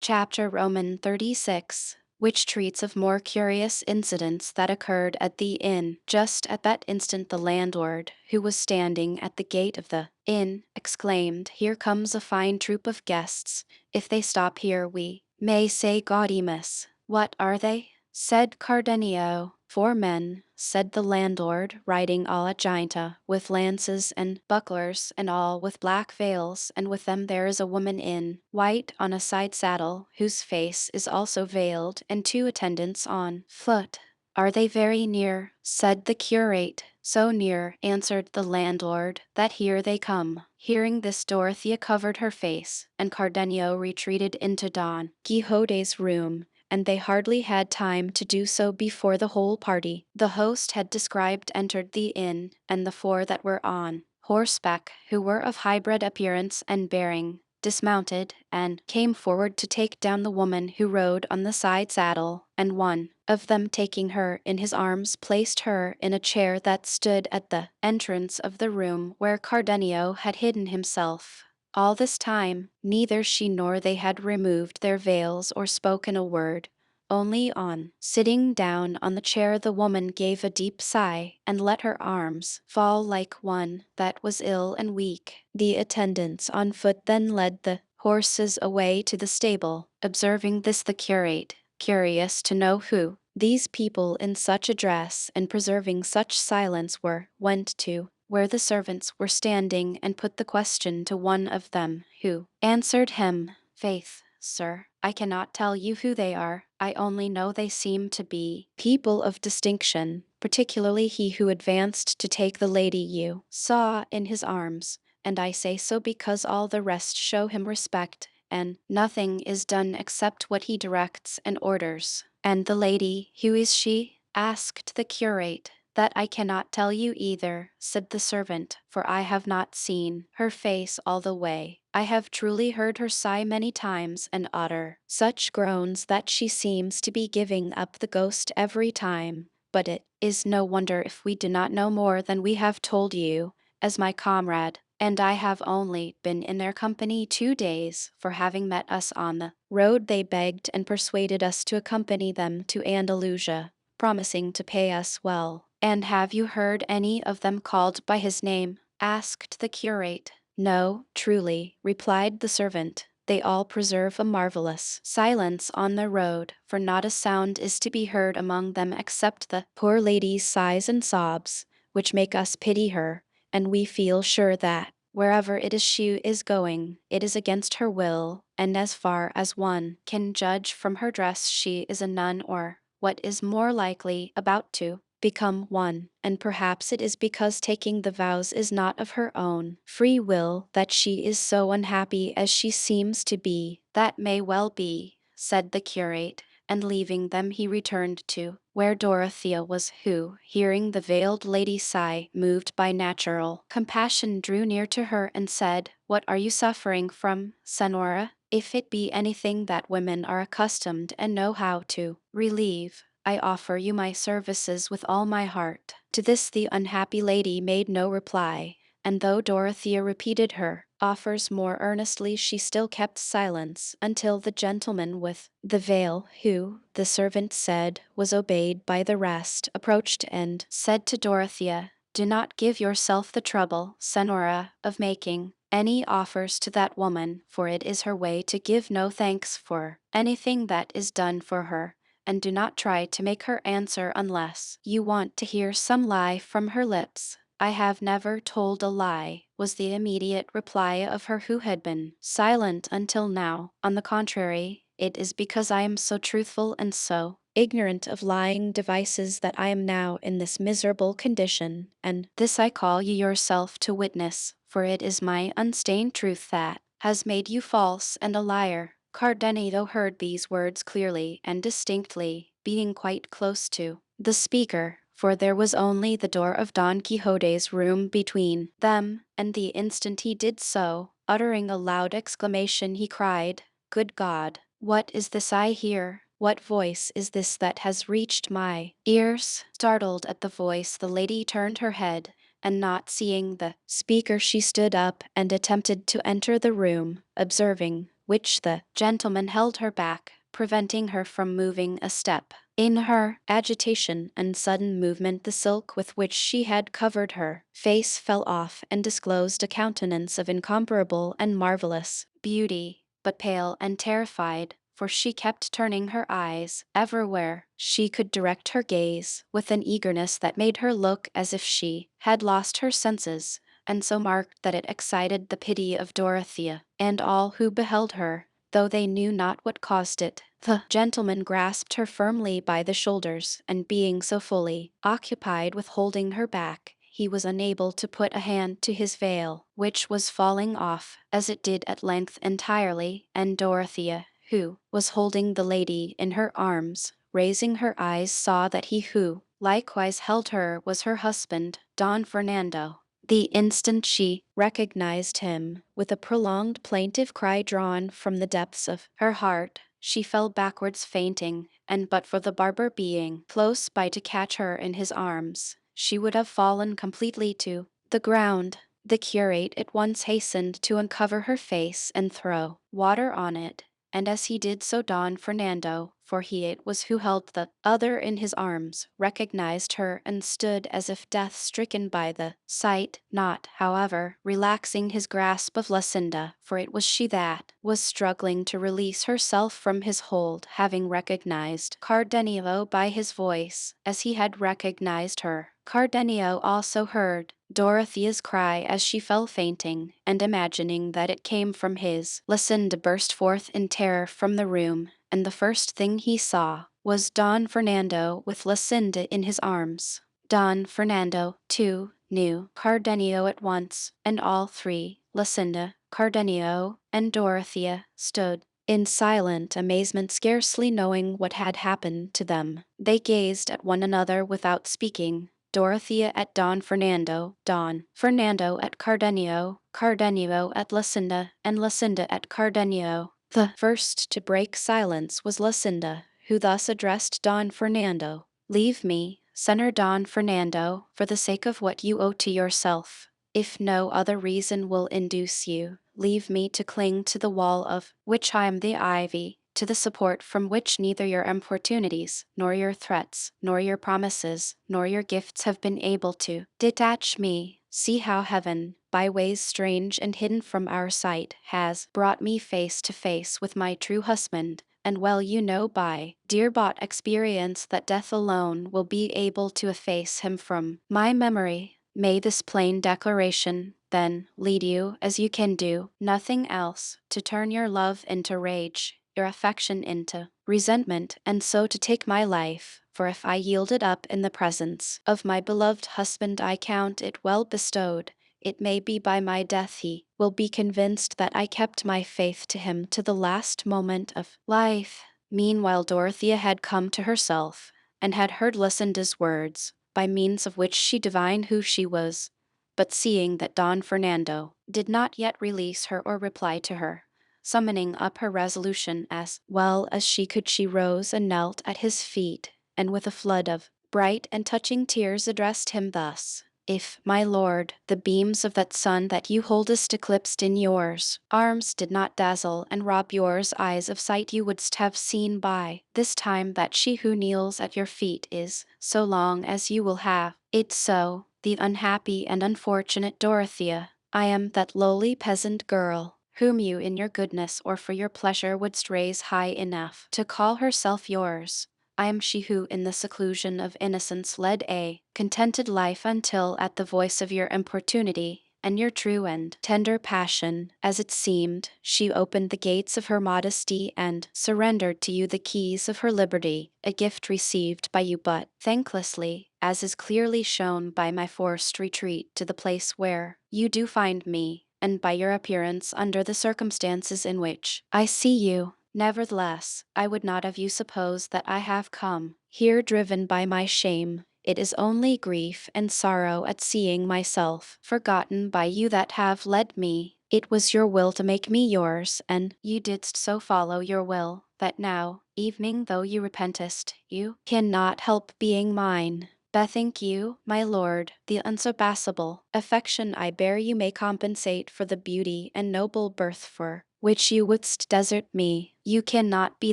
Chapter Roman 36, which treats of more curious incidents that occurred at the inn. Just at that instant the landlord, who was standing at the gate of the inn, exclaimed, "Here comes a fine troop of guests. If they stop here we may say gaudimus." "What are they?" said Cardenio. "4 men," said the landlord, "riding a la gianta, with lances and bucklers, and all with black veils, and with them there is a woman in white on a side saddle, whose face is also veiled, and 2 attendants on foot." "Are they very near?" said the curate. "So near," answered the landlord, "that here they come." Hearing this, Dorothea covered her face, and Cardenio retreated into Don Quixote's room, and they hardly had time to do so before the whole party the host had described entered the inn, and the 4 that were on horseback, who were of high-bred appearance and bearing, dismounted, and came forward to take down the woman who rode on the side saddle, and one of them, taking her in his arms, placed her in a chair that stood at the entrance of the room where Cardenio had hidden himself. All this time, neither she nor they had removed their veils or spoken a word. Only on sitting down on the chair the woman gave a deep sigh, and let her arms fall like one that was ill and weak. The attendants on foot then led the horses away to the stable. Observing this, the curate, curious to know who these people in such a dress and preserving such silence were, went to where the servants were standing, and put the question to one of them, who answered him, "Faith, sir, I cannot tell you who they are. I only know they seem to be people of distinction, particularly he who advanced to take the lady you saw in his arms, and I say so because all the rest show him respect, and nothing is done except what he directs and orders." "And the lady, who is she?" asked the curate. "That I cannot tell you either," said the servant, "for I have not seen her face all the way. I have truly heard her sigh many times and utter such groans that she seems to be giving up the ghost every time. But it is no wonder if we do not know more than we have told you, as my comrade and I have only been in their company 2 days, for having met us on the road they begged and persuaded us to accompany them to Andalusia, promising to pay us well." "And have you heard any of them called by his name?" asked the curate. "No, truly," replied the servant. "They all preserve a marvelous silence on the road, for not a sound is to be heard among them except the poor lady's sighs and sobs, which make us pity her, and we feel sure that wherever it is she is going, it is against her will, and as far as one can judge from her dress she is a nun, or, what is more likely, about to become one, and perhaps it is because taking the vows is not of her own free will that she is so unhappy as she seems to be." "That may well be," said the curate, and leaving them he returned to where Dorothea was, who, hearing the veiled lady sigh, moved by natural compassion, drew near to her and said, "What are you suffering from, Senora? If it be anything that women are accustomed and know how to relieve, I offer you my services with all my heart." To this the unhappy lady made no reply, and though Dorothea repeated her offers more earnestly, she still kept silence until the gentleman with the veil, who, the servant said, was obeyed by the rest, approached and said to Dorothea, "Do not give yourself the trouble, Senora, of making any offers to that woman, for it is her way to give no thanks for anything that is done for her, and do not try to make her answer unless you want to hear some lie from her lips." "I have never told a lie," was the immediate reply of her who had been silent until now. "On the contrary, It is because I am so truthful and so ignorant of lying devices that I am now in this miserable condition, and this I call you yourself to witness, for it is my unstained truth that has made you false and a liar. Cardenio heard these words clearly and distinctly, being quite close to the speaker, for there was only the door of Don Quixote's room between them, and the instant he did so, uttering a loud exclamation, he cried, "Good God! What is this I hear? What voice is this that has reached my ears?" Startled at the voice, the lady turned her head, and not seeing the speaker, she stood up and attempted to enter the room, observing which the gentleman held her back, preventing her from moving a step. In her agitation and sudden movement, the silk with which she had covered her face fell off and disclosed a countenance of incomparable and marvelous beauty, but pale and terrified, for she kept turning her eyes everywhere she could direct her gaze, with an eagerness that made her look as if she had lost her senses, and so marked that it excited the pity of Dorothea and all who beheld her, though they knew not what caused it. The gentleman grasped her firmly by the shoulders, and being so fully occupied with holding her back, he was unable to put a hand to his veil, which was falling off, as it did at length entirely, and Dorothea, who was holding the lady in her arms, raising her eyes, saw that he who likewise held her was her husband, Don Fernando. The instant she recognized him, with a prolonged plaintive cry drawn from the depths of her heart, she fell backwards fainting, and but for the barber being close by to catch her in his arms, she would have fallen completely to the ground. The curate at once hastened to uncover her face and throw water on it, and as he did so Don Fernando, for he it was who held the other in his arms, recognized her and stood as if death-stricken by the sight, not, however, relaxing his grasp of Lucinda, for it was she that was struggling to release herself from his hold, having recognized Cardenio by his voice, as he had recognized her. Cardenio also heard Dorothea's cry as she fell fainting, and imagining that it came from his, Lucinda burst forth in terror from the room, and the first thing he saw was Don Fernando with Lucinda in his arms. Don Fernando, too, knew Cardenio at once, and all three, Lucinda, Cardenio, and Dorothea, stood in silent amazement, scarcely knowing what had happened to them. They gazed at one another without speaking. Dorothea at Don Fernando at Cardenio, Cardenio at Lucinda, and Lucinda at Cardenio. The first to break silence was Lucinda, who thus addressed Don Fernando. "Leave me, Senor Don Fernando, for the sake of what you owe to yourself. If no other reason will induce you, leave me to cling to the wall of which I am the ivy, to the support from which neither your importunities, nor your threats, nor your promises, nor your gifts have been able to detach me. See how heaven, by ways strange and hidden from our sight, has brought me face to face with my true husband, and well you know by dear-bought experience that death alone will be able to efface him from my memory. May this plain declaration then lead you, as you can do nothing else, to turn your love into rage, your affection into resentment, and so to take my life, for if I yield it up in the presence of my beloved husband I count it well bestowed. It may be by my death he will be convinced that I kept my faith to him to the last moment of life." Meanwhile Dorothea had come to herself, and had heard Lucinda's words, by means of which she divined who she was. But seeing that Don Fernando did not yet release her or reply to her, summoning up her resolution as well as she could, she rose and knelt at his feet, and with a flood of bright and touching tears addressed him thus: "If, my lord, the beams of that sun that you holdest eclipsed in yours arms did not dazzle and rob yours eyes of sight, you wouldst have seen by this time that she who kneels at your feet is, so long as you will have it so, the unhappy and unfortunate Dorothea. I am that lowly peasant girl, whom you in your goodness or for your pleasure wouldst raise high enough to call herself yours. I am she who in the seclusion of innocence led a contented life until at the voice of your importunity and your true and tender passion. As it seemed, she opened the gates of her modesty and surrendered to you the keys of her liberty, a gift received by you but thanklessly, as is clearly shown by my forced retreat to the place where you do find me, and by your appearance under the circumstances in which I see you. Nevertheless, I would not have you suppose that I have come here driven by my shame. It is only grief and sorrow at seeing myself forgotten by you that have led me. It was your will to make me yours, and you didst so follow your will, that now, evening though you repentest, you cannot help being mine. Bethink you, my lord, the unsurpassable affection I bear you may compensate for the beauty and noble birth for which you wouldst desert me. You cannot be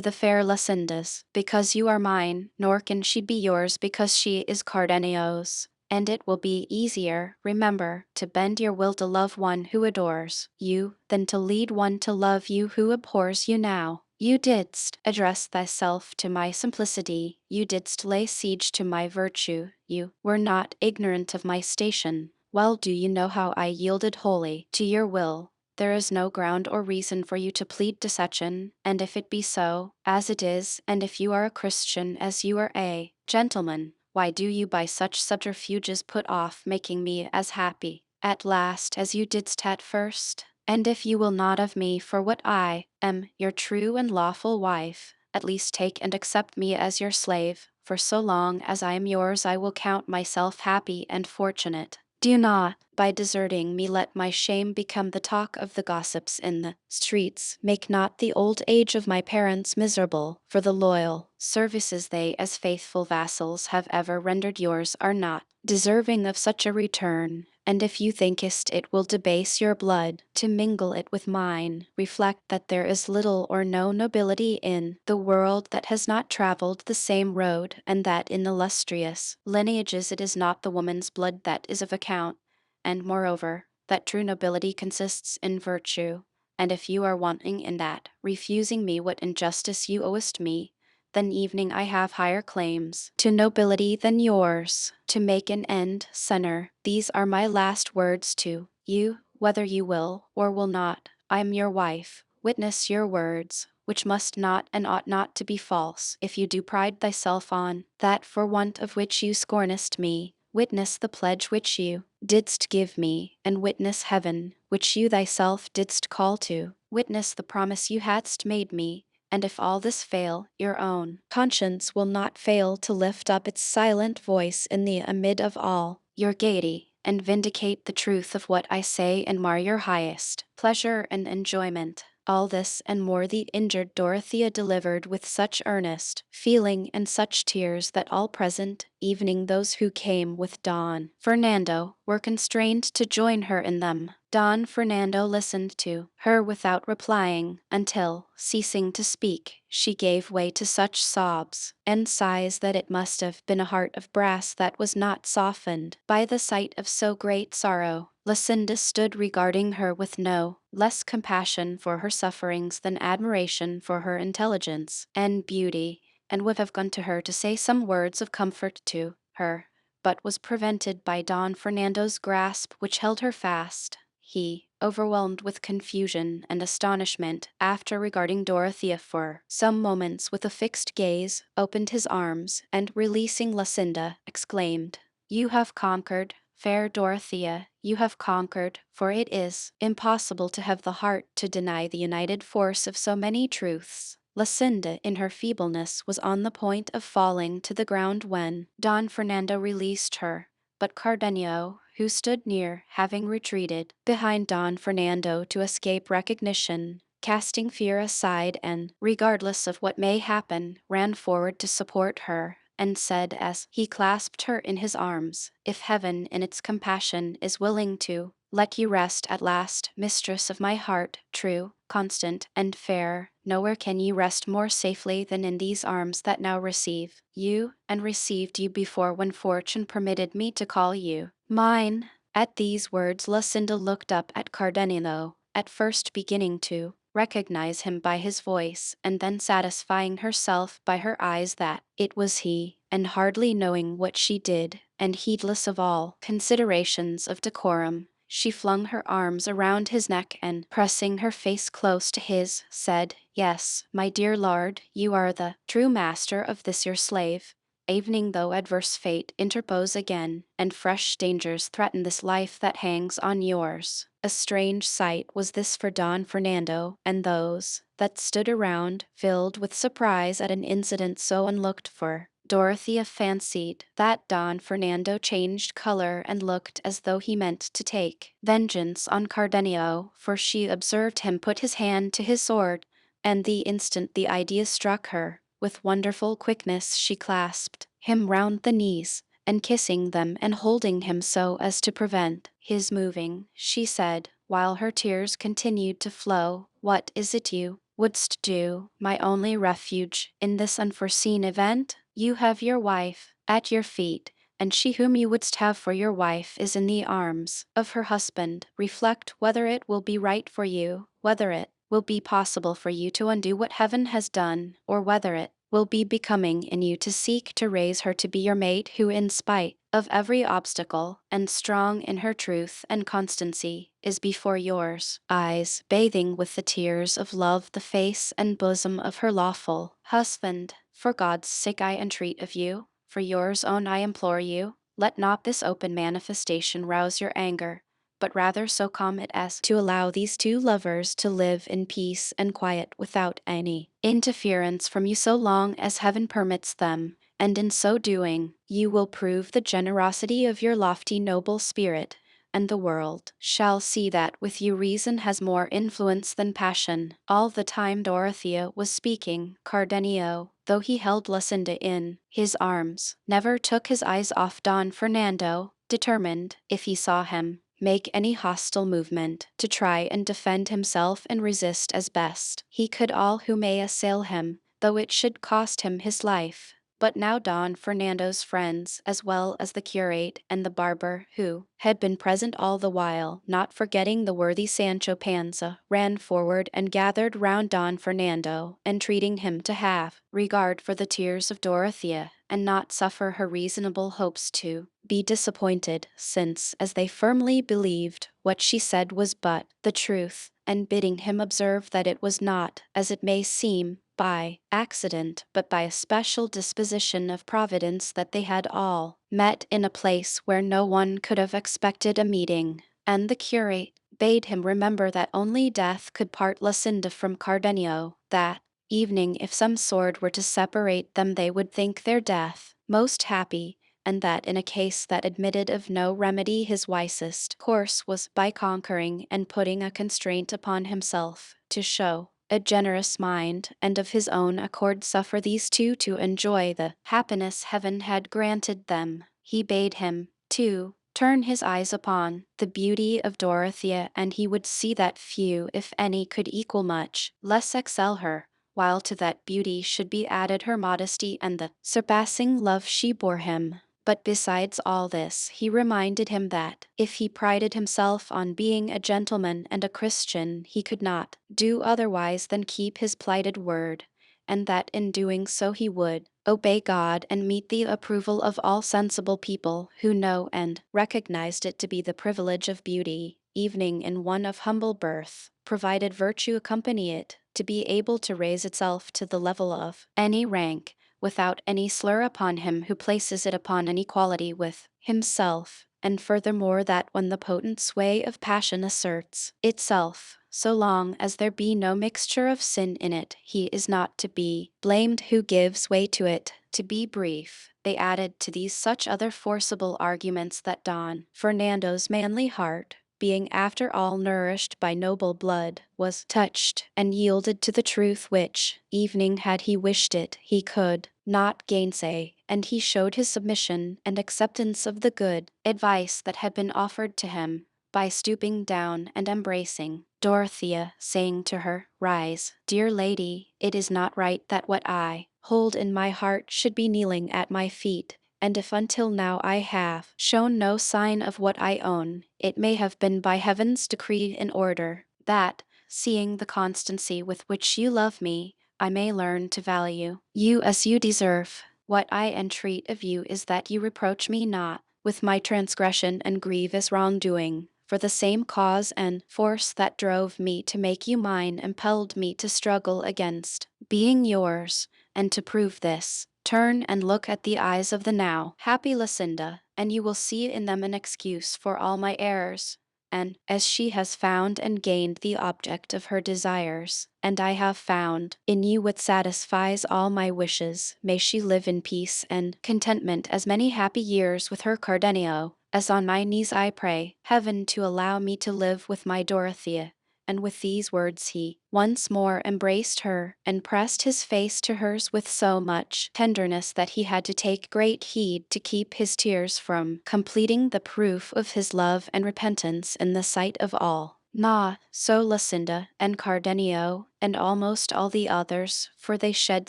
the fair Lucinda's, because you are mine, nor can she be yours because she is Cardenio's. And it will be easier, remember, to bend your will to love one who adores you than to lead one to love you who abhors you now. You didst address thyself to my simplicity, you didst lay siege to my virtue, you were not ignorant of my station. Well do you know how I yielded wholly to your will. There is no ground or reason for you to plead deception, and if it be so, as it is, and if you are a Christian as you are a gentleman, why do you by such subterfuges put off making me as happy at last as you didst at first? And if you will not of me for what I am, your true and lawful wife, at least take and accept me as your slave, for so long as I am yours I will count myself happy and fortunate. Do not, by deserting me, let my shame become the talk of the gossips in the streets. Make not the old age of my parents miserable, for the loyal services they as faithful vassals have ever rendered yours are not deserving of such a return. And if you thinkest it will debase your blood to mingle it with mine, reflect that there is little or no nobility in the world that has not traveled the same road, and that in illustrious lineages it is not the woman's blood that is of account, and moreover, that true nobility consists in virtue. And if you are wanting in that, refusing me what injustice you owest me, then evening I have higher claims to nobility than yours. To make an end, sinner, these are my last words to you, whether you will or will not. I am your wife. Witness your words, which must not and ought not to be false. If you do pride thyself on that for want of which you scornest me, witness the pledge which you didst give me, and witness heaven, which you thyself didst call to. Witness the promise you hadst made me, and if all this fail, your own conscience will not fail to lift up its silent voice in the amid of all your gaiety, and vindicate the truth of what I say and mar your highest pleasure and enjoyment. All this and more the injured Dorothea delivered with such earnest feeling and such tears that all present, evening those who came with Don Fernando, were constrained to join her in them. Don Fernando listened to her without replying, until, ceasing to speak, she gave way to such sobs and sighs that it must have been a heart of brass that was not softened by the sight of so great sorrow. Lucinda stood regarding her with no less compassion for her sufferings than admiration for her intelligence and beauty, and would have gone to her to say some words of comfort to her, but was prevented by Don Fernando's grasp, which held her fast. He, overwhelmed with confusion and astonishment, after regarding Dorothea for some moments with a fixed gaze, opened his arms, and releasing Lucinda, exclaimed, "You have conquered, fair Dorothea, you have conquered, for it is impossible to have the heart to deny the united force of so many truths." Lucinda, in her feebleness, was on the point of falling to the ground when Don Fernando released her, but Cardenio, who stood near, having retreated behind Don Fernando to escape recognition, casting fear aside and, regardless of what may happen, ran forward to support her, and said as he clasped her in his arms, "If heaven in its compassion is willing to let you rest at last, mistress of my heart, true, constant, and fair, nowhere can you rest more safely than in these arms that now receive you, and received you before when fortune permitted me to call you mine." At these words Lucinda looked up at Cardenio, at first beginning to recognize him by his voice, and then satisfying herself by her eyes that it was he, and hardly knowing what she did, and heedless of all considerations of decorum, She flung her arms around his neck and, pressing her face close to his, said, "Yes, my dear lord, you are the true master of this your slave." Evening, though adverse fate interpose again, and fresh dangers threaten this life that hangs on yours. A strange sight was this for Don Fernando and those that stood around, filled with surprise at an incident so unlooked for. Dorothea fancied that Don Fernando changed color and looked as though he meant to take vengeance on Cardenio, for she observed him put his hand to his sword, and the instant the idea struck her, with wonderful quickness she clasped him round the knees, and kissing them and holding him so as to prevent his moving, she said, while her tears continued to flow, "What is it you wouldst do, my only refuge, in this unforeseen event? You have your wife at your feet, and she whom you wouldst have for your wife is in the arms of her husband. Reflect whether it will be right for you, whether it will be possible for you to undo what heaven has done, or whether it will be becoming in you to seek to raise her to be your mate who, in spite of every obstacle, and strong in her truth and constancy, is before yours eyes, bathing with the tears of love the face and bosom of her lawful husband. For God's sake I entreat of you, for yours own I implore you, let not this open manifestation rouse your anger, but rather so calm it as to allow these two lovers to live in peace and quiet without any interference from you so long as heaven permits them, and in so doing, you will prove the generosity of your lofty noble spirit, and the world shall see that with you reason has more influence than passion." All the time Dorothea was speaking, Cardenio, though he held Lucinda in his arms, never took his eyes off Don Fernando, determined, if he saw him make any hostile movement, to try and defend himself and resist as best he could all who may assail him, though it should cost him his life. But now Don Fernando's friends, as well as the curate and the barber, who had been present all the while, not forgetting the worthy Sancho Panza, ran forward and gathered round Don Fernando, entreating him to have regard for the tears of Dorothea, and not suffer her reasonable hopes to be disappointed, since, as they firmly believed, what she said was but the truth, and bidding him observe that it was not, as it may seem, by accident, but by a special disposition of Providence that they had all met in a place where no one could have expected a meeting. And the curate bade him remember that only death could part Lucinda from Cardenio, that evening if some sword were to separate them they would think their death most happy, and that in a case that admitted of no remedy his wisest course was, by conquering and putting a constraint upon himself, to show a generous mind, and of his own accord suffer these two to enjoy the happiness heaven had granted them. He bade him, too, turn his eyes upon the beauty of Dorothea, and he would see that few, if any, could equal, much less excel her, while to that beauty should be added her modesty and the surpassing love she bore him. But besides all this, he reminded him that, if he prided himself on being a gentleman and a Christian, he could not do otherwise than keep his plighted word, and that in doing so he would obey God and meet the approval of all sensible people who know and recognized it to be the privilege of beauty, evening in one of humble birth, provided virtue accompany it, to be able to raise itself to the level of any rank, without any slur upon him who places it upon an equality with himself, and furthermore that when the potent sway of passion asserts itself, so long as there be no mixture of sin in it, he is not to be blamed who gives way to it. To be brief, they added to these such other forcible arguments that Don Fernando's manly heart, being after all nourished by noble blood, was touched and yielded to the truth which, evening had he wished it, he could not gainsay, and he showed his submission and acceptance of the good advice that had been offered to him, by stooping down and embracing Dorothea, saying to her, "Rise, dear lady, it is not right that what I hold in my heart should be kneeling at my feet, and if until now I have shown no sign of what I own, it may have been by heaven's decree in order that, seeing the constancy with which you love me, I may learn to value you as you deserve. What I entreat of you is that you reproach me not with my transgression and grievous wrongdoing, for for the same cause and force that drove me to make you mine impelled me to struggle against being yours, and to prove this, turn and look at the eyes of the now happy Lucinda, and you will see in them an excuse for all my errors. And as she has found and gained the object of her desires, and I have found in you what satisfies all my wishes, may she live in peace and contentment as many happy years with her Cardenio, as on my knees I pray heaven to allow me to live with my Dorothea. And with these words he once more embraced her, and pressed his face to hers with so much tenderness that he had to take great heed to keep his tears from completing the proof of his love and repentance in the sight of all. Not so Lucinda and Cardenio, and almost all the others, for they shed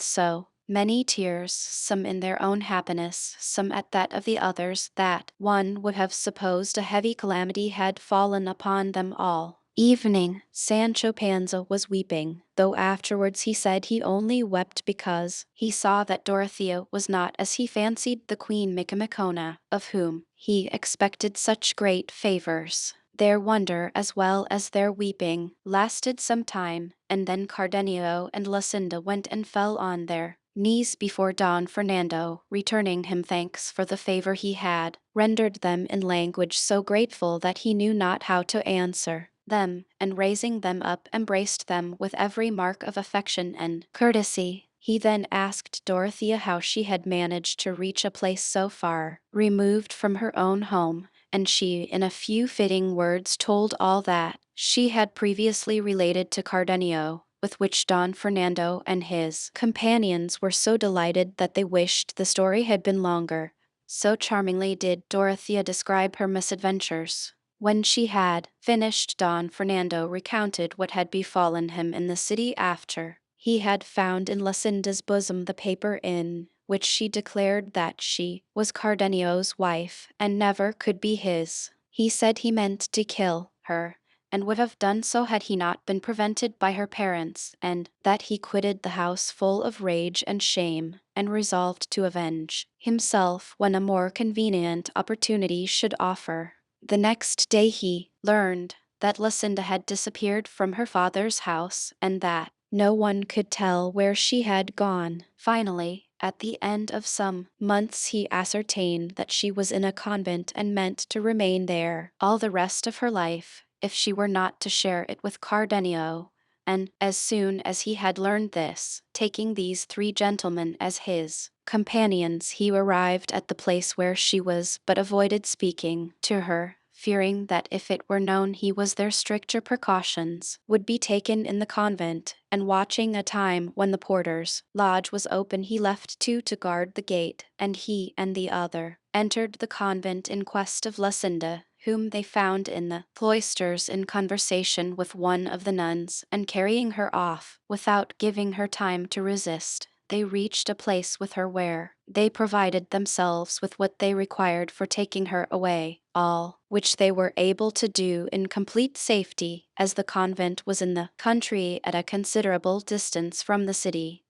so many tears, some in their own happiness, some at that of the others, that one would have supposed a heavy calamity had fallen upon them all. Evening, Sancho Panza was weeping, though afterwards he said he only wept because he saw that Dorothea was not as he fancied the Queen Micomicona, of whom he expected such great favors. Their wonder, as well as their weeping, lasted some time, and then Cardenio and Lucinda went and fell on their knees before Don Fernando, returning him thanks for the favor he had rendered them in language so grateful that he knew not how to answer them, and raising them up embraced them with every mark of affection and courtesy. He then asked Dorothea how she had managed to reach a place so far removed from her own home, and she in a few fitting words told all that she had previously related to Cardenio, with which Don Fernando and his companions were so delighted that they wished the story had been longer. So charmingly did Dorothea describe her misadventures. When she had finished, Don Fernando recounted what had befallen him in the city after he had found in Lucinda's bosom the paper in which she declared that she was Cardenio's wife and never could be his. He said he meant to kill her, and would have done so had he not been prevented by her parents, and that he quitted the house full of rage and shame, and resolved to avenge himself when a more convenient opportunity should offer. The next day he learned that Lucinda had disappeared from her father's house, and that no one could tell where she had gone. Finally, at the end of some months, he ascertained that she was in a convent and meant to remain there all the rest of her life, if she were not to share it with Cardenio. And as soon as he had learned this, taking these three gentlemen as his companions, he arrived at the place where she was, but avoided speaking to her, fearing that if it were known he was there stricter precautions would be taken in the convent, and watching a time when the porter's lodge was open he left two to guard the gate, and he and the other entered the convent in quest of Lucinda, whom they found in the cloisters in conversation with one of the nuns, and carrying her off without giving her time to resist. They reached a place with her where they provided themselves with what they required for taking her away, all which they were able to do in complete safety, as the convent was in the country at a considerable distance from the city.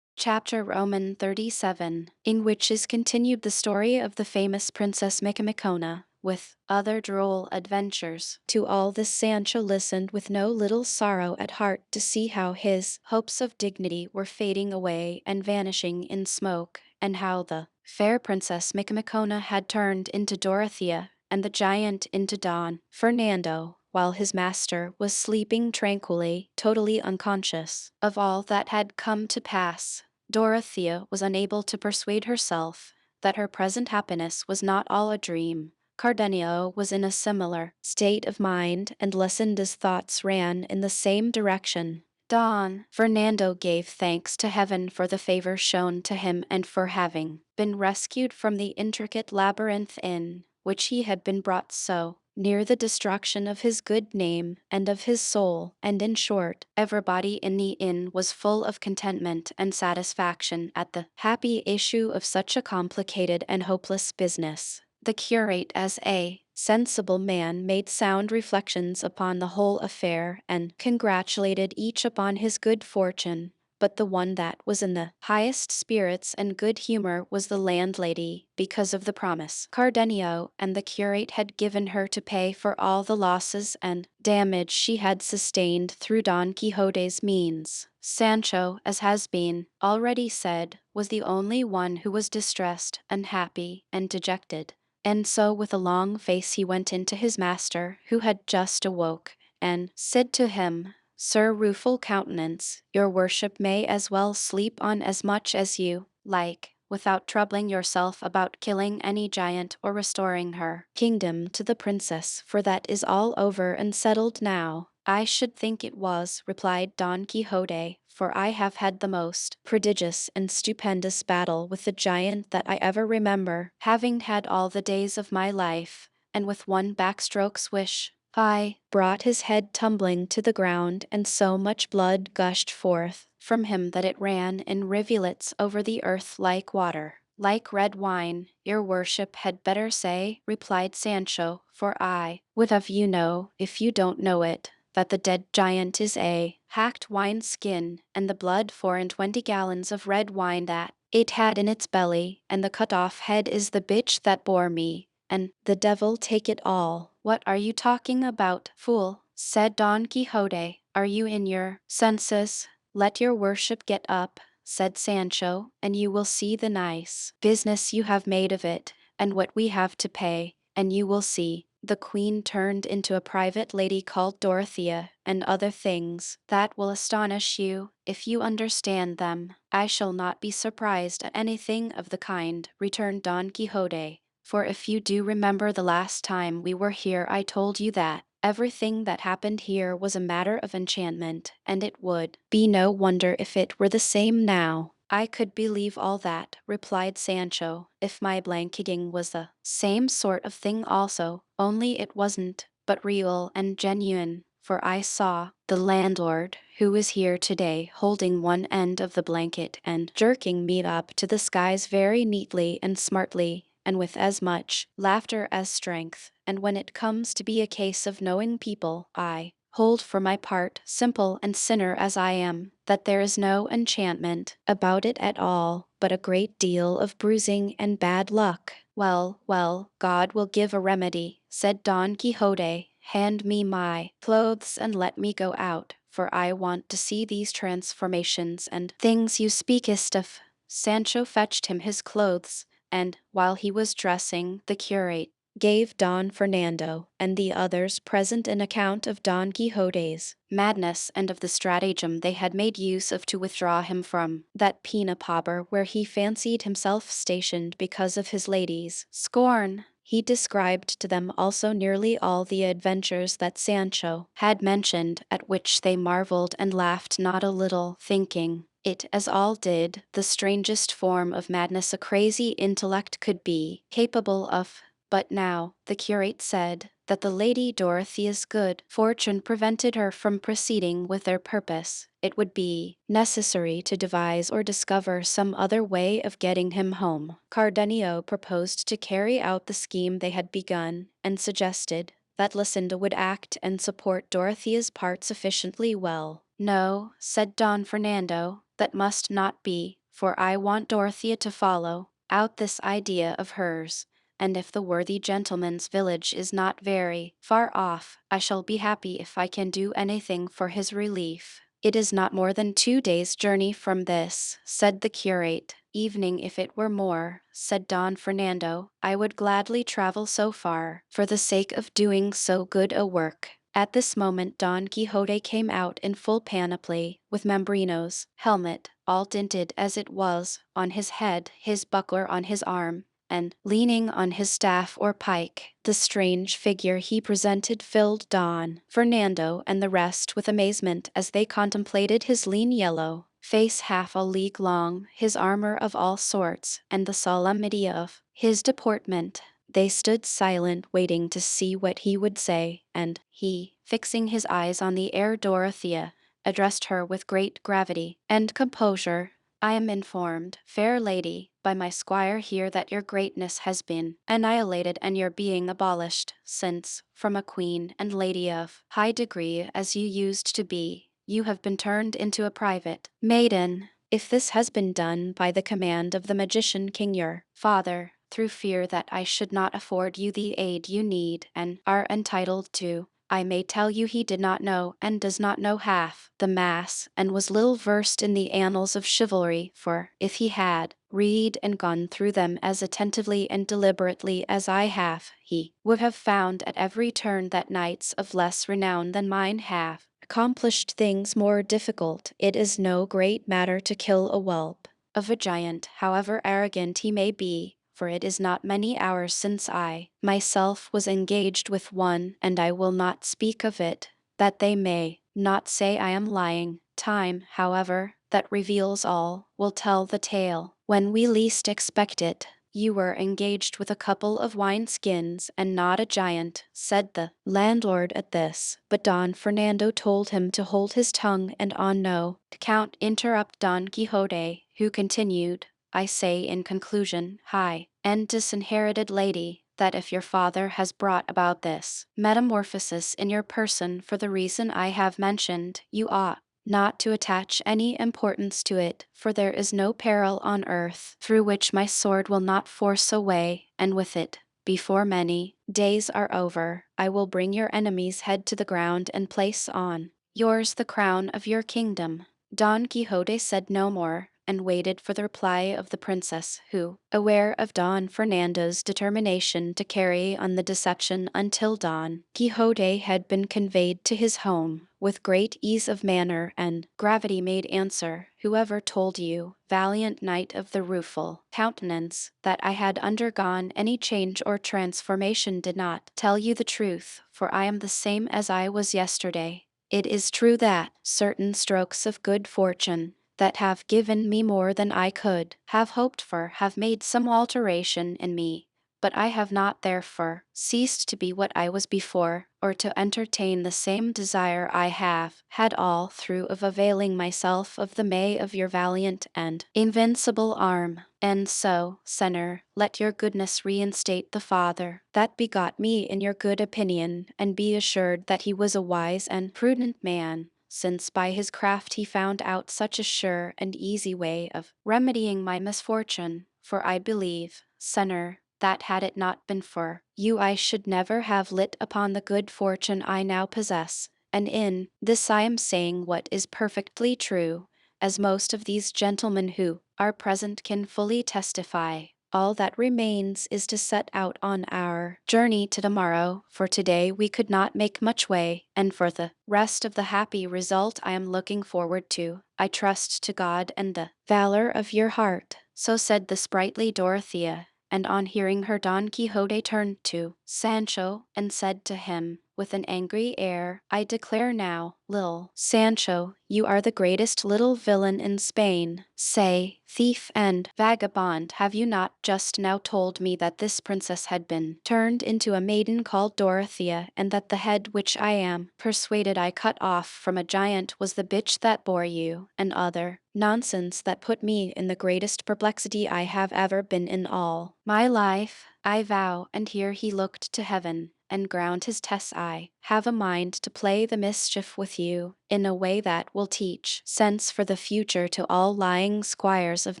Chapter Roman 37, in which is continued the story of the famous Princess Micomicona, with other droll adventures. To all this Sancho listened with no little sorrow at heart to see how his hopes of dignity were fading away and vanishing in smoke, and how the fair Princess Micomicona had turned into Dorothea, and the giant into Don Fernando, while his master was sleeping tranquilly, totally unconscious of all that had come to pass. Dorothea was unable to persuade herself that her present happiness was not all a dream. Cardenio was in a similar state of mind, and Lucinda's thoughts ran in the same direction. Don Fernando gave thanks to heaven for the favor shown to him and for having been rescued from the intricate labyrinth in which he had been brought so near the destruction of his good name and of his soul, and in short, everybody in the inn was full of contentment and satisfaction at the happy issue of such a complicated and hopeless business. The curate, as a sensible man, made sound reflections upon the whole affair, and congratulated each upon his good fortune. but the one that was in the highest spirits and good humor was the landlady, because of the promise Cardenio and the curate had given her to pay for all the losses and damage she had sustained through Don Quixote's means. Sancho, as has been already said, was the only one who was distressed, unhappy, and dejected. And so with a long face he went in to his master, who had just awoke, and said to him, Sir Rueful Countenance, your worship may as well sleep on as much as you like, without troubling yourself about killing any giant or restoring her kingdom to the princess, for that is all over and settled now. I should think it was, replied Don Quixote, for I have had the most prodigious and stupendous battle with the giant that I ever remember, having had all the days of my life, and with one backstroke swish, I brought his head tumbling to the ground, and so much blood gushed forth from him that it ran in rivulets over the earth like water. Like red wine, your worship had better say, replied Sancho, for I would have you know, if you don't know it, that the dead giant is a hacked wine skin, and the blood 24 gallons of red wine that it had in its belly, and the cut off head is the bitch that bore me, and the devil take it all. What are you talking about, fool? Said Don Quixote. Are you in your senses? Let your worship get up, said Sancho, and you will see the nice business you have made of it, and what we have to pay, and you will see the queen turned into a private lady called Dorothea, and other things that will astonish you if you understand them. I shall not be surprised at anything of the kind, returned Don Quixote, for if you do remember the last time we were here I told you that everything that happened here was a matter of enchantment, and it would be no wonder if it were the same now. I could believe all that, replied Sancho, if my blanketing was the same sort of thing also, only it wasn't, but real and genuine, for I saw the landlord, who is here today, holding one end of the blanket and jerking me up to the skies very neatly and smartly, and with as much laughter as strength. And when it comes to be a case of knowing people, I hold for my part, simple and sinner as I am, that there is no enchantment about it at all, but a great deal of bruising and bad luck. Well, well, God will give a remedy, said Don Quixote. Hand me my clothes and let me go out, for I want to see these transformations and things you speakest of. Sancho fetched him his clothes, and while he was dressing, the curate gave Don Fernando and the others present an account of Don Quixote's madness and of the stratagem they had made use of to withdraw him from that pena pauper where he fancied himself stationed because of his lady's scorn. He described to them also nearly all the adventures that Sancho had mentioned, at which they marveled and laughed not a little, thinking it, as all did, the strangest form of madness a crazy intellect could be capable of. But now, the curate said that the Lady Dorothea's good fortune prevented her from proceeding with their purpose. It would be necessary to devise or discover some other way of getting him home. Cardenio proposed to carry out the scheme they had begun, and suggested that Lucinda would act and support Dorothea's part sufficiently well. No, said Don Fernando, that must not be, for I want Dorothea to follow out this idea of hers, and if the worthy gentleman's village is not very far off, I shall be happy if I can do anything for his relief. It is not more than 2 days' journey from this, said the curate. Evening if it were more, said Don Fernando. I would gladly travel so far, for the sake of doing so good a work. At this moment Don Quixote came out in full panoply, with membrinos, helmet, all dinted as it was, on his head, his buckler on his arm, and leaning on his staff or pike. The strange figure he presented filled Don Fernando and the rest with amazement as they contemplated his lean yellow face half a league long, his armor of all sorts, and the solemnity of his deportment. They stood silent, waiting to see what he would say, and he, fixing his eyes on the air Dorothea, addressed her with great gravity and composure. I am informed, fair lady, by my squire here that your greatness has been annihilated and your being abolished, since, from a queen and lady of high degree as you used to be, you have been turned into a private maiden. If this has been done by the command of the magician king your father, through fear that I should not afford you the aid you need and are entitled to, I may tell you he did not know and does not know half the mass, and was little versed in the annals of chivalry, for, if he had read and gone through them as attentively and deliberately as I have, he would have found at every turn that knights of less renown than mine have accomplished things more difficult. It is no great matter to kill a whelp of a giant, however arrogant he may be, for it is not many hours since I myself was engaged with one, and I will not speak of it, that they may not say I am lying. Time, however, that reveals all, will tell the tale. When we least expect it, you were engaged with a couple of wine-skins and not a giant, said the landlord at this, but Don Fernando told him to hold his tongue and on no account interrupt Don Quixote, who continued, I say in conclusion, high and disinherited lady, that if your father has brought about this metamorphosis in your person for the reason I have mentioned, you ought not to attach any importance to it, for there is no peril on earth through which my sword will not force a way, and with it, before many days are over, I will bring your enemy's head to the ground and place on yours the crown of your kingdom. Don Quixote said no more, and waited for the reply of the princess, who, aware of Don Fernando's determination to carry on the deception until Don Quixote had been conveyed to his home, with great ease of manner and gravity made answer, whoever told you, valiant knight of the rueful countenance, that I had undergone any change or transformation did not tell you the truth, for I am the same as I was yesterday. It is true that certain strokes of good fortune that have given me more than I could have hoped for have made some alteration in me, but I have not therefore ceased to be what I was before, or to entertain the same desire I have had all through of availing myself of the may of your valiant and invincible arm. And so, Senor, let your goodness reinstate the father that begot me in your good opinion, and be assured that he was a wise and prudent man, since by his craft he found out such a sure and easy way of remedying my misfortune. For I believe, Senor, that had it not been for you I should never have lit upon the good fortune I now possess, and in this I am saying what is perfectly true, as most of these gentlemen who are present can fully testify. All that remains is to set out on our journey to tomorrow, for today we could not make much way, and for the rest of the happy result I am looking forward to, I trust to God and the valor of your heart. So said the sprightly Dorothea, and on hearing her Don Quixote turned to Sancho and said to him, with an angry air, I declare now, Lil Sancho, you are the greatest little villain in Spain. Say, thief and vagabond, have you not just now told me that this princess had been turned into a maiden called Dorothea, and that the head which I am persuaded I cut off from a giant was the bitch that bore you, and other nonsense that put me in the greatest perplexity I have ever been in all my life? I vow, and here he looked to heaven, and ground his I have a mind to play the mischief with you, in a way that will teach sense for the future to all lying squires of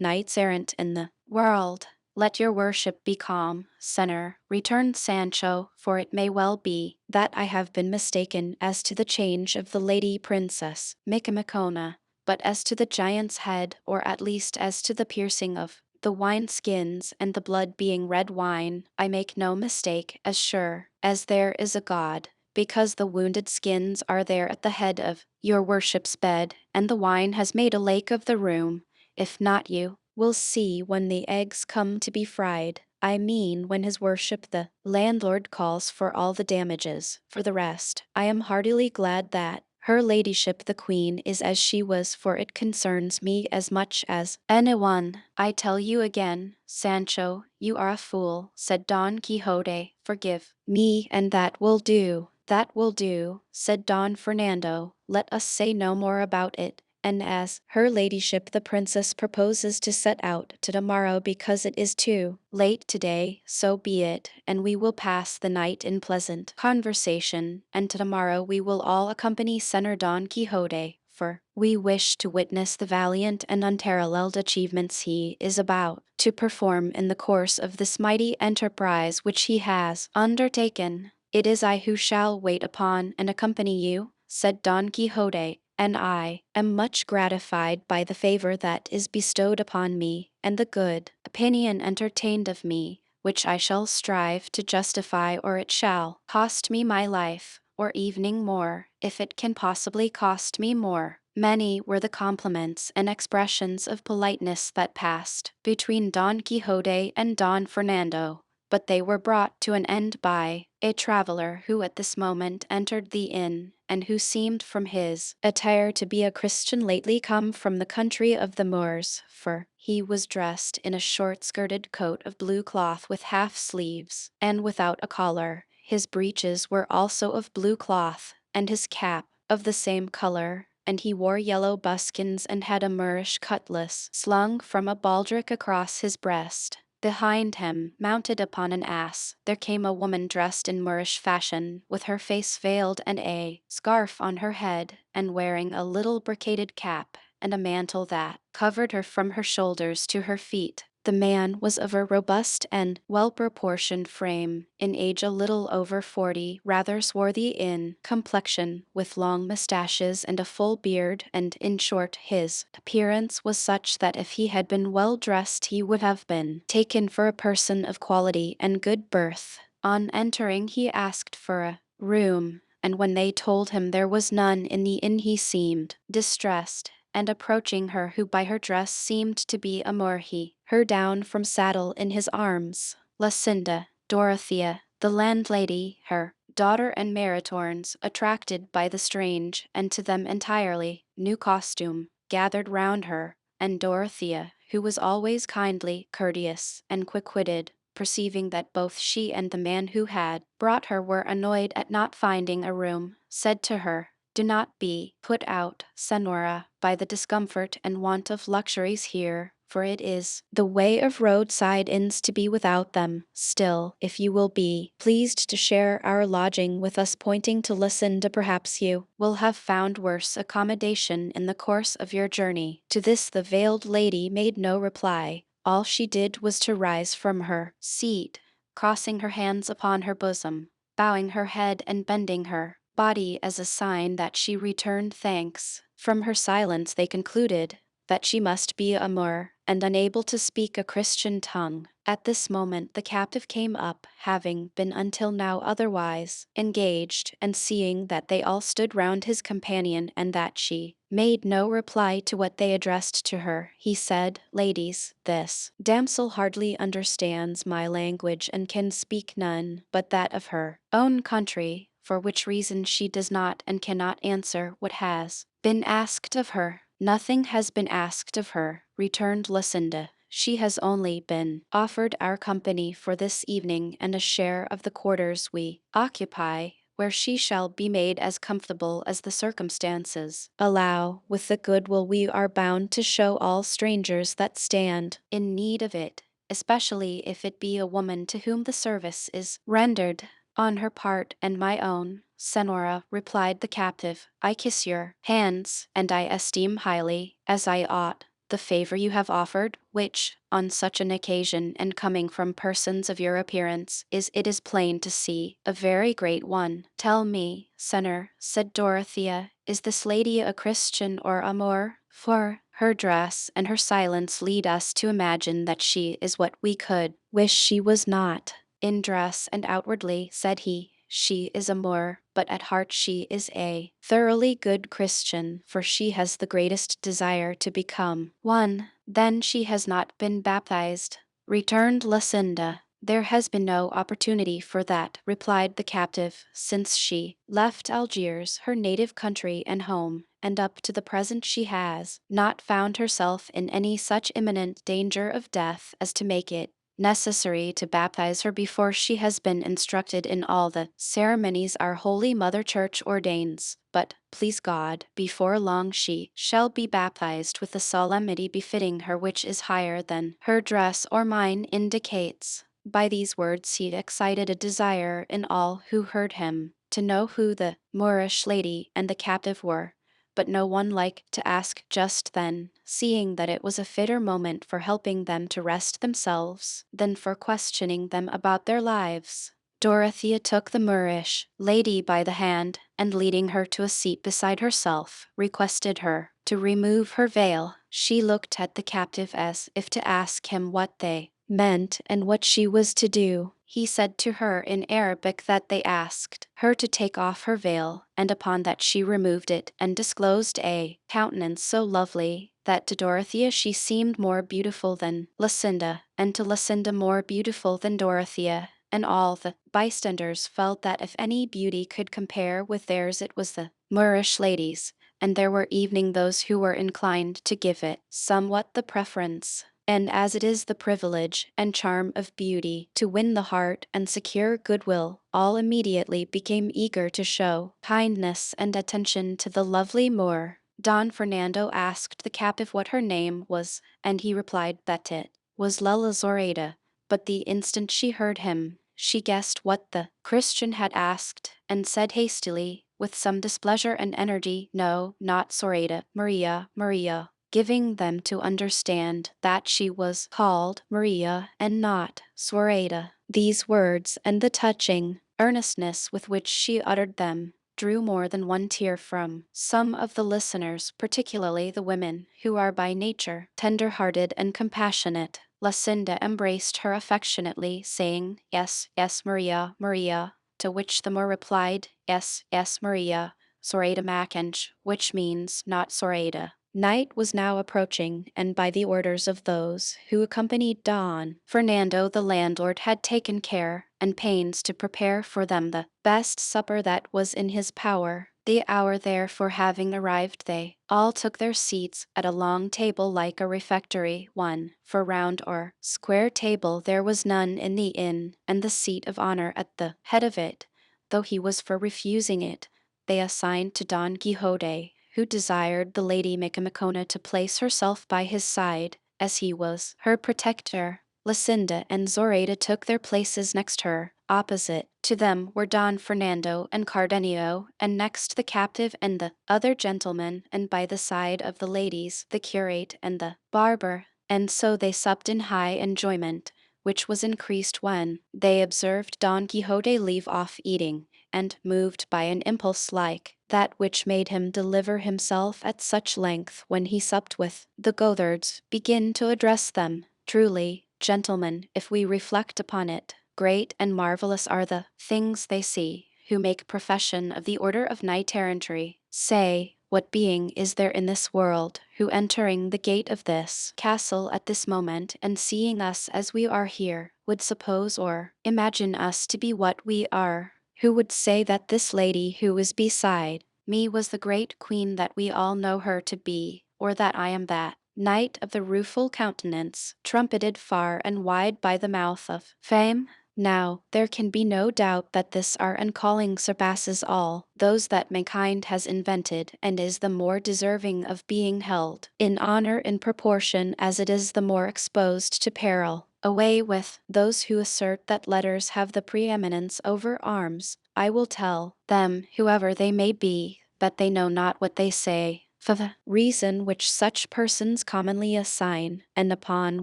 knights errant in the world. Let your worship be calm, Senor, returned Sancho, for it may well be that I have been mistaken as to the change of the lady princess Micomicona, but as to the giant's head, or at least as to the piercing of the wine-skins and the blood being red wine, I make no mistake, as sure as there is a God, because the wounded skins are there at the head of your worship's bed, and the wine has made a lake of the room. If not, you will see when the eggs come to be fried. I mean when his worship the landlord calls for all the damages. For the rest, I am heartily glad that her ladyship the queen is as she was, for it concerns me as much as anyone. I tell you again, Sancho, you are a fool, said Don Quixote. Forgive me, and that will do. That will do, said Don Fernando. Let us say no more about it. And as her ladyship the princess proposes to set out to tomorrow because it is too late today, so be it, and we will pass the night in pleasant conversation, and tomorrow we will all accompany Senor Don Quixote, for we wish to witness the valiant and unparalleled achievements he is about to perform in the course of this mighty enterprise which he has undertaken. It is I who shall wait upon and accompany you, said Don Quixote, and I am much gratified by the favor that is bestowed upon me, and the good opinion entertained of me, which I shall strive to justify, or it shall cost me my life, or evening more, if it can possibly cost me more. Many were the compliments and expressions of politeness that passed between Don Quixote and Don Fernando, but they were brought to an end by a traveler who at this moment entered the inn, and who seemed from his attire to be a Christian lately come from the country of the Moors, for he was dressed in a short-skirted coat of blue cloth with half sleeves, and without a collar. His breeches were also of blue cloth, and his cap of the same color, and he wore yellow buskins and had a Moorish cutlass slung from a baldric across his breast. Behind him, mounted upon an ass, there came a woman dressed in Moorish fashion, with her face veiled and a scarf on her head, and wearing a little brocaded cap and a mantle that covered her from her shoulders to her feet. The man was of a robust and well-proportioned frame, in age a little over 40, rather swarthy in complexion, with long mustaches and a full beard, and, in short, his appearance was such that if he had been well dressed he would have been taken for a person of quality and good birth. On entering he asked for a room, and when they told him there was none in the inn he seemed distressed, and approaching her who by her dress seemed to be a Moor, he her down from saddle in his arms. Lucinda, Dorothea, the landlady, her daughter and Maritornes, attracted by the strange, and to them entirely, new costume, gathered round her, and Dorothea, who was always kindly, courteous, and quick-witted, perceiving that both she and the man who had brought her were annoyed at not finding a room, said to her, "Do not be put out, Senora, by the discomfort and want of luxuries here, for it is the way of roadside inns to be without them. Still, if you will be pleased to share our lodging with us," pointing to Lucinda, "perhaps you will have found worse accommodation in the course of your journey." To this the veiled lady made no reply. All she did was to rise from her seat, crossing her hands upon her bosom, bowing her head and bending her body as a sign that she returned thanks. From her silence they concluded that she must be a Moor, and unable to speak a Christian tongue. At this moment the captive came up, having been until now otherwise engaged, and seeing that they all stood round his companion and that she made no reply to what they addressed to her, he said, "Ladies, this damsel hardly understands my language and can speak none but that of her own country, for which reason she does not and cannot answer what has been asked of her." "Nothing has been asked of her," returned Lucinda. "She has only been offered our company for this evening and a share of the quarters we occupy, where she shall be made as comfortable as the circumstances allow, with the goodwill we are bound to show all strangers that stand in need of it, especially if it be a woman to whom the service is rendered on her part and my own." "Senora," replied the captive, "I kiss your hands, and I esteem highly, as I ought, the favor you have offered, which, on such an occasion and coming from persons of your appearance, is, it is plain to see, a very great one." "Tell me, Senor," said Dorothea, "is this lady a Christian or a Moor? For her dress and her silence lead us to imagine that she is what we could wish she was not." "In dress and outwardly," said he, "she is a Moor, but at heart she is a thoroughly good Christian, for she has the greatest desire to become one." "Then she has not been baptized," returned Lucinda. "There has been no opportunity for that," replied the captive, "since she left Algiers, her native country and home, and up to the present she has not found herself in any such imminent danger of death as to make it necessary to baptize her before she has been instructed in all the ceremonies our Holy Mother Church ordains. But, please God, before long she shall be baptized with the solemnity befitting her, which is higher than her dress or mine indicates." By these words he excited a desire in all who heard him to know who the Moorish lady and the captive were, but no one liked to ask just then, seeing that it was a fitter moment for helping them to rest themselves than for questioning them about their lives. Dorothea took the Moorish lady by the hand, and leading her to a seat beside herself, requested her to remove her veil. She looked at the captive as if to ask him what they meant and what she was to do. He said to her in Arabic that they asked her to take off her veil, and upon that she removed it and disclosed a countenance so lovely that to Dorothea she seemed more beautiful than Lucinda, and to Lucinda more beautiful than Dorothea, and all the bystanders felt that if any beauty could compare with theirs it was the Moorish lady's, and there were even those who were inclined to give it somewhat the preference. And as it is the privilege and charm of beauty to win the heart and secure goodwill, all immediately became eager to show kindness and attention to the lovely Moor. Don Fernando asked the captive what her name was, and he replied that it was Lella Zoraida, but the instant she heard him, she guessed what the Christian had asked, and said hastily, with some displeasure and energy, "No, not Zoraida, Maria, Maria," giving them to understand that she was called Maria and not Zoraida. These words and the touching earnestness with which she uttered them drew more than one tear from some of the listeners, particularly the women, who are by nature tender-hearted and compassionate. Lucinda embraced her affectionately, saying, "Yes, yes, Maria, Maria," to which the Moor replied, "Yes, yes, Maria, Zoraida Macinch," which means not Zoraida. Night was now approaching, and by the orders of those who accompanied Don Fernando the landlord had taken care and pains to prepare for them the best supper that was in his power. The hour therefore having arrived, they all took their seats at a long table like a refectory one, for round or square table there was none in the inn, and the seat of honor at the head of it, though he was for refusing it, they assigned to Don Quixote, who desired the Lady Micomicona to place herself by his side, as he was her protector. Lucinda and Zoraida took their places next her. Opposite to them were Don Fernando and Cardenio, and next the captive and the other gentlemen, and by the side of the ladies the curate and the barber. And so they supped in high enjoyment, which was increased when they observed Don Quixote leave off eating, and, moved by an impulse like that which made him deliver himself at such length when he supped with the Gothards, begin to address them. "Truly, gentlemen, if we reflect upon it, great and marvelous are the things they see who make profession of the order of knight-errantry. Say, what being is there in this world who, entering the gate of this castle at this moment and seeing us as we are here, would suppose or imagine us to be what we are? Who would say that this lady who is beside me was the great queen that we all know her to be, or that I am that knight of the rueful countenance, trumpeted far and wide by the mouth of fame? Now, there can be no doubt that this art and calling surpasses all those that mankind has invented, and is the more deserving of being held in honor in proportion as it is the more exposed to peril. Away with those who assert that letters have the preeminence over arms. I will tell them, whoever they may be, that they know not what they say. For the reason which such persons commonly assign, and upon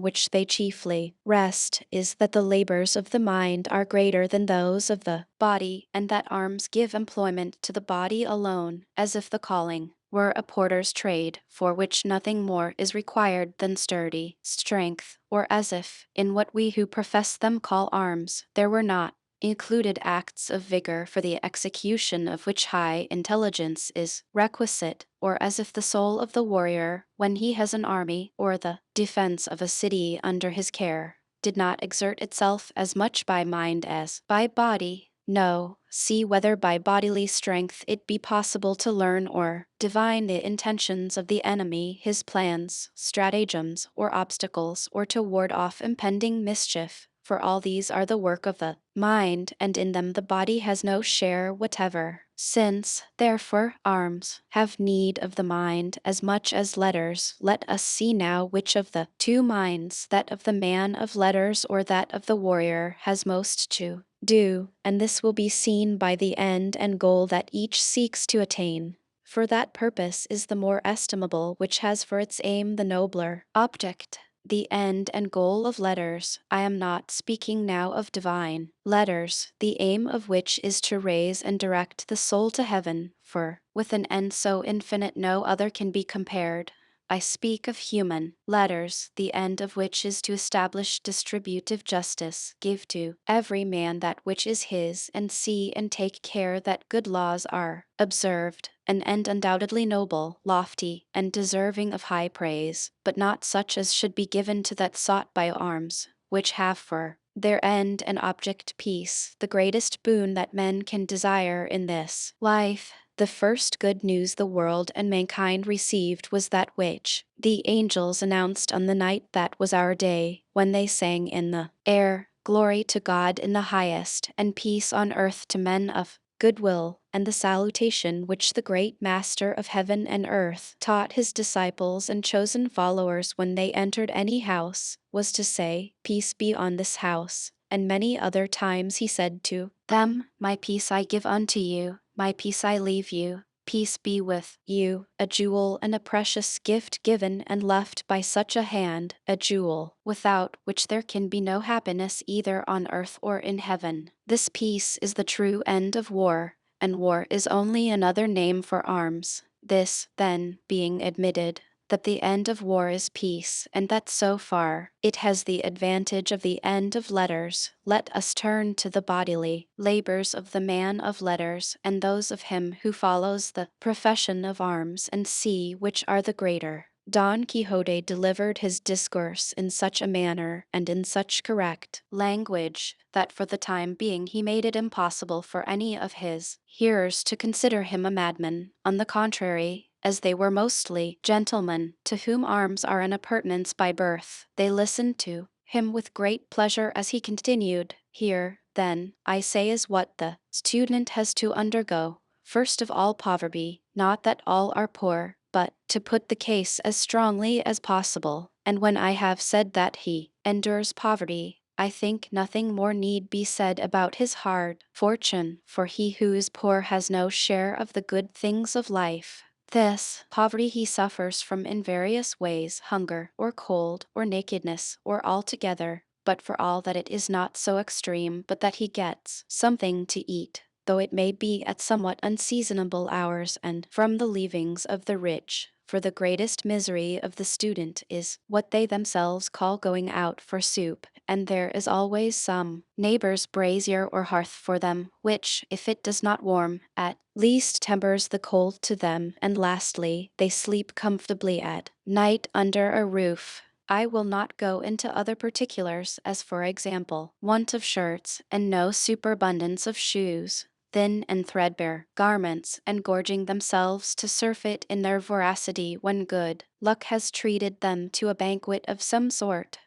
which they chiefly rest, is that the labors of the mind are greater than those of the body, and that arms give employment to the body alone, as if the calling were a porter's trade, for which nothing more is required than sturdy strength, or as if, in what we who profess them call arms, there were not included acts of vigor for the execution of which high intelligence is requisite, or as if the soul of the warrior, when he has an army or the defense of a city under his care, did not exert itself as much by mind as by body. No, see whether by bodily strength it be possible to learn or divine the intentions of the enemy, his plans, stratagems, or obstacles, or to ward off impending mischief. For all these are the work of the mind, and in them the body has no share whatever. Since, therefore, arms have need of the mind as much as letters, let us see now which of the two minds, that of the man of letters or that of the warrior, has most to do, and this will be seen by the end and goal that each seeks to attain. for that purpose is the more estimable which has for its aim the nobler object. The end and goal of letters, I am not speaking now of divine letters, the aim of which is to raise and direct the soul to heaven, for, with an end so infinite no other can be compared. I speak of human letters, the end of which is to establish distributive justice, give to every man that which is his, and see and take care that good laws are observed, an end undoubtedly noble, lofty, and deserving of high praise, but not such as should be given to that sought by arms, which have for their end and object peace, the greatest boon that men can desire in this life. The first good news the world and mankind received was that which the angels announced on the night that was our day, when they sang in the air, "Glory to God in the highest, and peace on earth to men of goodwill," and the salutation which the great Master of heaven and earth taught his disciples and chosen followers when they entered any house, was to say, "Peace be on this house." And many other times he said to them, "My peace I give unto you, my peace I leave you. Peace be with you," a jewel and a precious gift given and left by such a hand, a jewel, without which there can be no happiness either on earth or in heaven. This peace is the true end of war, and war is only another name for arms. This, then, being admitted, that the end of war is peace, and that so far it has the advantage of the end of letters, let us turn to the bodily labors of the man of letters and those of him who follows the profession of arms, and see which are the greater. Don Quixote delivered his discourse in such a manner and in such correct language that for the time being he made it impossible for any of his hearers to consider him a madman. On the contrary, as they were mostly gentlemen, to whom arms are an appurtenance by birth, they listened to him with great pleasure as he continued. Here, then, I say is what the student has to undergo. First of all poverty, not that all are poor, but to put the case as strongly as possible, and when I have said that he endures poverty, I think nothing more need be said about his hard fortune, for he who is poor has no share of the good things of life. This poverty he suffers from in various ways, hunger, or cold, or nakedness, or altogether, but for all that it is not so extreme but that he gets something to eat, though it may be at somewhat unseasonable hours and from the leavings of the rich. For the greatest misery of the student is what they themselves call going out for soup, and there is always some neighbor's brazier or hearth for them, which, if it does not warm, at least tempers the cold to them, and lastly, they sleep comfortably at night under a roof. I will not go into other particulars, as for example, want of shirts, and no superabundance of shoes, thin and threadbare garments, and gorging themselves to surfeit in their voracity when good luck has treated them to a banquet of some sort.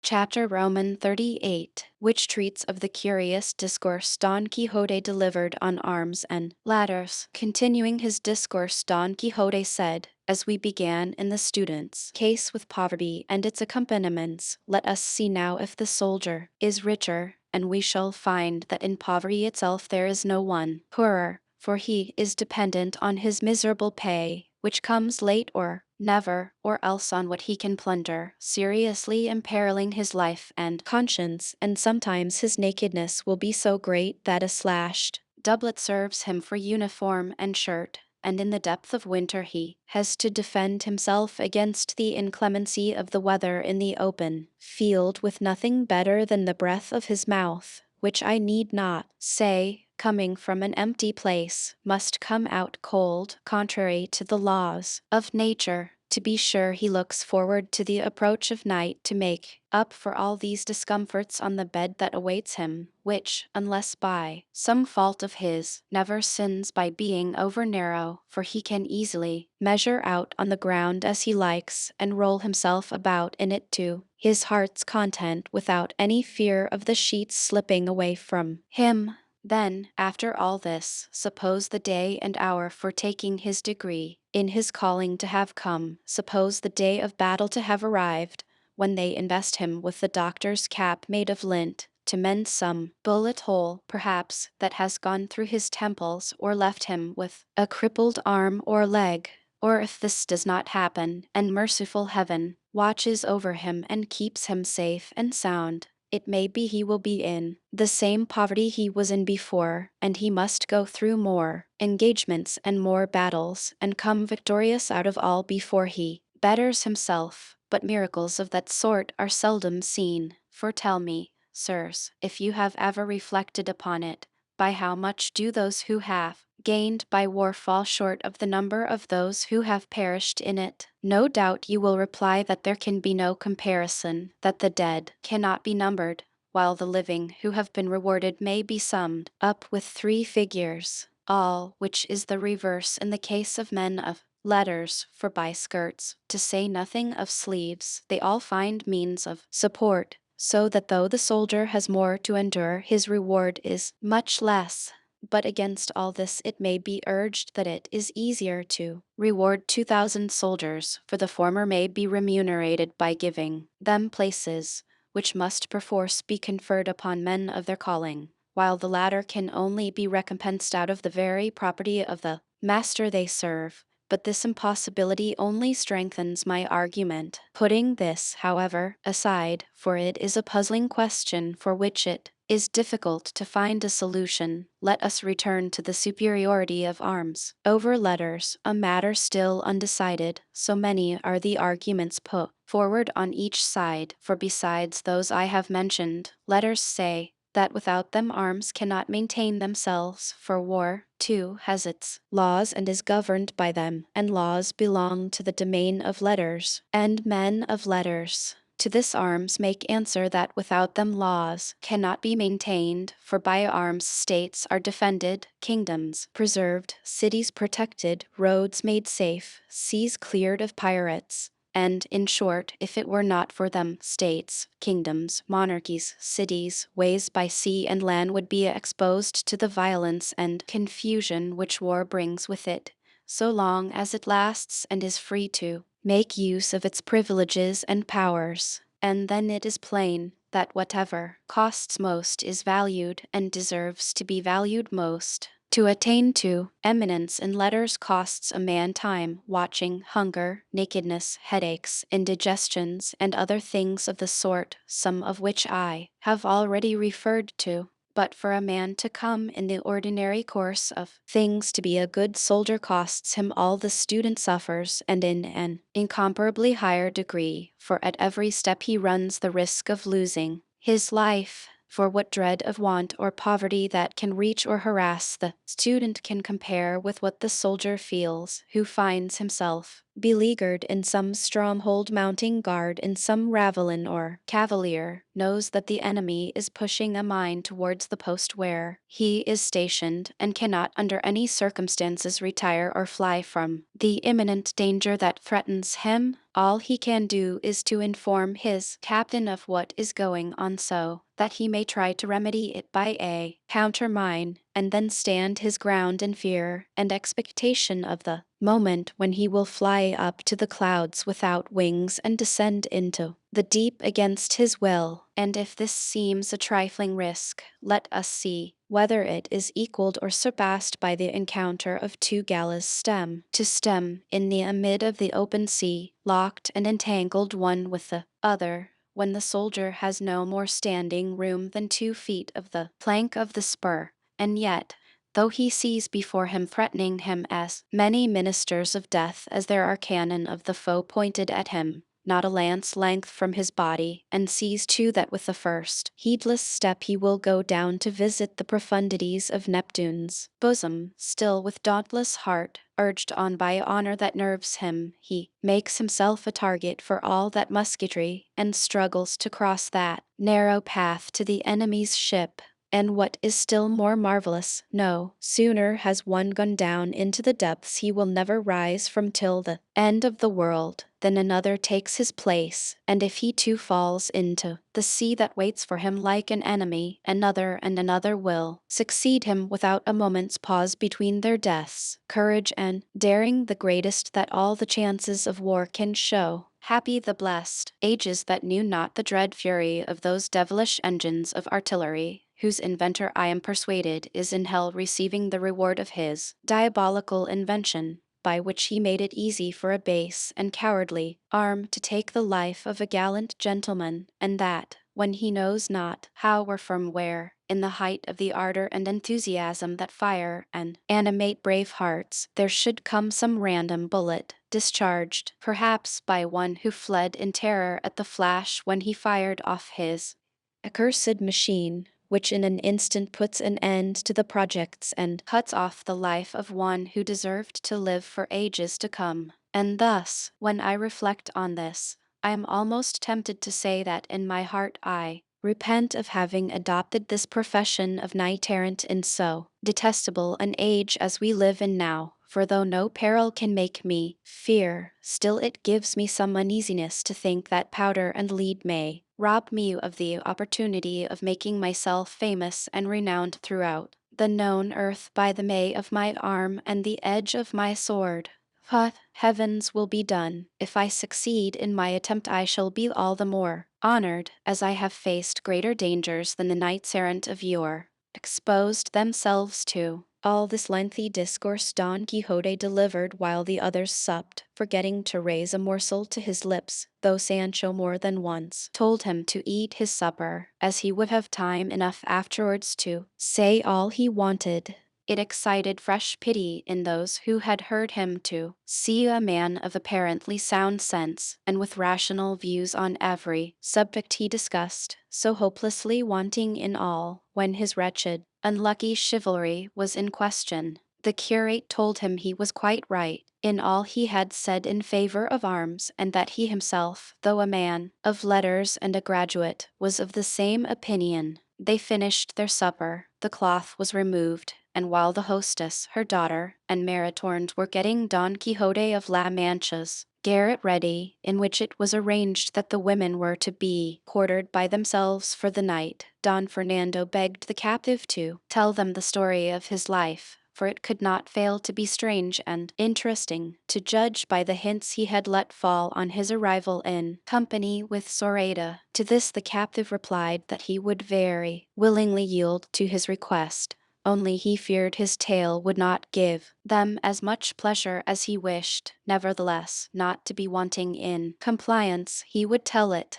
Chapter Roman 38, which treats of the curious discourse Don Quixote delivered on arms and ladders. Continuing his discourse, Don Quixote said, "As we began in the student's case with poverty and its accompaniments, let us see now if the soldier is richer, and we shall find that in poverty itself there is no one poorer, for he is dependent on his miserable pay, which comes late or never, or else on what he can plunder, seriously imperiling his life and conscience, and sometimes his nakedness will be so great that a slashed doublet serves him for uniform and shirt, and in the depth of winter he has to defend himself against the inclemency of the weather in the open field with nothing better than the breath of his mouth, which I need not say, coming from an empty place, must come out cold, contrary to the laws of nature. To be sure, he looks forward to the approach of night to make up for all these discomforts on the bed that awaits him, which, unless by some fault of his, never sins by being over narrow, for he can easily measure out on the ground as he likes, and roll himself about in it to his heart's content without any fear of the sheets slipping away from him. Then, after all this, suppose the day and hour for taking his degree in his calling to have come, suppose the day of battle to have arrived, when they invest him with the doctor's cap made of lint, to mend some bullet hole, perhaps, that has gone through his temples or left him with a crippled arm or leg. Or if this does not happen, and merciful heaven watches over him and keeps him safe and sound, it may be he will be in the same poverty he was in before, and he must go through more engagements and more battles, and come victorious out of all before he betters himself. But miracles of that sort are seldom seen. For tell me, sirs, if you have ever reflected upon it, by how much do those who have gained by war fall short of the number of those who have perished in it? No doubt you will reply that there can be no comparison, that the dead cannot be numbered, while the living who have been rewarded may be summed up with 3 figures, all which is the reverse in the case of men of letters, for by skirts, to say nothing of sleeves, they all find means of support, so that though the soldier has more to endure, his reward is much less. But against all this it may be urged that it is easier to reward 2,000 soldiers, for the former may be remunerated by giving them places, which must perforce be conferred upon men of their calling, while the latter can only be recompensed out of the very property of the master they serve. But this impossibility only strengthens my argument. Putting this, however, aside, for it is a puzzling question for which it is difficult to find a solution, let us return to the superiority of arms over letters, a matter still undecided, so many are the arguments put forward on each side, for besides those I have mentioned, letters say that without them arms cannot maintain themselves, for war, too, has its laws and is governed by them, and laws belong to the domain of letters, and men of letters. To this arms make answer that without them laws cannot be maintained, for by arms states are defended, kingdoms preserved, cities protected, roads made safe, seas cleared of pirates. And, in short, if it were not for them, states, kingdoms, monarchies, cities, ways by sea and land would be exposed to the violence and confusion which war brings with it, so long as it lasts and is free to make use of its privileges and powers. And then it is plain that whatever costs most is valued and deserves to be valued most. To attain to eminence in letters costs a man time, watching, hunger, nakedness, headaches, indigestions, and other things of the sort, some of which I have already referred to. But for a man to come in the ordinary course of things to be a good soldier costs him all the student suffers, and in an incomparably higher degree, for at every step he runs the risk of losing his life. For what dread of want or poverty that can reach or harass the student can compare with what the soldier feels who finds himself beleaguered in some stronghold, mounting guard in some ravelin or cavalier, knows that the enemy is pushing a mine towards the post where he is stationed, and cannot under any circumstances retire or fly from the imminent danger that threatens him? All he can do is to inform his captain of what is going on, so that he may try to remedy it by a countermine, and then stand his ground in fear and expectation of the moment when he will fly up to the clouds without wings and descend into the deep against his will. And if this seems a trifling risk, let us see whether it is equaled or surpassed by the encounter of 2 galleys stem to stem in the amid of the open sea, locked and entangled one with the other, when the soldier has no more standing room than 2 feet of the plank of the spur. And yet, though he sees before him threatening him as many ministers of death as there are cannon of the foe pointed at him, not a lance length from his body, and sees too that with the first heedless step he will go down to visit the profundities of Neptune's bosom, still with dauntless heart, urged on by honor that nerves him, he makes himself a target for all that musketry, and struggles to cross that narrow path to the enemy's ship. And what is still more marvelous, no sooner has one gone down into the depths he will never rise from till the end of the world, than another takes his place, and if he too falls into the sea that waits for him like an enemy, another and another will succeed him without a moment's pause between their deaths. Courage and daring the greatest that all the chances of war can show, Happy the blessed ages that knew not the dread fury of those devilish engines of artillery, whose inventor I am persuaded is in hell receiving the reward of his diabolical invention, by which he made it easy for a base and cowardly arm to take the life of a gallant gentleman, and that, when he knows not how or from where, in the height of the ardor and enthusiasm that fire and animate brave hearts, there should come some random bullet, discharged, perhaps, by one who fled in terror at the flash when he fired off his accursed machine, which in an instant puts an end to the projects and cuts off the life of one who deserved to live for ages to come. And thus, when I reflect on this, I am almost tempted to say that in my heart I repent of having adopted this profession of knight-errant in so detestable an age as we live in now, for though no peril can make me fear, still it gives me some uneasiness to think that powder and lead may rob me of the opportunity of making myself famous and renowned throughout the known earth by the may of my arm and the edge of my sword. But heavens will be done. If I succeed in my attempt, I shall be all the more honored, as I have faced greater dangers than the knights errant of yore exposed themselves to. All this lengthy discourse Don Quixote delivered while the others supped, forgetting to raise a morsel to his lips, though Sancho more than once told him to eat his supper, as he would have time enough afterwards to say all he wanted. It excited fresh pity in those who had heard him to see a man of apparently sound sense, and with rational views on every subject he discussed, so hopelessly wanting in all, when his wretched, unlucky chivalry was in question. The curate told him he was quite right in all he had said in favor of arms, and that he himself, though a man of letters and a graduate, was of the same opinion. They finished their supper, the cloth was removed, and while the hostess, her daughter, and Maritornes were getting Don Quixote of La Mancha's garret ready, in which it was arranged that the women were to be quartered by themselves for the night, Don Fernando begged the captive to tell them the story of his life, for it could not fail to be strange and interesting, to judge by the hints he had let fall on his arrival in company with Zoraida. To this the captive replied that he would very willingly yield to his request, only he feared his tale would not give them as much pleasure as he wished. Nevertheless, not to be wanting in compliance, he would tell it.